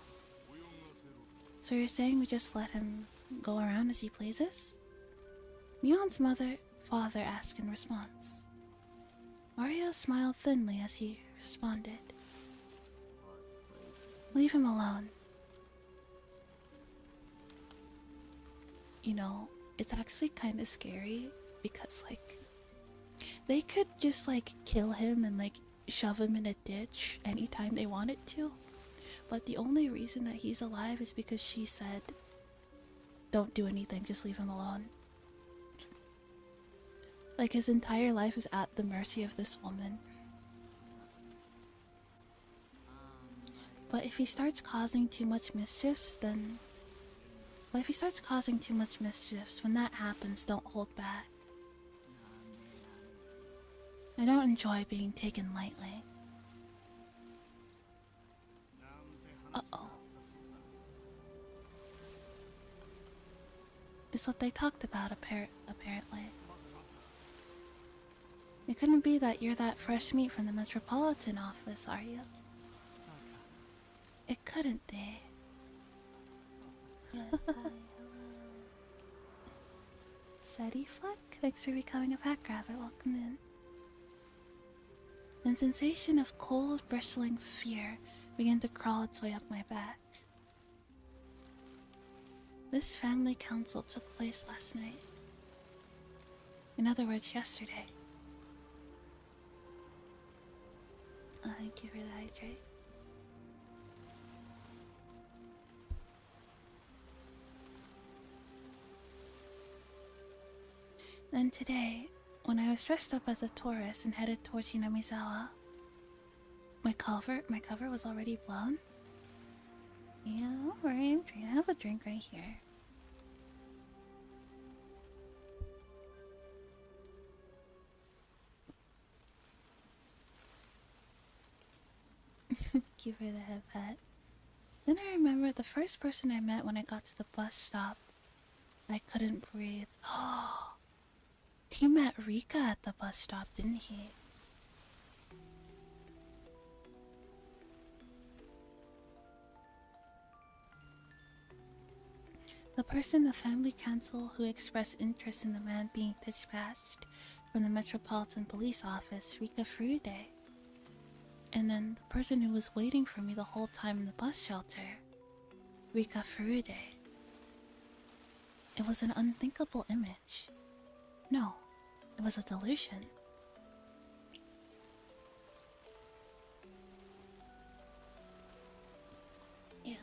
So you're saying we just let him go around as he pleases? Mion's father asked in response. Mario smiled thinly as he responded. Leave him alone. You know, it's actually kind of scary because, they could just, kill him and, shove him in a ditch anytime they wanted to. But the only reason that he's alive is because she said, don't do anything, just leave him alone. His entire life is at the mercy of this woman. But if he starts causing too much mischiefs, then... But if he starts causing too much mischiefs, when that happens, don't hold back. I don't enjoy being taken lightly. Uh-oh. Is what they talked about, apparently. It couldn't be that you're that fresh meat from the Metropolitan office, are you? It couldn't be. Yes, hi, hello. Seti Fleck, thanks for becoming a pack rabbit. Welcome in. A sensation of cold, bristling fear began to crawl its way up my back. This family council took place last night. In other words, yesterday. Oh, thank you for the hydrate. Then today, when I was dressed up as a tourist and headed towards Hinamizawa, my cover was already blown. Yeah, don't worry, I have a drink right here. Thank you for the headset. Then I remembered the first person I met when I got to the bus stop. I couldn't breathe. He met Rika at the bus stop, didn't he? The person the family council who expressed interest in the man being dispatched from the Metropolitan Police Office, Rika Furude. And then the person who was waiting for me the whole time in the bus shelter, Rika Furude. It was an unthinkable image. No, it was a delusion. Yeah.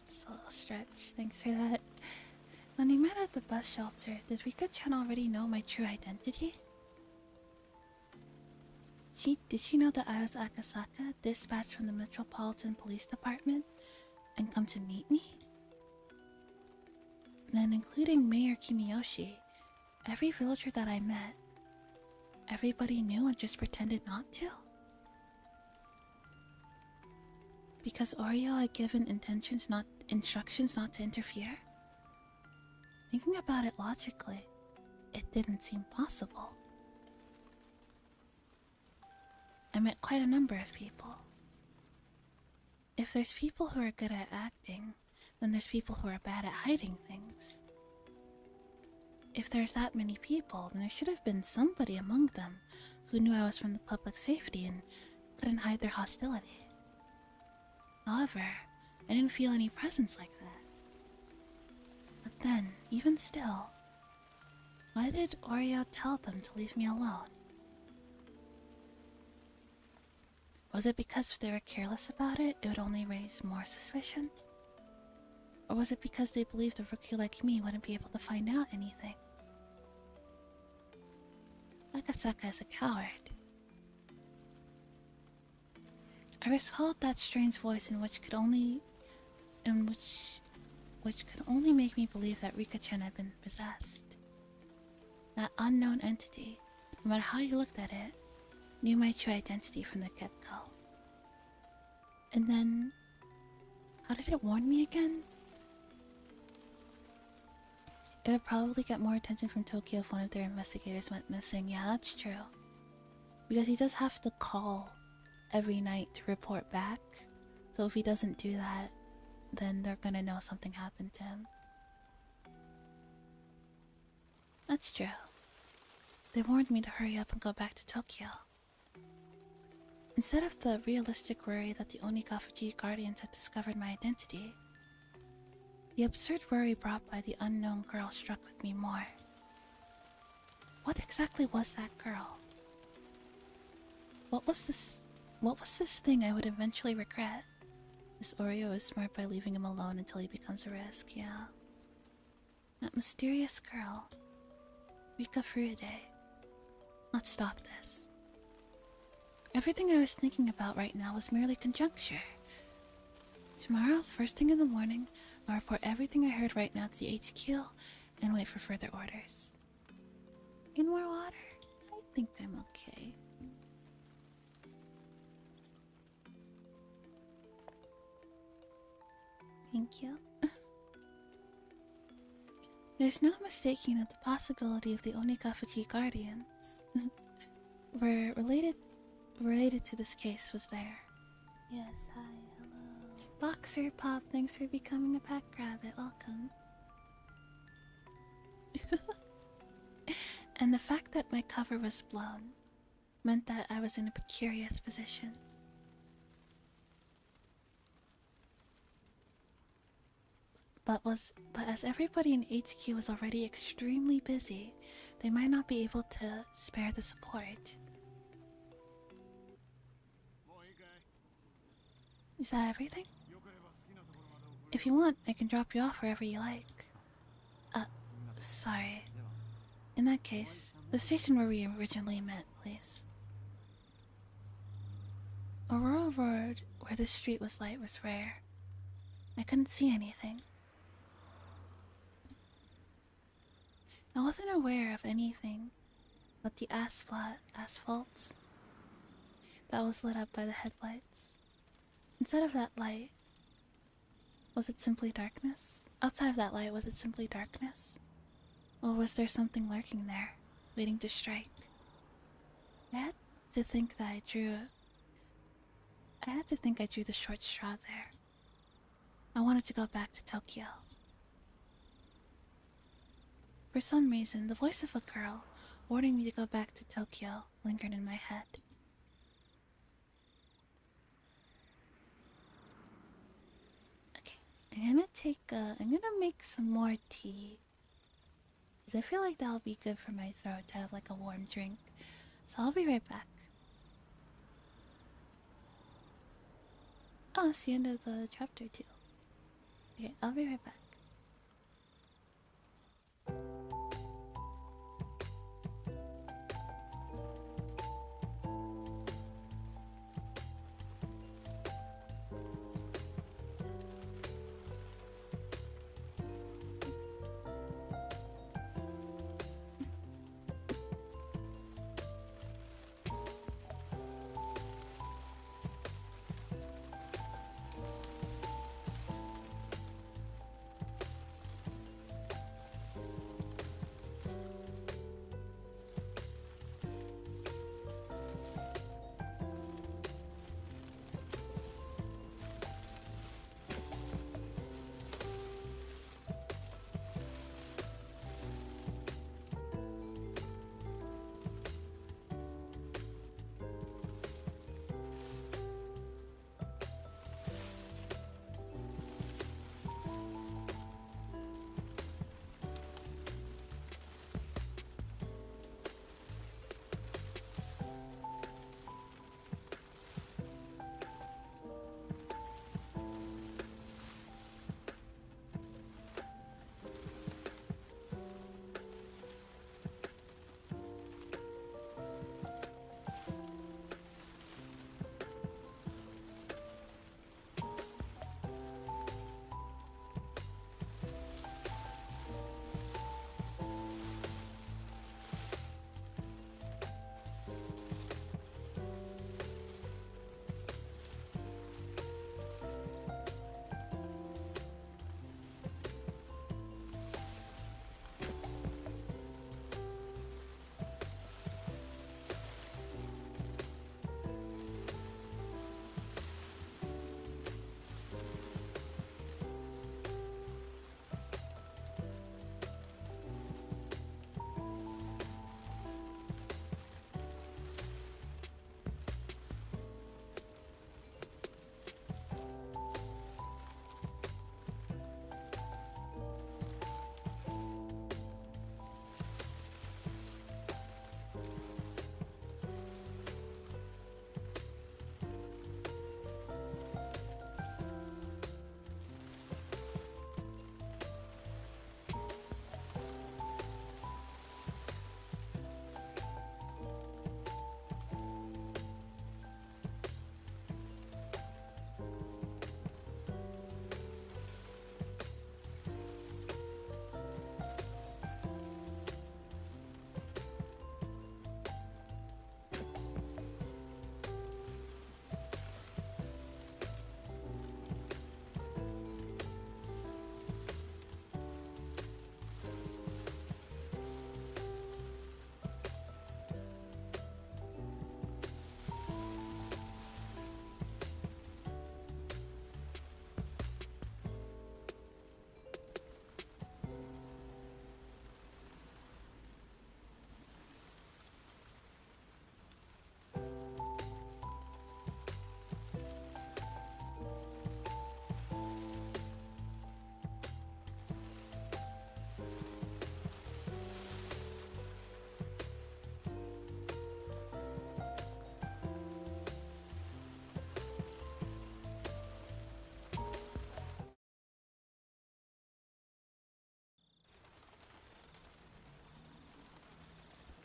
Just a little stretch. Thanks for that. When we met at the bus shelter, did Rika-chan already know my true identity? Did she know that I was Akasaka, dispatched from the Metropolitan Police Department, and come to meet me? Then, including Mayor Kimiyoshi, every villager that I met, everybody knew and just pretended not to? Because Oreo had given instructions not to interfere? Thinking about it logically, it didn't seem possible. I met quite a number of people. If there's people who are good at acting, then there's people who are bad at hiding things. If there's that many people, then there should have been somebody among them who knew I was from the public safety and couldn't hide their hostility. However, I didn't feel any presence like that. But then, even still, why did Oreo tell them to leave me alone? Was it because if they were careless about it, it would only raise more suspicion? Or was it because they believed a rookie like me wouldn't be able to find out anything? Akasaka is a coward. I recalled that strange voice which could only make me believe that Rika-chan had been possessed. That unknown entity, no matter how you looked at it, knew my true identity from the get-go. And then, how did it warn me again? It would probably get more attention from Tokyo if one of their investigators went missing. Yeah, that's true. Because he does have to call every night to report back. So if he doesn't do that, then they're gonna know something happened to him. That's true. They warned me to hurry up and go back to Tokyo. Instead of the realistic worry that the Onikafuji Guardians had discovered my identity, the absurd worry brought by the unknown girl struck with me more. What exactly was that girl? What was this thing I would eventually regret? This Oreo is smart by leaving him alone until he becomes a risk, yeah. That mysterious girl. Rika Furude. Let's stop this. Everything I was thinking about right now was merely conjecture. Tomorrow, first thing in the morning, I'll report everything I heard right now to the HQ and wait for further orders. Need more water? I think I'm okay. Thank you. There's no mistaking that the possibility of the Onikafuji Guardians were related to this case was there. Yes, hi, hello. Boxer Pop, thanks for becoming a pack rabbit. Welcome. And the fact that my cover was blown meant that I was in a precarious position. But as everybody in HQ was already extremely busy, they might not be able to spare the support. Is that everything? If you want, I can drop you off wherever you like. Sorry. In that case, the station where we originally met, please. Aurora Road, where the street was light, was rare. I couldn't see anything. I wasn't aware of anything but the asphalt that was lit up by the headlights. Instead of that light, was it simply darkness? Outside of that light, was it simply darkness? Or was there something lurking there, waiting to strike? I had to think I drew the short straw there. I wanted to go back to Tokyo. For some reason, the voice of a girl warning me to go back to Tokyo lingered in my head. Okay, I'm gonna make some more tea. Because I feel like that'll be good for my throat to have like a warm drink. So I'll be right back. Oh, it's the end of the chapter too. Okay, I'll be right back.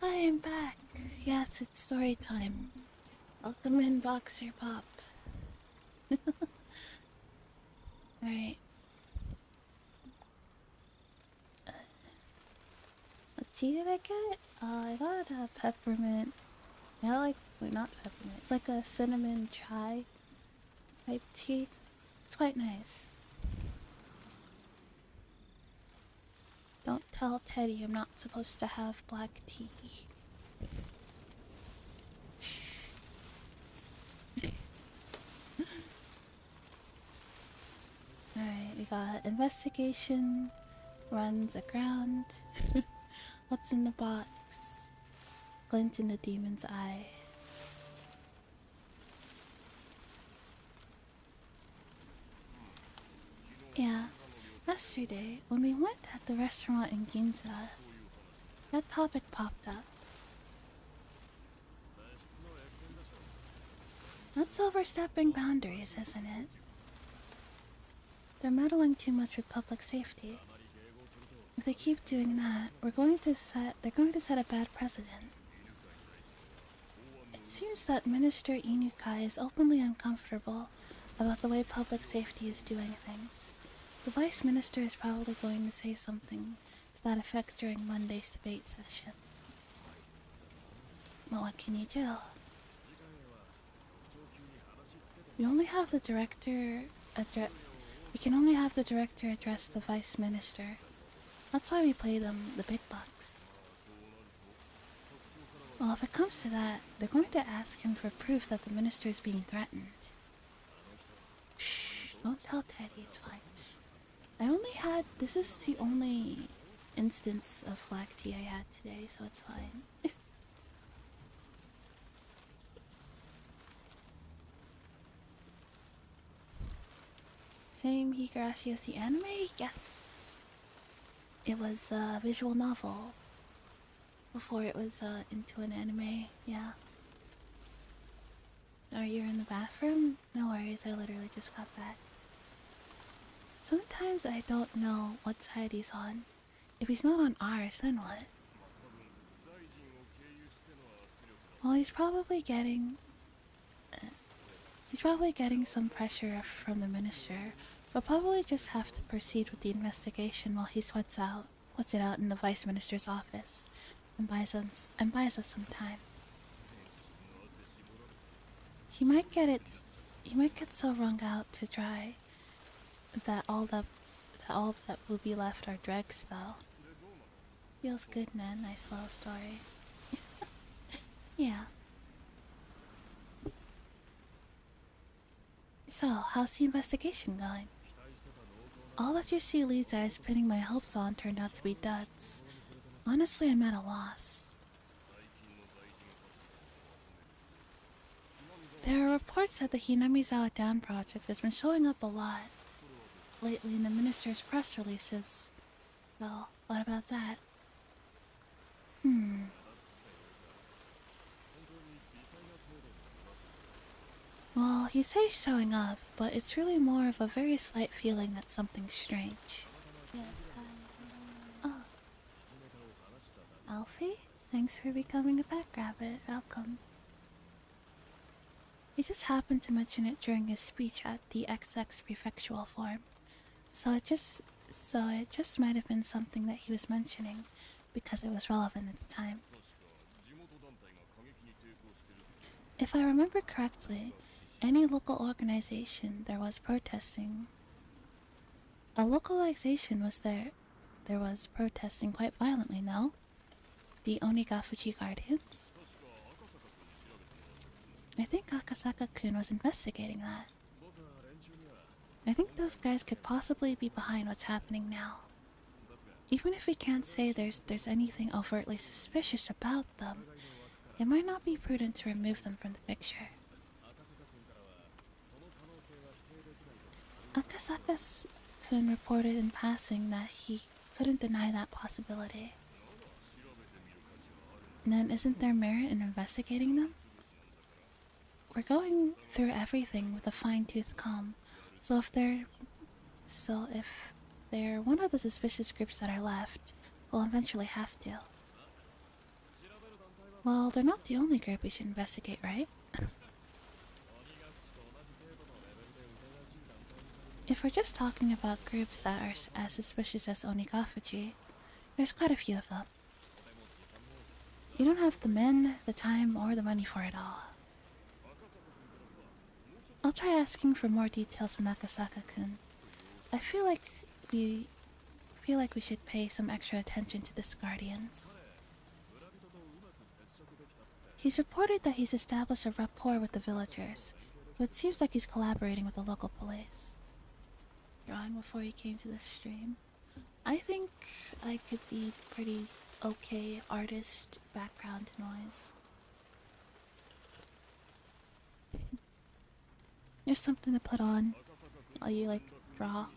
I am back. Yes, it's story time. Welcome in, Boxer Pop. Alright. What tea did I get? I got a peppermint. Wait, not peppermint. It's like a cinnamon chai type tea. It's quite nice. Don't tell Teddy I'm not supposed to have black tea. Alright, we got investigation, runs aground. What's in the box? Glint in the demon's eye. Yeah, yesterday when we went at the restaurant in Ginza, that topic popped up. That's overstepping boundaries, isn't it? They're meddling too much with public safety. If they keep doing that, they're going to set a bad precedent. It seems that Minister Inukai is openly uncomfortable about the way public safety is doing things. The Vice Minister is probably going to say something to that effect during Monday's debate session. But what can you do? We only have the director We can only have the director address the Vice Minister. That's why we play them the big bucks. Well, if it comes to that, they're going to ask him for proof that the minister is being threatened. Shh, don't tell Teddy, it's fine. This is the only instance of black tea I had today, so it's fine. Same Higurashi as the anime? Yes! It was a visual novel before it was into an anime, yeah. Are you in the bathroom? No worries, I literally just got back. Sometimes I don't know what side he's on. If he's not on ours, then what? Well, he's probably getting some pressure from the minister. We'll probably just have to proceed with the investigation while he sweats it out in the vice minister's office, and buys us some time. He might get so wrung out to dry that all that will be left are dregs, though. Feels good, man. Nice little story. Yeah. So, how's the investigation going? All that you see leads I was pinning my hopes on turned out to be duds. Honestly, I'm at a loss. There are reports that the Hinamizawa Dam project has been showing up a lot lately in the minister's press releases. Well, what about that? Well, you say showing up, but it's really more of a very slight feeling that something's strange. Yes, hi, hello. Oh. Alfie? Thanks for becoming a pack rabbit. Welcome. He just happened to mention it during his speech at the XX Prefectural Forum. So it just might have been something that he was mentioning because it was relevant at the time. If I remember correctly, any local organization there was protesting. A localization was there. There was protesting quite violently, no? The Onigafuchi Guardians? I think Akasaka-kun was investigating that. I think those guys could possibly be behind what's happening now. Even if we can't say there's anything overtly suspicious about them, it might not be prudent to remove them from the picture. Akasaka-kun reported in passing that he couldn't deny that possibility. And then isn't there merit in investigating them? We're going through everything with a fine-tooth comb, so if they're one of the suspicious groups that are left, we'll eventually have to. Well, they're not the only group we should investigate, right? If we're just talking about groups that are as suspicious as Onigafuchi, there's quite a few of them. You don't have the men, the time, or the money for it all. I'll try asking for more details from Akasaka-kun. I feel like we should pay some extra attention to this Guardians. He's reported that he's established a rapport with the villagers, so it seems like he's collaborating with the local police. Drawing before he came to the stream. I think I could be pretty okay artist background noise. There's something to put on while you like draw.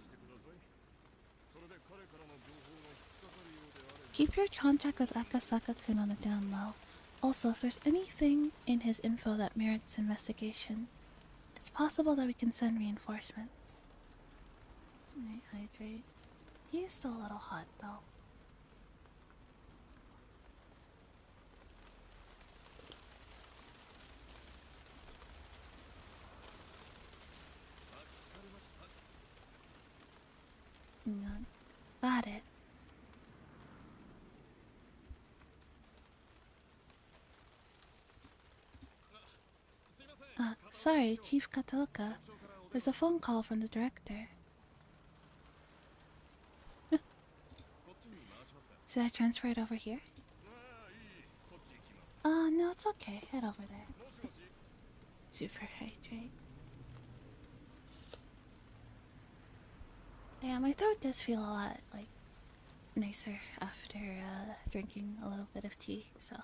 Keep your contact with Akasaka-kun on the down low. Also, if there's anything in his info that merits investigation, it's possible that we can send reinforcements. Alright, hydrate. He is still a little hot though. No. Got it. Sorry, Chief Kataoka. There's a phone call from the director. Should I transfer it over here? No, it's okay. Head over there. Super hydrate. Yeah, my throat does feel a lot, like, nicer after, drinking a little bit of tea, so.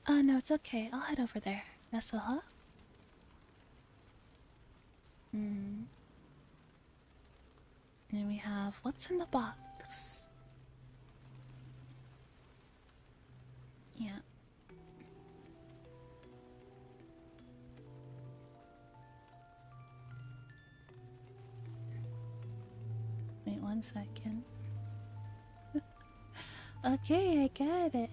No, it's okay. I'll head over there. That's all, huh? And we have what's in the box? Yeah. Wait 1 second. Okay, I got it.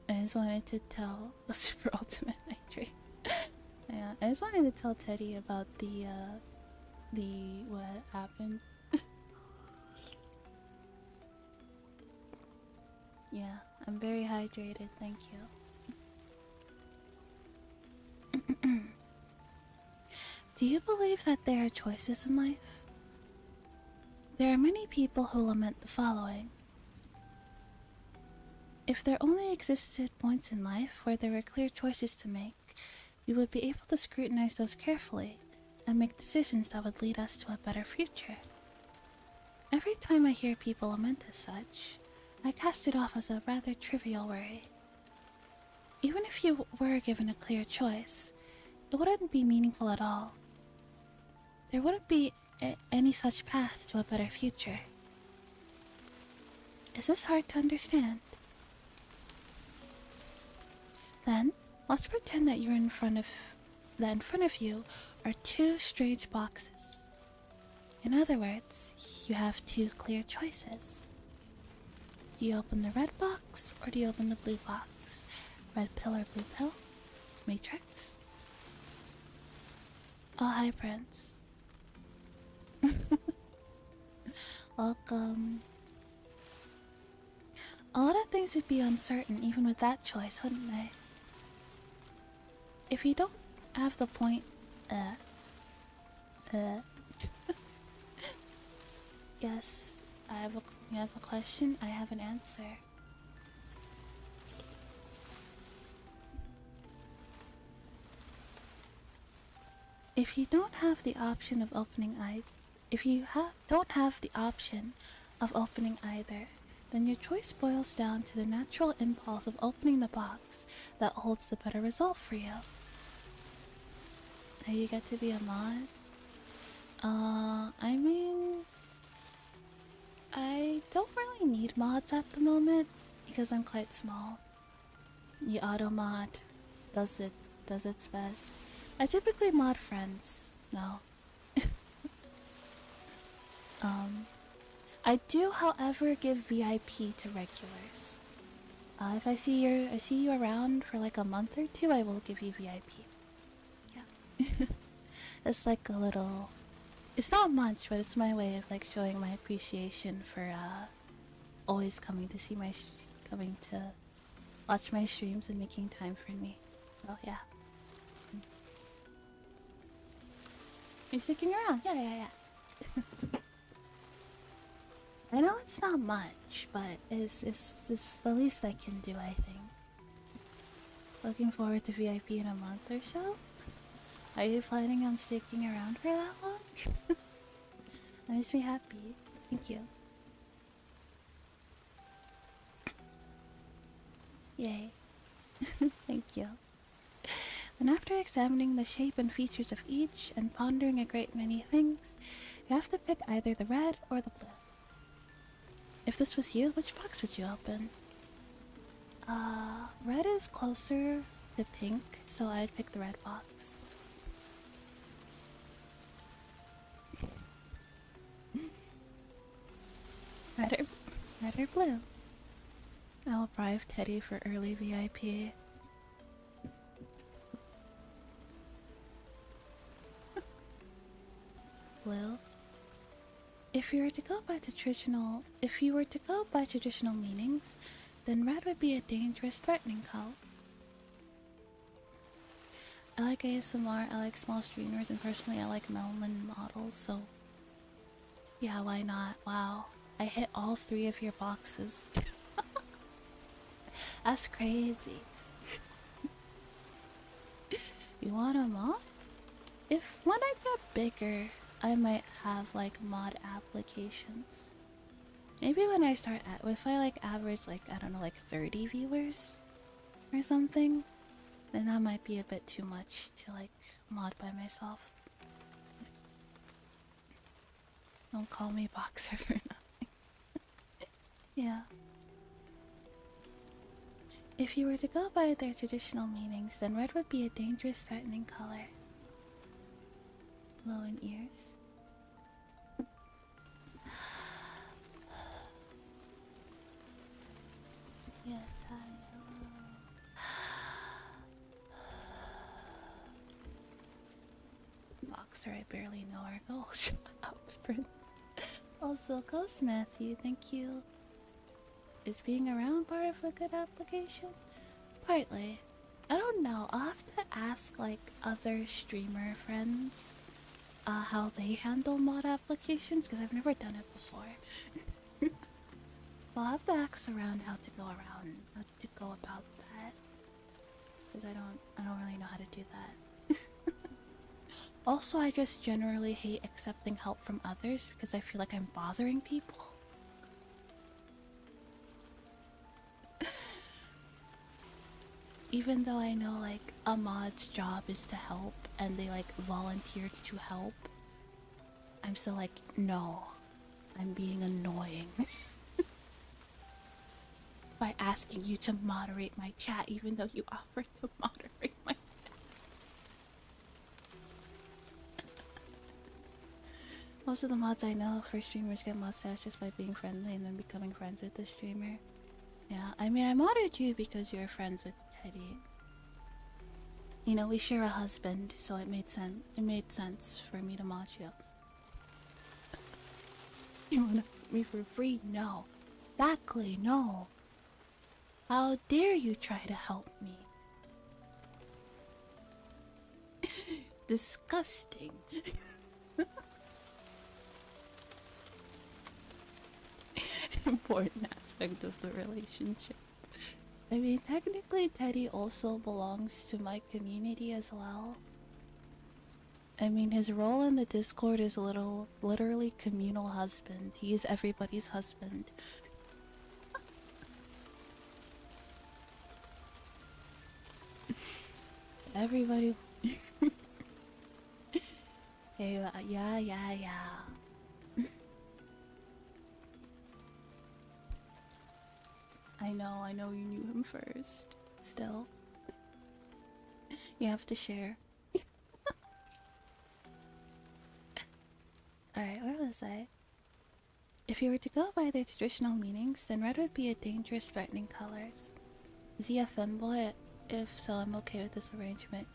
I just wanted to tell a super ultimate hydrate. Yeah, I just wanted to tell Teddy about the what happened. Yeah, I'm very hydrated, thank you. Do you believe that there are choices in life? There are many people who lament the following. If there only existed points in life where there were clear choices to make, we would be able to scrutinize those carefully and make decisions that would lead us to a better future. Every time I hear people lament as such, I cast it off as a rather trivial worry. Even if you were given a clear choice, it wouldn't be meaningful at all. There wouldn't be any such path to a better future. Is this hard to understand? Then, let's pretend that in front of you are two strange boxes. In other words, you have two clear choices. Do you open the red box or do you open the blue box? Red pill or blue pill? Matrix? Oh, hi, Prince. Welcome. A lot of things would be uncertain even with that choice, wouldn't they? If you don't have the point, yes, you have a question, I have an answer. If you don't have the option of opening don't have the option of opening either, then your choice boils down to the natural impulse of opening the box that holds the better result for you. Now you get to be a mod? I mean, I don't really need mods at the moment because I'm quite small. The auto mod does its best. I typically mod friends, no. I do, however, give VIP to regulars. If I see you around for like a month or two, I will give you VIP. Yeah. It's like a little It's not much, but it's my way of like showing my appreciation for always coming to see my coming to watch my streams and making time for me. So yeah. You're sticking around? Yeah, yeah, yeah. I know it's not much, but it's the least I can do, I think. Looking forward to VIP in a month or so? Are you planning on sticking around for that long? That makes me happy. Thank you. Yay. Thank you. And after examining the shape and features of each and pondering a great many things, you have to pick either the red or the blue. If this was you, which box would you open? Red is closer to pink, so I'd pick the red box. Red or blue? I'll bribe Teddy for early VIP. Blue. If you were to go by traditional meanings, then red would be a dangerous, threatening color. I like ASMR, I like small streamers, and personally I like melanin models, so yeah, why not? Wow, I hit all 3 of your boxes. That's crazy. You want a mod? If when I get bigger, I might have like mod applications. Maybe when I start if I like average like I don't know like 30 viewers or something, then that might be a bit too much to like mod by myself. Don't call me boxer for nothing. Yeah. If you were to go by their traditional meanings, then red would be a dangerous, threatening color. Low in ears. Yes, hi, hello. Boxer, I barely know our goal. Shut up, Prince. Also, Ghost Matthew, thank you. Is being around part of a good application? Partly. I don't know. I'll have to ask like other streamer friends how they handle mod applications because I've never done it before. I'll have to ask around how to go about that because I don't really know how to do that. Also, I just generally hate accepting help from others because I feel like I'm bothering people. Even though I know like a mod's job is to help and they like volunteered to help, I'm still like, no, I'm being annoying by asking you to moderate my chat even though you offered to moderate my chat. Most of the mods I know for streamers get mod stats just by being friendly and then becoming friends with the streamer. Yeah, I mean I modded you because you're friends with Teddy. You know, we share a husband, so it made sense for me to mod you. You wanna help me for free? No. Exactly, no. How dare you try to help me? Disgusting. Important aspect of the relationship. I mean, technically Teddy also belongs to my community as well. I mean, his role in the Discord is literally communal husband. He is everybody's husband. Everybody. Hey, yeah. I know you knew him first. Still. You have to share. Alright, where was I? If you were to go by their traditional meanings, then red would be a dangerous, threatening colors. Is he a femboy? If so, I'm okay with this arrangement.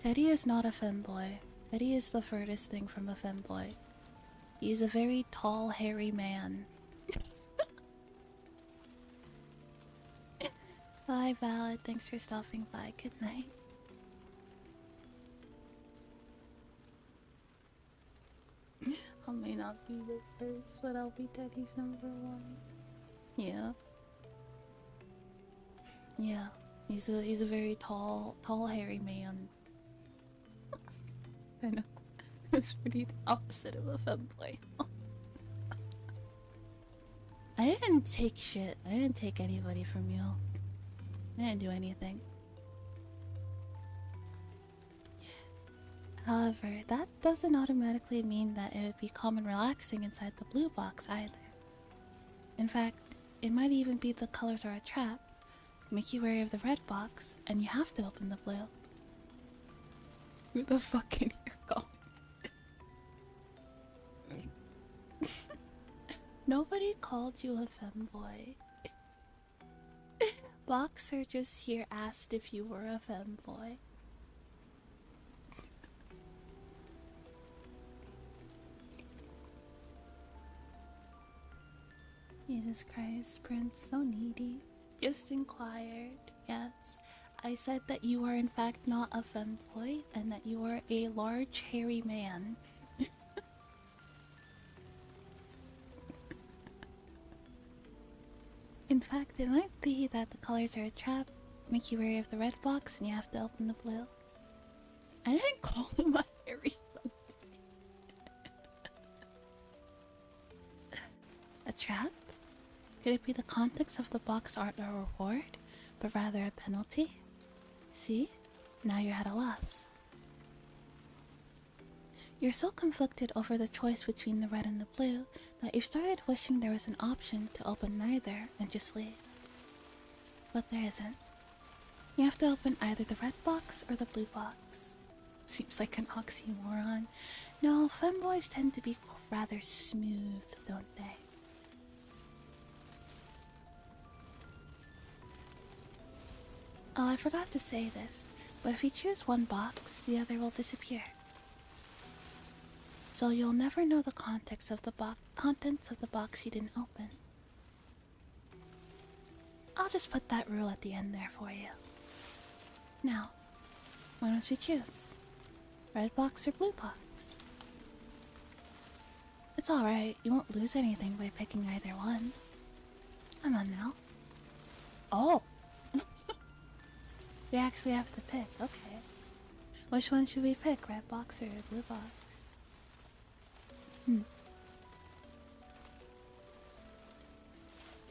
Teddy is not a femboy. Teddy is the furthest thing from a femboy. He's a very tall, hairy man. Bye, Valid. Thanks for stopping by. Good night. I may not be the first, but I'll be Teddy's #1. Yeah. Yeah. He's a very tall, hairy man. I know. It's pretty the opposite of a femboy. I didn't take shit. I didn't take anybody from you. I didn't do anything. However, that doesn't automatically mean that it would be calm and relaxing inside the blue box either. In fact, it might even be the colors are a trap, make you wary of the red box, and you have to open the blue. Who the fuck can you call? Nobody called you a femboy. Boxer just here asked if you were a femboy. Jesus Christ, Prince, so needy. Just inquired. Yes, I said that you are in fact not a femboy and that you are a large, hairy man. In fact, it might be that the colors are a trap, make you wary of the red box, and you have to open the blue. I didn't call him a hairy A trap? Could it be the contents of the box aren't a reward, but rather a penalty? See? Now you're at a loss. You're so conflicted over the choice between the red and the blue that you've started wishing there was an option to open neither and just leave. But there isn't. You have to open either the red box or the blue box. Seems like an oxymoron. No, femboys tend to be rather smooth, don't they? Oh, I forgot to say this, but if you choose one box, the other will disappear. So you'll never know the contents of the box you didn't open. I'll just put that rule at the end there for you. Now, why don't you choose? Red box or blue box? It's alright, you won't lose anything by picking either one. Come on now. Oh! We actually have to pick, okay. Which one should we pick, red box or blue box?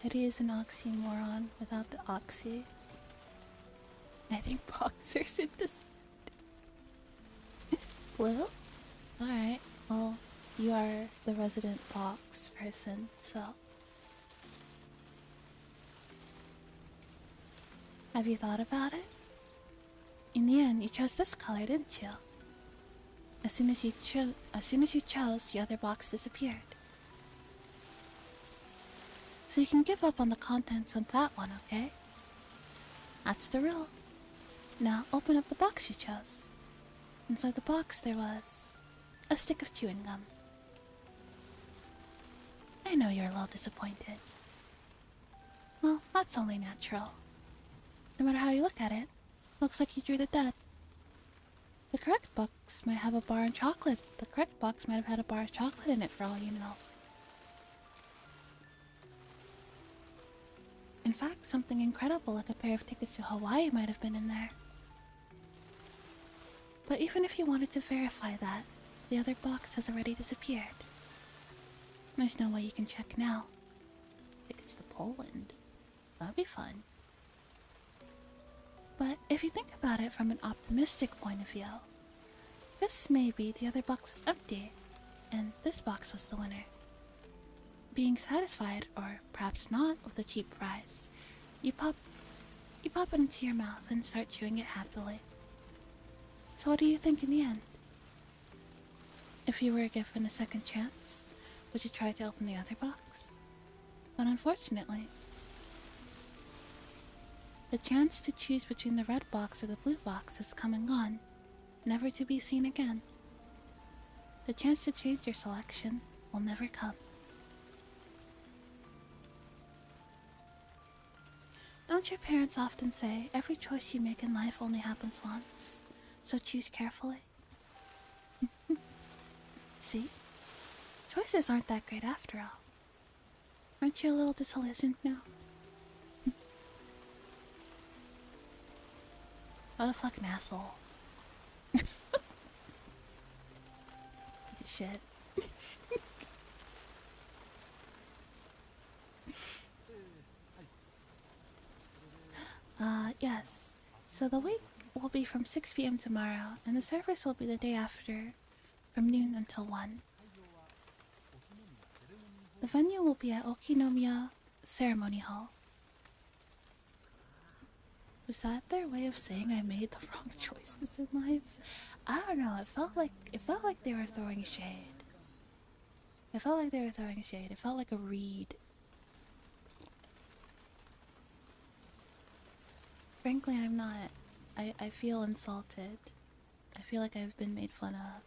Teddy is an oxymoron without the oxy. I think boxers should decide. Blue? Alright, well, you are the resident box person, so. Have you thought about it? In the end, you chose this color, didn't you? As soon as you chose, the other box disappeared. So you can give up on the contents of that one, okay? That's the rule. Now open up the box you chose. Inside the box there was a stick of chewing gum. I know you're a little disappointed. Well, that's only natural. No matter how you look at it, looks like you drew the dead. The correct box might have a bar of chocolate. The correct box might have had a bar of chocolate in it for all you know. In fact, something incredible like a pair of tickets to Hawaii might have been in there. But even if you wanted to verify that, the other box has already disappeared. There's no way you can check now. Tickets to Poland. That'd be fun. But if you think about it from an optimistic point of view, this may be the other box was empty, and this box was the winner. Being satisfied, or perhaps not, with the cheap fries, you pop it into your mouth and start chewing it happily. So what do you think in the end? If you were given a second chance, would you try to open the other box? But unfortunately, the chance to choose between the red box or the blue box has come and gone, never to be seen again. The chance to change your selection will never come. Don't your parents often say every choice you make in life only happens once, so choose carefully? See? Choices aren't that great after all. Aren't you a little disillusioned now? What a fucking asshole. Piece of shit. Yes. So the week will be from 6 p.m. tomorrow, and the service will be the day after, from noon until 1. The venue will be at Okinomiya Ceremony Hall. Was that their way of saying I made the wrong choices in life? I don't know. It felt like they were throwing shade. It felt like a read. Frankly, I'm not. I feel insulted. I feel like I've been made fun of.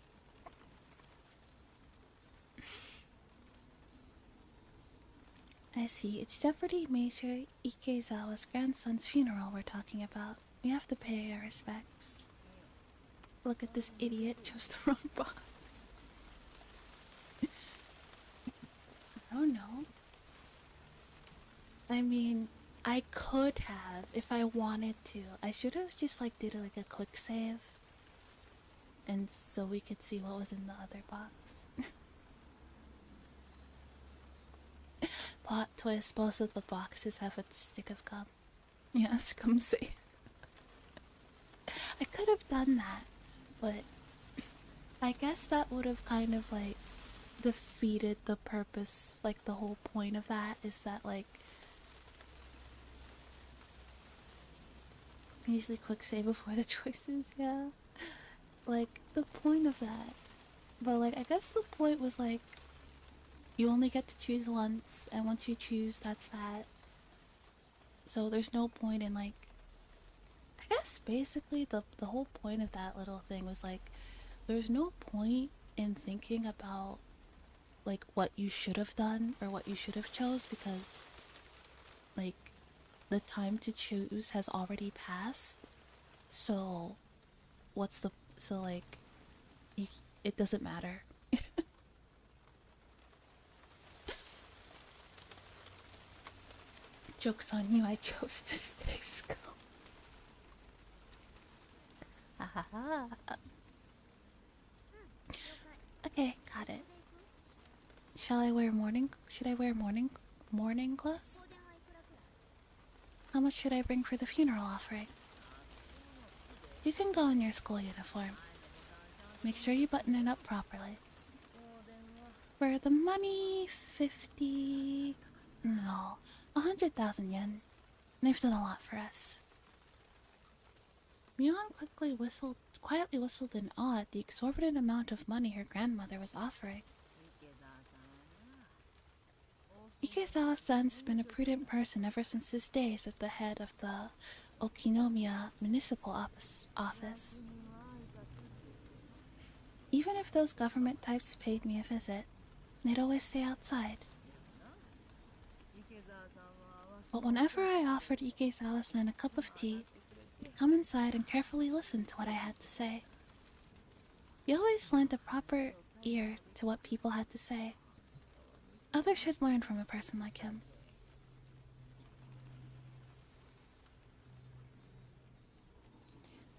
I see. It's Deputy Major Ikezawa's grandson's funeral we're talking about. We have to pay our respects. Look at this idiot, chose the wrong box. I don't know. I mean, I could have if I wanted to. I should have just like did like a quick save. And so we could see what was in the other box. Plot twist, both of the boxes have a stick of gum. Yes, come see. I could have done that, but I guess that would have kind of like defeated the purpose. Like the whole point of that is that like usually quick save before the choices, yeah. Like the point of that. But like I guess the point was like you only get to choose once, and once you choose, that's that. So there's no point in like I guess basically the whole point of that little thing was like there's no point in thinking about like what you should have done or what you should have chose because like the time to choose has already passed. So like you, it doesn't matter. Joke's on you, I chose to save school. Okay, got it. Should I wear morning clothes? How much should I bring for the funeral offering? You can go in your school uniform. Make sure you button it up properly. For the money, 50... No, 100,000 yen. They've done a lot for us. Mion quietly whistled in awe at the exorbitant amount of money her grandmother was offering. Ikezawa-san's been a prudent person ever since his days as the head of the Okinomiya Municipal Office. Even if those government types paid me a visit, they'd always stay outside. But whenever I offered Ikezawa-san a cup of tea, he'd come inside and carefully listen to what I had to say. He always lent a proper ear to what people had to say. Others should learn from a person like him.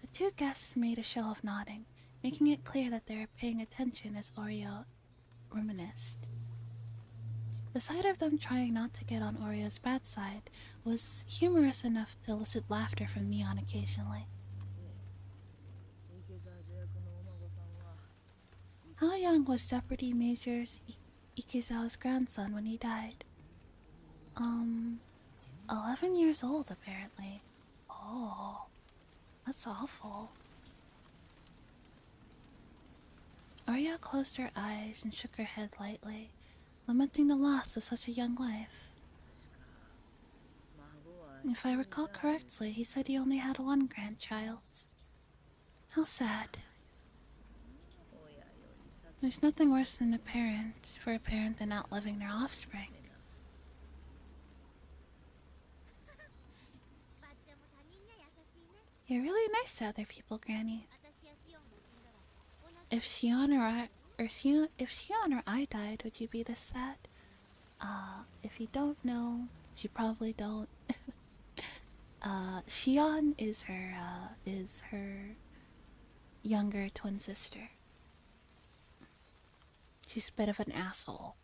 The two guests made a show of nodding, making it clear that they were paying attention as Oreo reminisced. The sight of them trying not to get on Oreo's bad side was humorous enough to elicit laughter from Mion occasionally. How young was Deputy Major Ikezawa's grandson when he died? 11 years old apparently. Oh, that's awful. Oreo closed her eyes and shook her head lightly, lamenting the loss of such a young life. If I recall correctly, he said he only had one grandchild. How sad. There's nothing worse than for a parent than outliving their offspring. You're really nice to other people, Granny. If Shion or I died, would you be this sad? If you don't know, you probably don't. Shion is her younger twin sister. She's a bit of an asshole.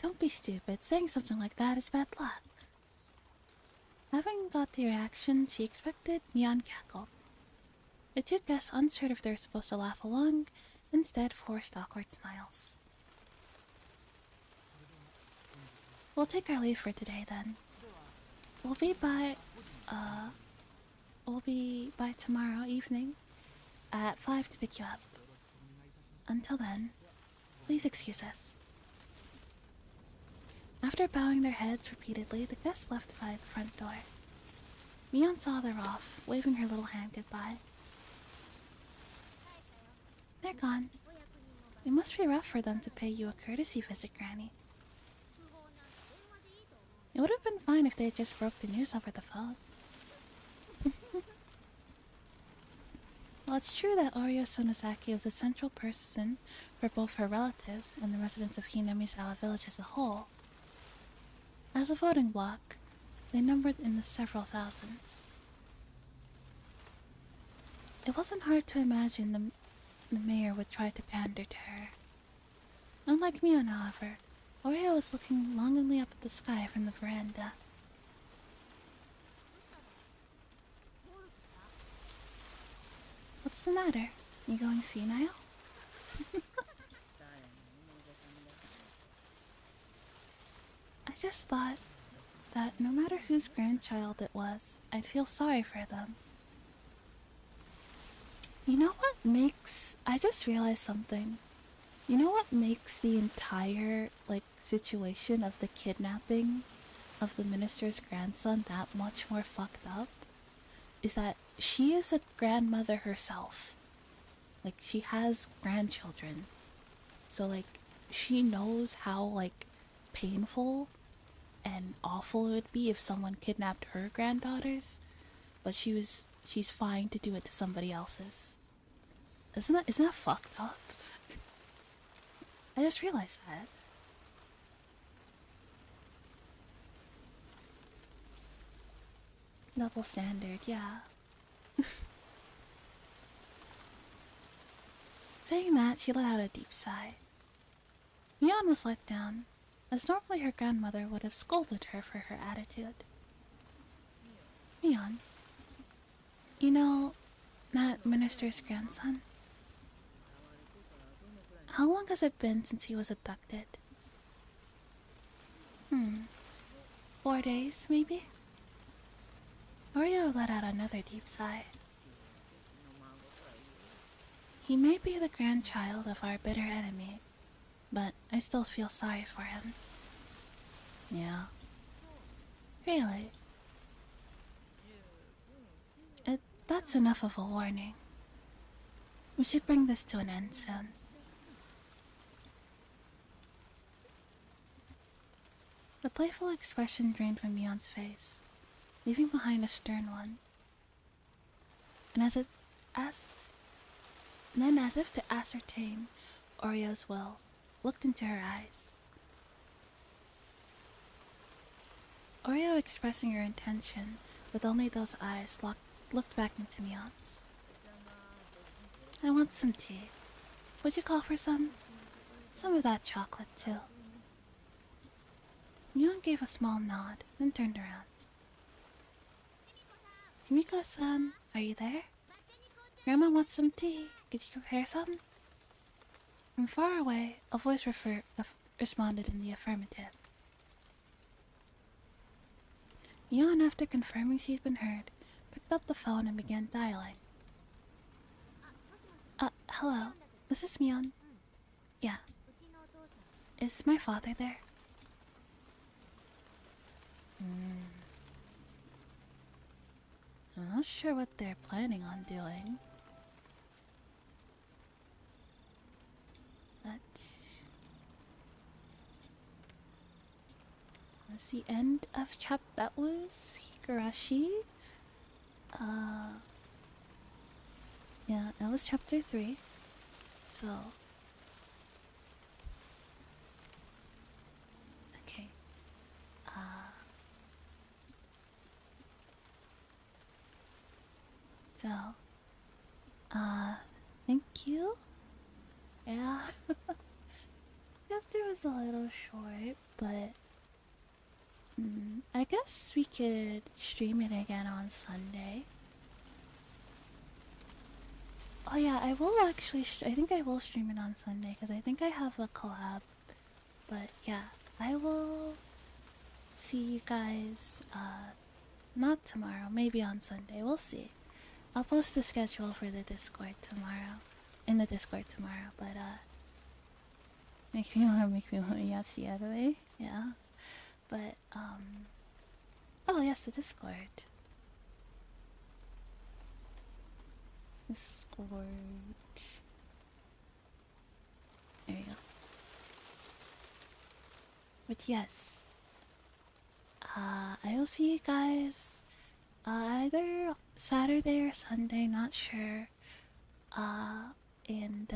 Don't be stupid. Saying something like that is bad luck. Having got the reaction she expected, Mion cackled. The two guests, unsure if they were supposed to laugh along, instead forced awkward smiles. We'll take our leave for today then. We'll be by tomorrow evening at 5 to pick you up. Until then, please excuse us. After bowing their heads repeatedly, the guests left by the front door. Mion saw them off, waving her little hand goodbye. They're gone. It must be rough for them to pay you a courtesy visit, Granny. It would have been fine if they had just broke the news over the phone. Well, it's true that Oreo Sonozaki was a central person for both her relatives and the residents of Hinamizawa village as a whole. As a voting bloc, they numbered in the several thousands. It wasn't hard to imagine the mayor would try to pander to her. Unlike Mion, however, Oreo was looking longingly up at the sky from the veranda. What's the matter? You going senile? I just thought that no matter whose grandchild it was, I'd feel sorry for them. You know what makes... I just realized something. You know what makes the entire, situation of the kidnapping of the minister's grandson that much more fucked up? Is that she is a grandmother herself. She has grandchildren. So, she knows how, painful and awful it would be if someone kidnapped her granddaughters, but she's fine to do it to somebody else's. Isn't that fucked up? I just realized that. Double standard, yeah. Saying that, she let out a deep sigh. Mion was let down, as normally her grandmother would have scolded her for her attitude. Mion, you know, that minister's grandson? How long has it been since he was abducted? 4 days, maybe? Oreo let out another deep sigh. He may be the grandchild of our bitter enemy, but I still feel sorry for him. Yeah. Really? That's enough of a warning. We should bring this to an end soon. The playful expression drained from Mion's face, leaving behind a stern one. And as if to ascertain Oreo's will, looked into her eyes. Oreo, expressing her intention with only those eyes, looked back into Mion's. I want some tea. Would you call for some? Some of that chocolate, too. Mion gave a small nod, then turned around. Himiko-san, are you there? Grandma wants some tea. Could you prepare some? From far away, a voice responded in the affirmative. Mion, after confirming she'd been heard, picked up the phone and began dialing. Hello. This is Mion. Yeah. Is my father there? I'm not sure what they're planning on doing. But that's the end of that was Higurashi. Yeah, that was chapter 3. So okay. So thank you. Yeah. Chapter was a little short, but I guess we could stream it again on Sunday. Oh yeah, I will actually. I think I will stream it on Sunday because I think I have a collab. But yeah, I will see you guys. Not tomorrow. Maybe on Sunday. We'll see. I'll post the schedule for the Discord tomorrow. In the Discord tomorrow. But make me want Yatsi anime. Yeah. But oh yes, the Discord. Discord. There you go. But yes, I will see you guys either Saturday or Sunday, not sure. And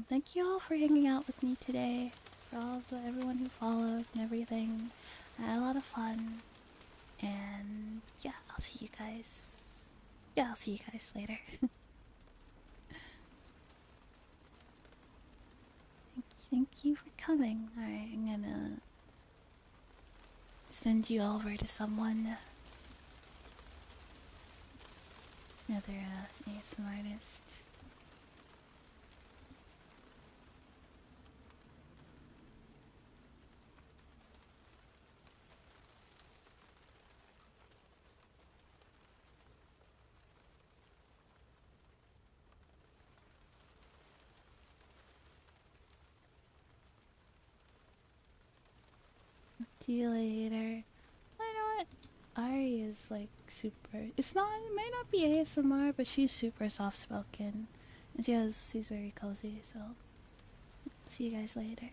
thank you all for hanging out with me today, for everyone who followed and everything. I had a lot of fun, and yeah, I'll see you guys. Yeah, I'll see you guys later. Thank you for coming. Alright, I'm gonna send you over to someone. Another ASM artist. See you later. I know what? Ari is like super. It's not. It might not be ASMR, but she's super soft spoken, and she's very cozy. So, see you guys later.